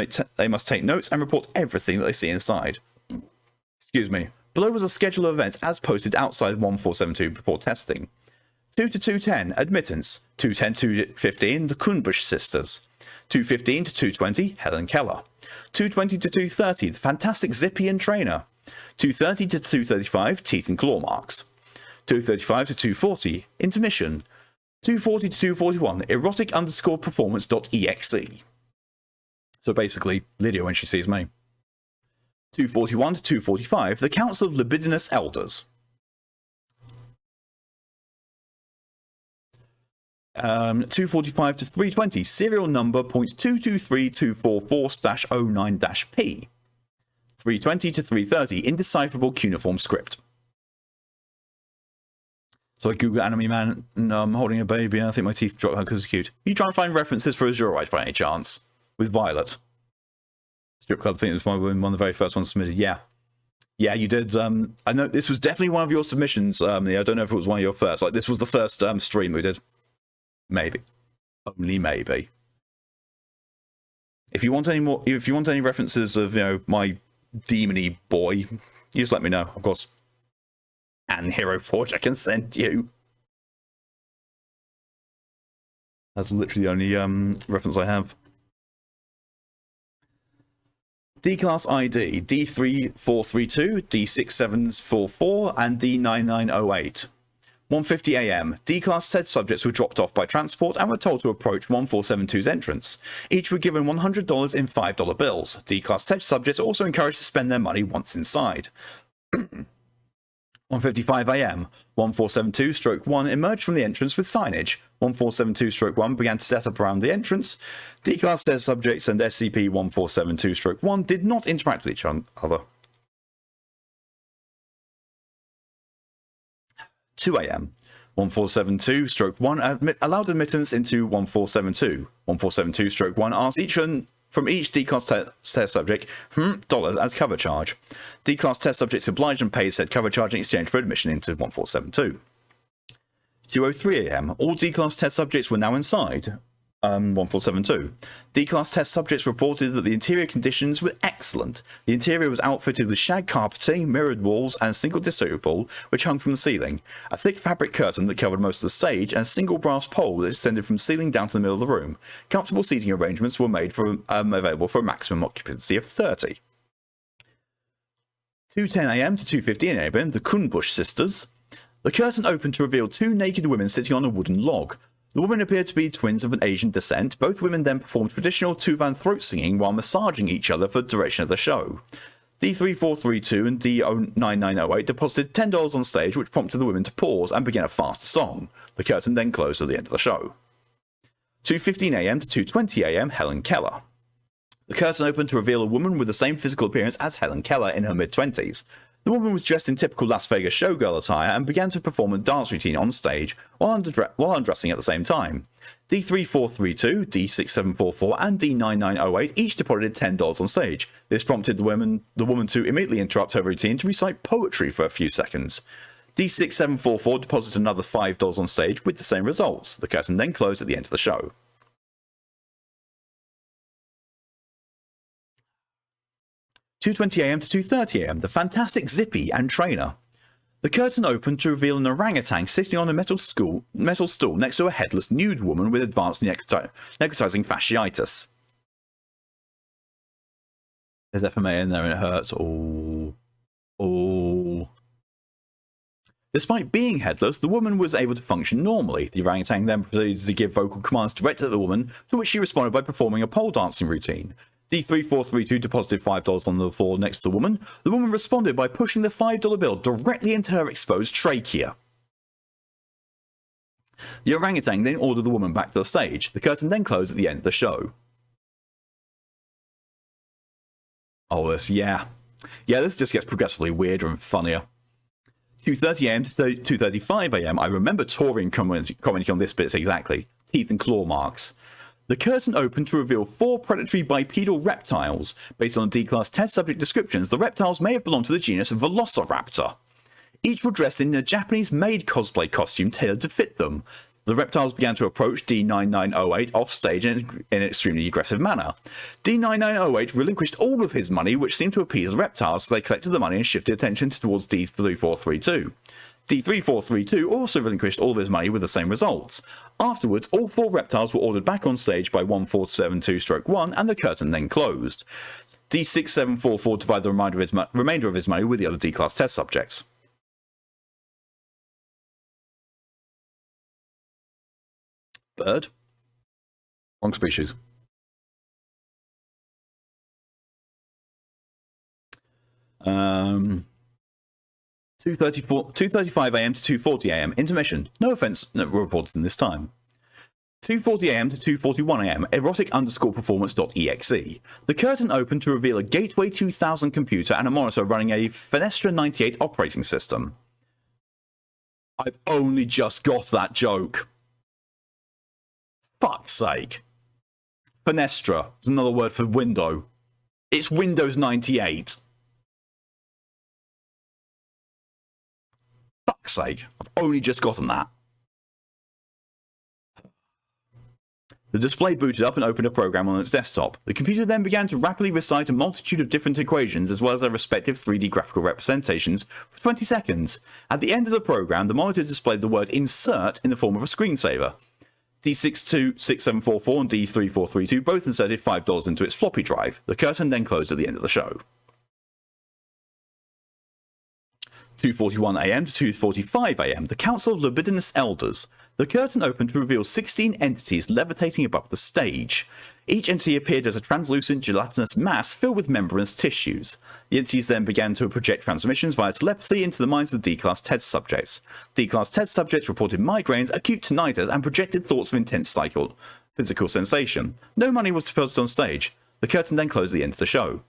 take notes and report everything that they see inside. Excuse me. Below was a schedule of events as posted outside 1472 before testing. 2 to 210, admittance. 210-215, the Kunbush sisters. 215 to 220, Helen Keller. 220 to 230, the fantastic Zippy and Trainer. 230 to 235, teeth and claw marks. 235 to 240, intermission. 240 to 241, erotic underscore performance.exe. So basically, Lydia when she sees me. 241 to 245, the Council of Libidinous Elders. 245 to 320, serial number .223244-09-P. 320 to 330, indecipherable cuneiform script. So I Google anime man and I'm holding a baby and I think my teeth dropped out because it's cute. You trying to find references for Azure Rights by any chance? With Violet. Strip Club, I think it was one of the very first ones submitted. Yeah. Yeah, you did. I know this was definitely one of your submissions. I don't know if it was one of your first. Like, this was the first stream we did. Maybe. Only maybe. If you want any more, if you want any references of, you know, my demony boy, you just let me know. Of course, and Hero Forge I can send you. That's literally the only reference I have. D-Class ID, D3432, D6744, and D9908. 1:50 AM, D-Class said subjects were dropped off by transport and were told to approach 1472's entrance. Each were given $100 in $5 bills. D-Class said subjects also encouraged to spend their money once inside. 1:55 AM, 1472-1 emerged from the entrance with signage. 1472-1 began to set up around the entrance. D-Class said subjects and SCP-1472-1 did not interact with each other. 2 AM, 1472-1 allowed admittance into 1472. 1472-1 asked each from each D-Class test subject dollars as cover charge. D-Class test subjects obliged and paid said cover charge in exchange for admission into 1472. 2:03 AM, all D-Class test subjects were now inside 1472. D-Class test subjects reported that the interior conditions were excellent. The interior was outfitted with shag carpeting, mirrored walls, and a single disco ball which hung from the ceiling, a thick fabric curtain that covered most of the stage, and a single brass pole that extended from ceiling down to the middle of the room. Comfortable seating arrangements were made for available for a maximum occupancy of 30. 2:10 AM to 2:15 AM, the Kunbush sisters. The curtain opened to reveal two naked women sitting on a wooden log. The women appeared to be twins of an Asian descent. Both women then performed traditional Tuvan throat singing while massaging each other for the duration of the show. D3432 and D9908 deposited $10 on stage, which prompted the women to pause and begin a faster song. The curtain then closed at the end of the show. 2:15 AM to 2:20 AM, Helen Keller. The curtain opened to reveal a woman with the same physical appearance as Helen Keller in her mid-20s. The woman was dressed in typical Las Vegas showgirl attire and began to perform a dance routine on stage while undressing at the same time. D3432, D6744, and D9908 each deposited $10 on stage. This prompted the woman to immediately interrupt her routine to recite poetry for a few seconds. D6744 deposited another $5 on stage with the same results. The curtain then closed at the end of the show. 2:20 AM to 2:30 AM, the Fantastic Zippy and Trainer. The curtain opened to reveal an orangutan sitting on a metal stool next to a headless nude woman with advanced necrotizing fasciitis. There's FMA in there and it hurts. Oh. Despite being headless, the woman was able to function normally. The orangutan then proceeded to give vocal commands directed at the woman, to which she responded by performing a pole dancing routine. D3432 deposited $5 on the floor next to the woman. The woman responded by pushing the $5 bill directly into her exposed trachea. The orangutan then ordered the woman back to the stage. The curtain then closed at the end of the show. Oh, yeah, this just gets progressively weirder and funnier. 2:30 AM to 2:35 AM. I remember Torian commenting on this bit exactly. Teeth and claw marks. The curtain opened to reveal 4 predatory bipedal reptiles. Based on D-Class test subject descriptions, the reptiles may have belonged to the genus Velociraptor. Each were dressed in a Japanese-made cosplay costume tailored to fit them. The reptiles began to approach D9908 off stage in an extremely aggressive manner. D9908 relinquished all of his money, which seemed to appease the reptiles, so they collected the money and shifted attention towards D3432. D3432 also relinquished all of his money with the same results. Afterwards, all 4 reptiles were ordered back on stage by 1472-1 and the curtain then closed. D6744 divided the remainder of his money with the other D-Class test subjects. Bird? Wrong species. Um, 2:35 a.m. to 2:40 a.m. Intermission. No offense reported in this time. 2:40 a.m. to 2:41 a.m. erotic_performance.exe. The curtain opened to reveal a Gateway 2000 computer and a monitor running a Fenestra 98 operating system. I've only just got that joke. Fuck's sake. Fenestra is another word for window. It's Windows 98. Fuck's sake. I've only just gotten that. The display booted up and opened a program on its desktop. The computer then began to rapidly recite a multitude of different equations as well as their respective 3D graphical representations for 20 seconds. At the end of the program, the monitor displayed the word insert in the form of a screensaver. D62744 and D3432 both inserted $5 into its floppy drive. The curtain then closed at the end of the show. 2:41 a.m. to 2:45 a.m. The Council of Libidinous Elders. The curtain opened to reveal 16 entities levitating above the stage. Each entity appeared as a translucent gelatinous mass filled with membranous tissues. The entities then began to project transmissions via telepathy into the minds of the D-Class test subjects. D-Class test subjects reported migraines, acute tinnitus, and projected thoughts of intense physical sensation. No money was deposited on stage. The curtain then closed at the end of the show.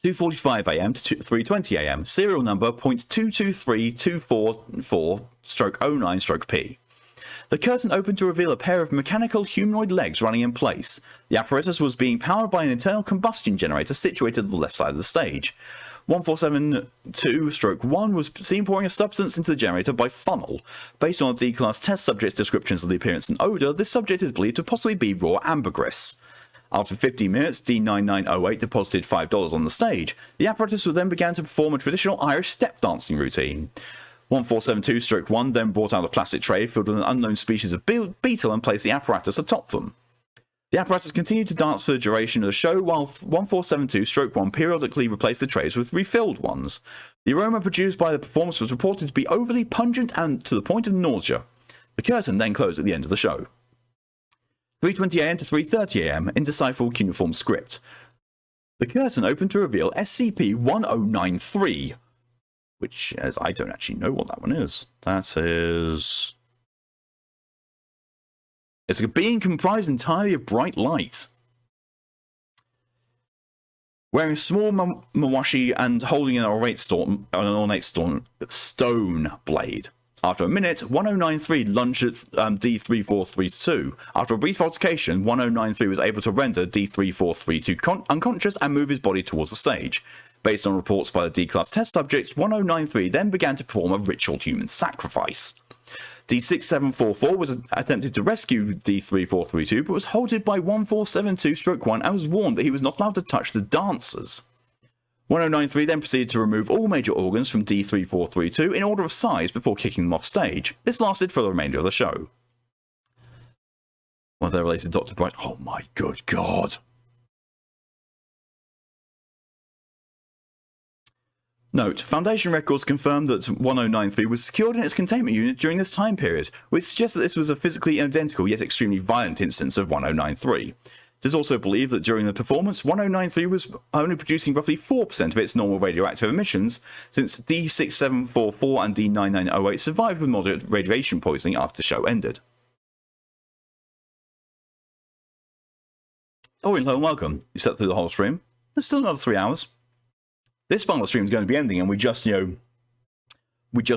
2:45 a.m. to 3:20 a.m. Serial number .223244/09/P. The curtain opened to reveal a pair of mechanical humanoid legs running in place. The apparatus was being powered by an internal combustion generator situated at the left side of the stage. 1472-1 was seen pouring a substance into the generator by funnel. Based on the D-Class test subject's descriptions of the appearance and odour, this subject is believed to possibly be raw ambergris. After 15 minutes, D9908 deposited $5 on the stage. The apparatus then began to perform a traditional Irish step dancing routine. 1472-1 then brought out a plastic tray filled with an unknown species of beetle and placed the apparatus atop them. The apparatus continued to dance for the duration of the show, while 1472-1 periodically replaced the trays with refilled ones. The aroma produced by the performance was reported to be overly pungent and to the point of nausea. The curtain then closed at the end of the show. 3:20 a.m. to 3:30 a.m. Indecipherable cuneiform script. The curtain opened to reveal SCP-1093, which, as I don't actually know what that one is. That is... It's a being comprised entirely of bright light. Wearing a small mawashi and holding an ornate stone blade. After a minute, 1093 lunged at D3432. After a brief altercation, 1093 was able to render D3432 unconscious and move his body towards the stage. Based on reports by the D-Class test subjects, 1093 then began to perform a ritual human sacrifice. D6744 was attempted to rescue D3432, but was halted by 1472-1 and was warned that he was not allowed to touch the dancers. 1093 then proceeded to remove all major organs from D3432 in order of size before kicking them off stage. This lasted for the remainder of the show. One of their related Dr. Bright. Oh my good god. Note, Foundation records confirm that 1093 was secured in its containment unit during this time period, which suggests that this was a physically identical yet extremely violent instance of 1093. It is also believed that during the performance, 1093 was only producing roughly 4% of its normal radioactive emissions, since D6744 and D9908 survived with moderate radiation poisoning after the show ended. Oh, hello and welcome. You slept through the whole stream. There's still another 3 hours. This part of the stream is going to be ending, and we just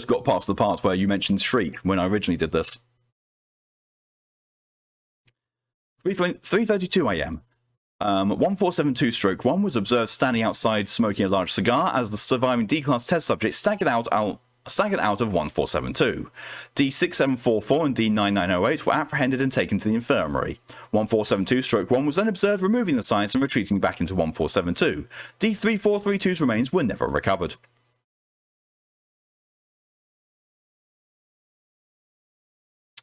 got past the part where you mentioned Shriek when I originally did this. 3:32 a.m. 1472-1 was observed standing outside smoking a large cigar as the surviving D-Class test subject staggered out of 1472. D6744 and D9908 were apprehended and taken to the infirmary. 1472-1 was then observed removing the science and retreating back into 1472. D3432's remains were never recovered.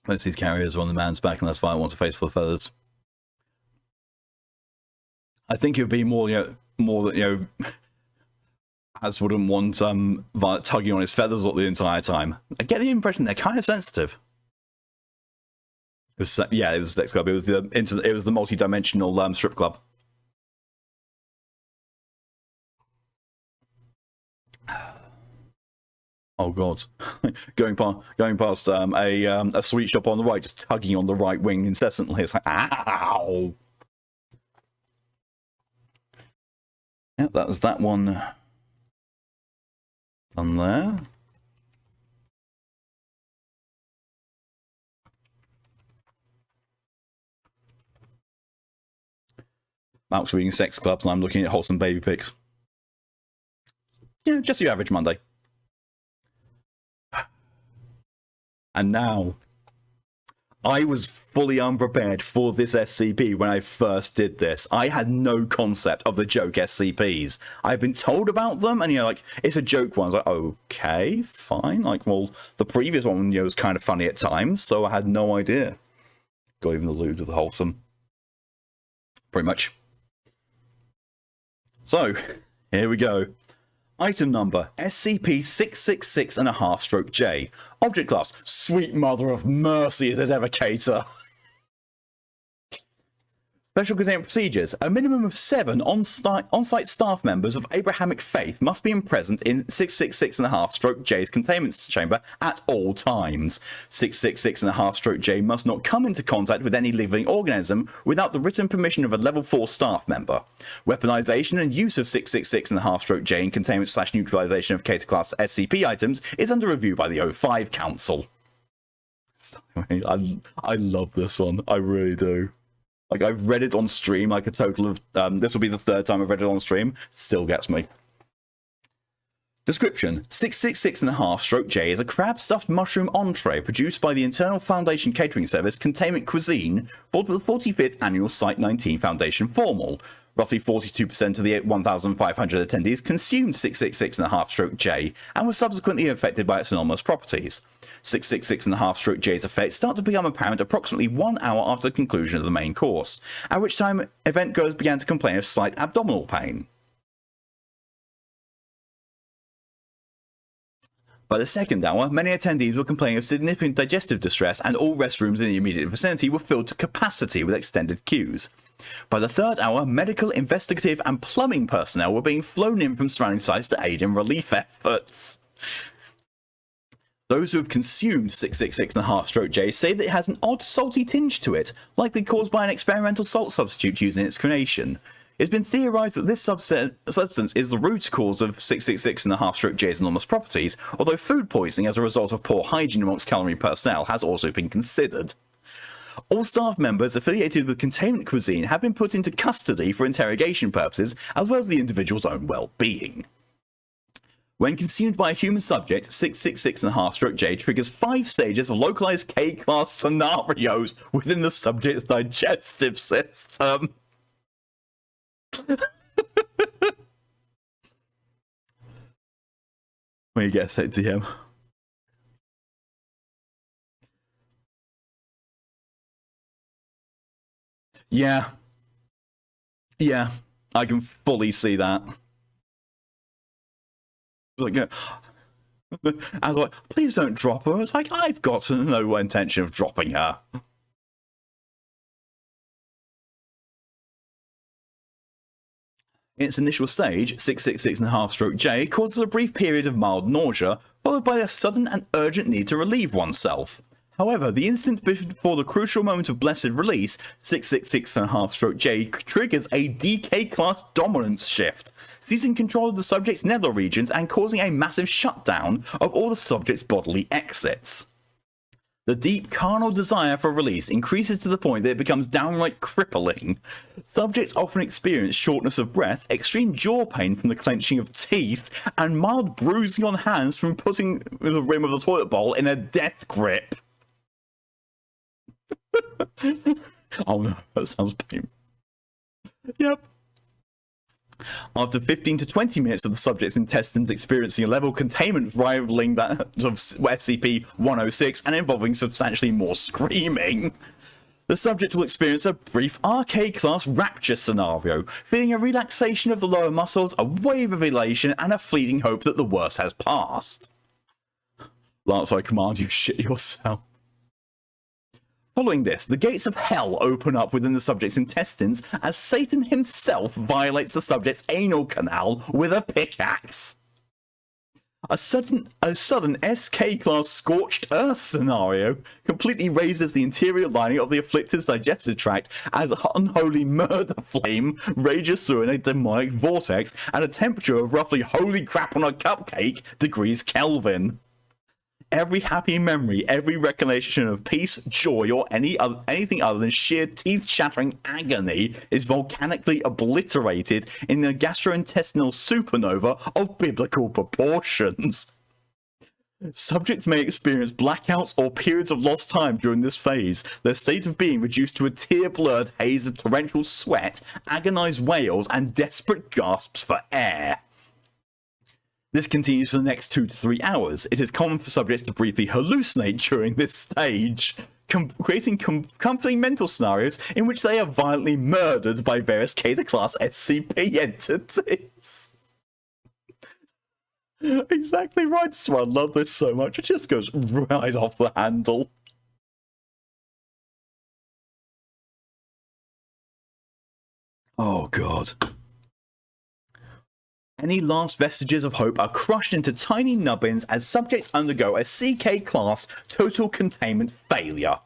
Most of these carriers are on the man's back unless Violet wants a face full of feathers. I think it would be more that, Az wouldn't want Violet tugging on his feathers the entire time. I get the impression they're kind of sensitive. Yeah, it was a sex club. It was the multi-dimensional strip club. Oh god, going past a sweet shop on the right, just tugging on the right wing incessantly. It's like, ow. Yeah, that was that one done there. Malk's reading sex clubs, and I'm looking at wholesome baby pics. Yeah, just your average Monday. And now, I was fully unprepared for this SCP when I first did this. I had no concept of the joke SCPs. I've been told about them, and like, it's a joke one. I was like, okay, fine. Like, well, the previous one, was kind of funny at times, so I had no idea. Got even the loot of the wholesome. Pretty much. So, here we go. Item number, SCP-666.5/J. Object class, sweet mother of mercy, the Devacator. Special containment procedures. A minimum of 7 on-site staff members of Abrahamic faith must be present in 666.5/J's containment chamber at all times. 666.5/J must not come into contact with any living organism without the written permission of a level 4 staff member. Weaponization and use of 666.5/J in containment/neutralization of Cater class SCP items is under review by the O5 Council. I love this one. I really do. Like, I've read it on stream, like a total of, this will be the 3rd time I've read it on stream. Still gets me. Description. 666.5/J is a crab-stuffed mushroom entree produced by the Internal Foundation Catering Service Containment Cuisine for the 45th Annual Site 19 Foundation Formal. Roughly 42% of the 1,500 attendees consumed 666.5/J and were subsequently affected by its anomalous properties. 666.5/J's effects start to become apparent approximately 1 hour after the conclusion of the main course, at which time event goers began to complain of slight abdominal pain. By the 2nd hour, many attendees were complaining of significant digestive distress, and all restrooms in the immediate vicinity were filled to capacity with extended queues. By the 3rd hour, medical, investigative, and plumbing personnel were being flown in from surrounding sites to aid in relief efforts. Those who have consumed 666.5/J say that it has an odd salty tinge to it, likely caused by an experimental salt substitute used in its creation. It's been theorized that this substance is the root cause of 666.5/J's enormous properties, although food poisoning as a result of poor hygiene amongst culinary personnel has also been considered. All staff members affiliated with Containment Cuisine have been put into custody for interrogation purposes, as well as the individual's own well-being. When consumed by a human subject, 666.5/J triggers 5 stages of localized K-class scenarios within the subject's digestive system. When you get sent to him. Yeah. Yeah, I can fully see that. Like, I was like, please don't drop her. It's like, I've got no intention of dropping her. In its initial stage, 666.5/J causes a brief period of mild nausea, followed by a sudden and urgent need to relieve oneself. However, the instant before the crucial moment of blessed release, 666.5/J triggers a DK class dominance shift, seizing control of the subject's nether regions and causing a massive shutdown of all the subject's bodily exits. The deep carnal desire for release increases to the point that it becomes downright crippling. Subjects often experience shortness of breath, extreme jaw pain from the clenching of teeth, and mild bruising on hands from putting the rim of the toilet bowl in a death grip. Oh no, that sounds painful. Yep. After 15 to 20 minutes of the subject's intestines experiencing a level of containment rivaling that of SCP-106 and involving substantially more screaming, the subject will experience a brief arcade-class rapture scenario, feeling a relaxation of the lower muscles, a wave of elation, and a fleeting hope that the worst has passed. Lance, I command you, shit yourself. Following this, the gates of hell open up within the subject's intestines as Satan himself violates the subject's anal canal with a pickaxe. A sudden SK-class scorched earth scenario completely raises the interior lining of the afflicted's digestive tract as an unholy murder flame rages through in a demonic vortex at a temperature of roughly holy crap on a cupcake degrees Kelvin. Every happy memory, every recollection of peace, joy, or anything other than sheer teeth-shattering agony is volcanically obliterated in the gastrointestinal supernova of biblical proportions. Subjects may experience blackouts or periods of lost time during this phase, their state of being reduced to a tear-blurred haze of torrential sweat, agonized wails, and desperate gasps for air. This continues for the next 2 to 3 hours. It is common for subjects to briefly hallucinate during this stage, creating comforting mental scenarios in which they are violently murdered by various K-class SCP entities. Exactly right, so I love this so much. It just goes right off the handle. Oh, God. Any last vestiges of hope are crushed into tiny nubbins as subjects undergo a CK-class total containment failure,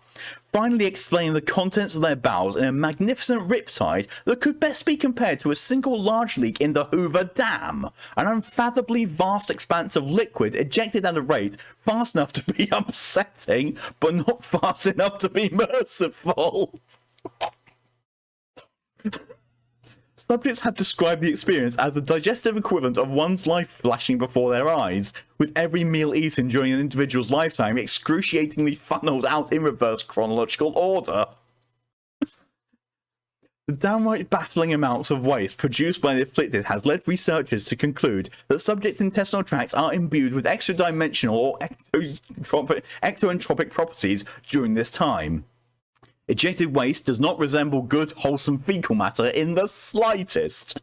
finally explaining the contents of their bowels in a magnificent riptide that could best be compared to a single large leak in the Hoover Dam, an unfathomably vast expanse of liquid ejected at a rate fast enough to be upsetting, but not fast enough to be merciful. Subjects have described the experience as the digestive equivalent of one's life flashing before their eyes, with every meal eaten during an individual's lifetime excruciatingly funneled out in reverse chronological order. The downright baffling amounts of waste produced by the afflicted has led researchers to conclude that subjects' intestinal tracts are imbued with extra-dimensional or ectoentropic properties during this time. Ejected waste does not resemble good, wholesome fecal matter in the slightest.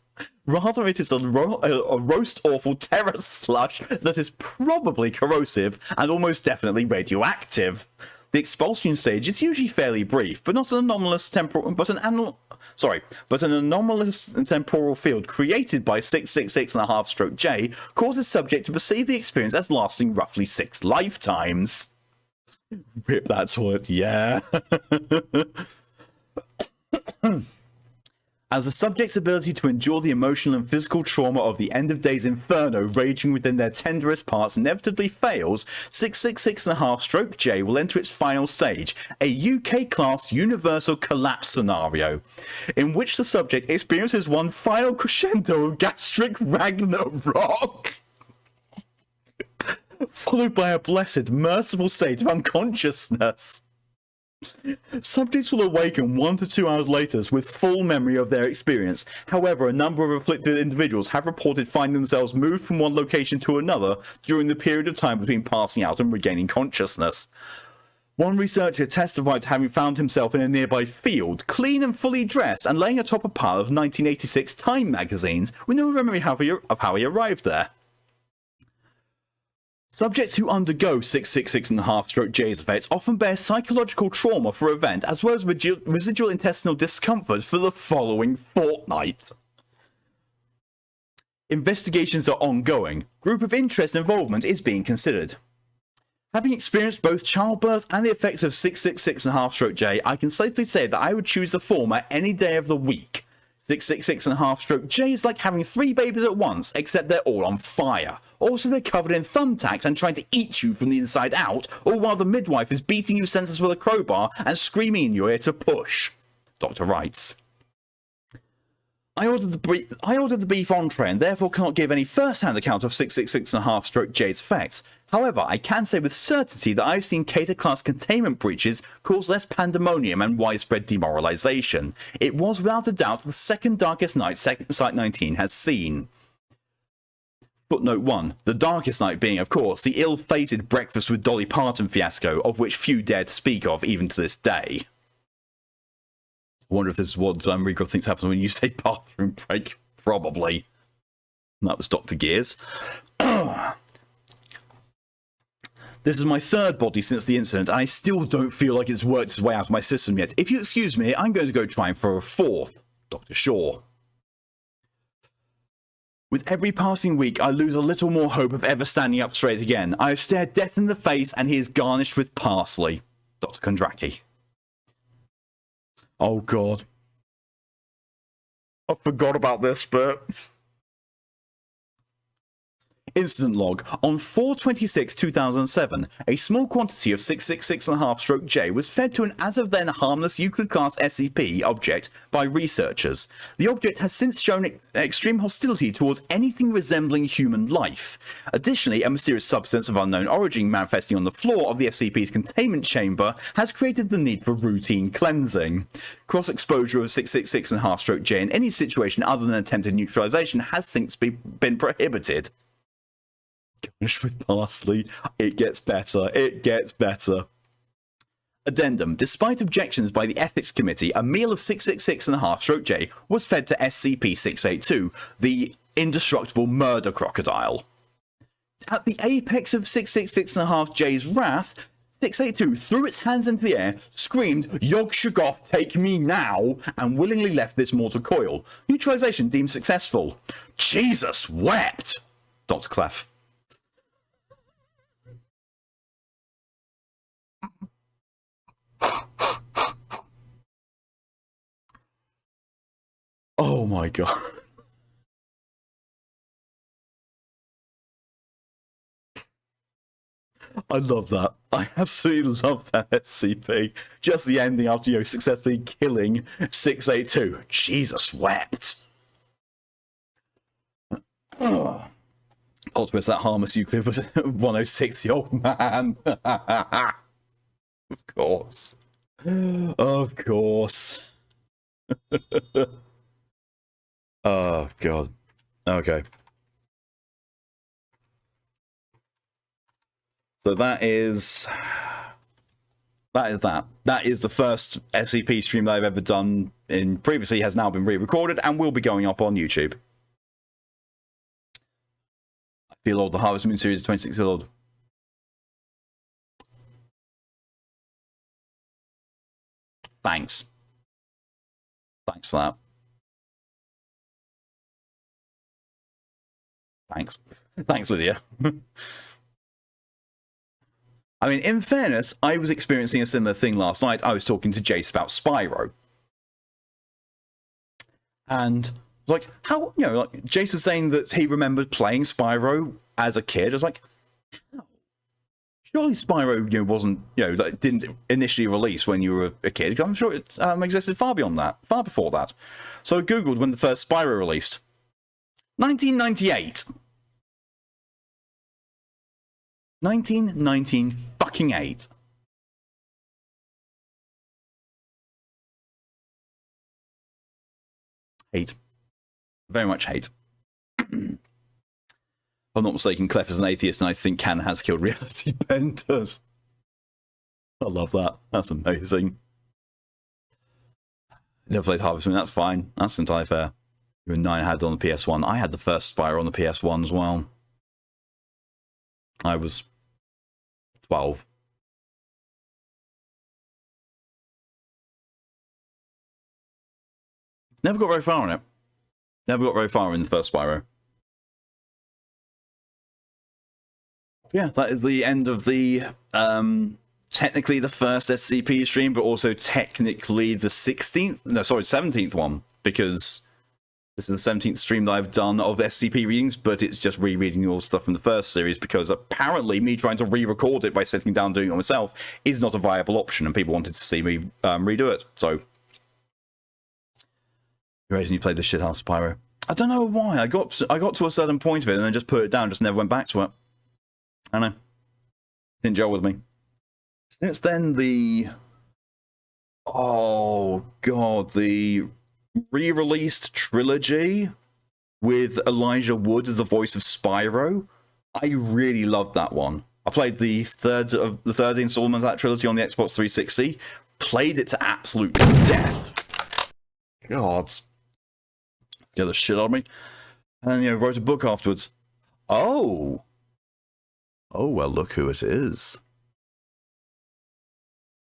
Rather, it is a roast awful terror slush that is probably corrosive and almost definitely radioactive. The expulsion stage is usually fairly brief, but an anomalous temporal field created by 666.5/J causes subject to perceive the experience as lasting roughly 6 lifetimes. Rip that toilet, yeah. As the subject's ability to endure the emotional and physical trauma of the end of days inferno raging within their tenderest parts inevitably fails, 666.5/J will enter its final stage, a UK-class universal collapse scenario, in which the subject experiences one final crescendo of gastric Ragnarok, followed by a blessed, merciful state of unconsciousness. Subjects will awaken 1 to 2 hours later with full memory of their experience. However, a number of afflicted individuals have reported finding themselves moved from one location to another during the period of time between passing out and regaining consciousness. One researcher testified to having found himself in a nearby field, clean and fully dressed, and laying atop a pile of 1986 Time magazines with no memory of how he arrived there. Subjects who undergo 666.5/J's effects often bear psychological trauma for event as well as residual intestinal discomfort for the following fortnight. Investigations are ongoing. Group of interest involvement is being considered. Having experienced both childbirth and the effects of 666.5/J, I can safely say that I would choose the former any day of the week. 666.5/J is like having 3 babies at once, except they're all on fire. Also, they're covered in thumbtacks and trying to eat you from the inside out, all while the midwife is beating you senseless with a crowbar and screaming in your ear to push. Doctor writes. I ordered the beef entree and therefore cannot give any first-hand account of 666.5/J's effects. However, I can say with certainty that I've seen Cater-class containment breaches cause less pandemonium and widespread demoralization. It was without a doubt the second darkest night Site-19 has seen. Footnote 1. The darkest night being, of course, the ill-fated Breakfast with Dolly Parton fiasco, of which few dare to speak of even to this day. I wonder if this is what Rico thinks happens when you say bathroom break. Probably. And that was Dr. Gears. This is my third body since the incident, and I still don't feel like it's worked its way out of my system yet. If you excuse me, I'm going to go trying for a fourth. Dr. Shaw. With every passing week, I lose a little more hope of ever standing up straight again. I have stared death in the face, and he is garnished with parsley. Dr. Kondraki. Oh, God. I forgot about this bit. Incident log. On 4/26/2007, a small quantity of 666.5/J was fed to an as-of-then harmless Euclid-class SCP object by researchers. The object has since shown extreme hostility towards anything resembling human life. Additionally, a mysterious substance of unknown origin manifesting on the floor of the SCP's containment chamber has created the need for routine cleansing. Cross-exposure of 666.5/J in any situation other than attempted neutralization has since been prohibited. Garnished with parsley. It gets better. It gets better. Addendum. Despite objections by the Ethics Committee, a meal of 666.5/J was fed to SCP-682, the indestructible murder crocodile. At the apex of 666.5J's wrath, 682 threw its hands into the air, screamed, "Yog-Shoggoth, take me now," and willingly left this mortal coil. Neutralization deemed successful. Jesus wept! Dr. Clef. Oh my god. I love that. I absolutely love that SCP. Just the ending after, you know, successfully killing 682. Jesus wept. Oh. Plot twist, that harmless Euclid was 106-year-old man. Of course. Of course. Oh, God. Okay. So that is that. That is the first SCP stream that I've ever done. Previously has now been re-recorded and will be going up on YouTube. I feel old. The Harvest Moon series is 26 years old. Thanks. Thanks for that. Thanks. Thanks, Lydia. I mean, in fairness, I was experiencing a similar thing last night. I was talking to Jace about Spyro. And like, how, you know, like, Jace was saying that he remembered playing Spyro as a kid. I was like, how? Surely Spyro, you know, wasn't, you know, like, didn't initially release when you were a kid. I'm sure it existed far beyond that, far before that. So I Googled when the first Spyro released. 1998. 1998. Hate. Very much hate. If I'm not mistaken, Clef is an atheist, and I think Can has killed reality benders. I love that. That's amazing. Never played Harvest Moon. That's fine. That's entirely fair. Even 9 had it on the PS1. I had the first Spyro on the PS1 as well. I was 12. Never got very far on it. Never got very far in the first Spyro. Yeah, that is the end of the, technically the first SCP stream, but also technically the 17th one, because this is the 17th stream that I've done of SCP readings, but it's just rereading all stuff from the first series, because apparently me trying to re-record it by sitting down and doing it myself is not a viable option, and people wanted to see me redo it, so. The reason you played the shit out of Spyro. I don't know why. I got to a certain point of it and then just put it down, just never went back to it. I don't know. Didn't gel with me. Since then, oh god, the re-released trilogy with Elijah Wood as the voice of Spyro, I really loved that one. I played the third installment of that trilogy on the Xbox 360, played it to absolute death. God. Get the shit out of me. And, you know, wrote a book afterwards. Oh! Oh, well, look who it is.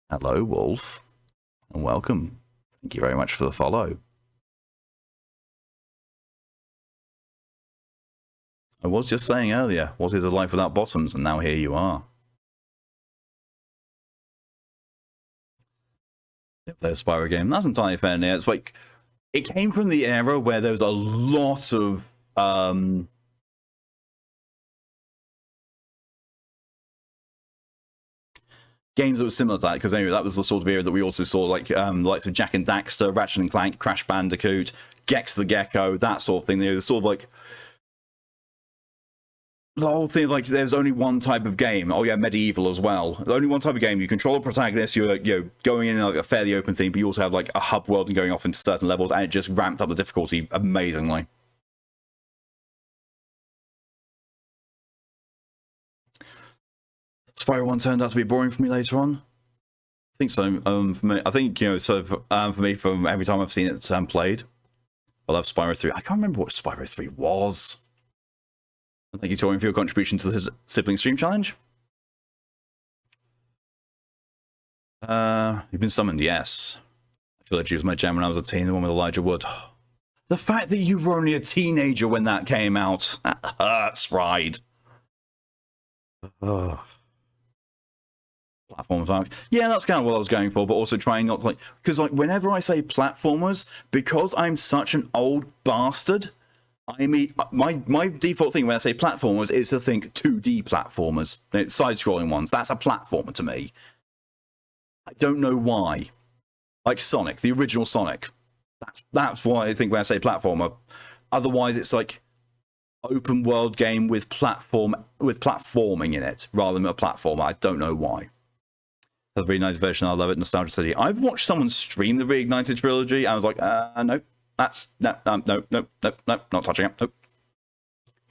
Hello, Wolf, and welcome. Thank you very much for the follow. I was just saying earlier, what is a life without bottoms? And now here you are. Yep, there's Spyro game. That's entirely fair. It's like, it came from the era where there was a lot of games that were similar to that, because anyway, that was the sort of era that we also saw, like the likes of Jak and Daxter, Ratchet and Clank, Crash Bandicoot, Gex the Gecko, that sort of thing. They were sort of like the whole thing, like there's only one type of game. Oh yeah, medieval as well. There's only one type of game. You control a protagonist. You're going in like a fairly open thing, but you also have like a hub world and going off into certain levels, and it just ramped up the difficulty amazingly. Spyro 1 turned out to be boring for me later on. I think so. For me, I think for me, from every time I've seen it played, I love Spyro 3. I can't remember what Spyro 3 was. Thank you, Torian, for your contribution to the Sibling Stream Challenge. You've been summoned, yes. Trilogy was my jam when I was a teen, the one with Elijah Wood. The fact that you were only a teenager when that came out, that hurts, right? Platformers, yeah, that's kind of what I was going for, but also trying not to, like, because like whenever I say platformers, because I'm such an old bastard, I mean, my default thing when I say platformers is to think 2D platformers, side-scrolling ones. That's a platformer to me. I don't know why. Like Sonic, the original Sonic. That's why I think when I say platformer. Otherwise, it's like open world game with platforming in it rather than a platformer. I don't know why. That's a very nice version. I love it. Nostalgia City. I've watched someone stream the Reignited trilogy. I was like, nope. That's no, not touching it. Nope.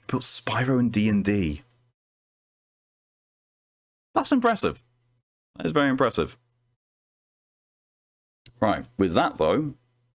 Built Spyro and D&D. That's impressive. That is very impressive. Right, with that though,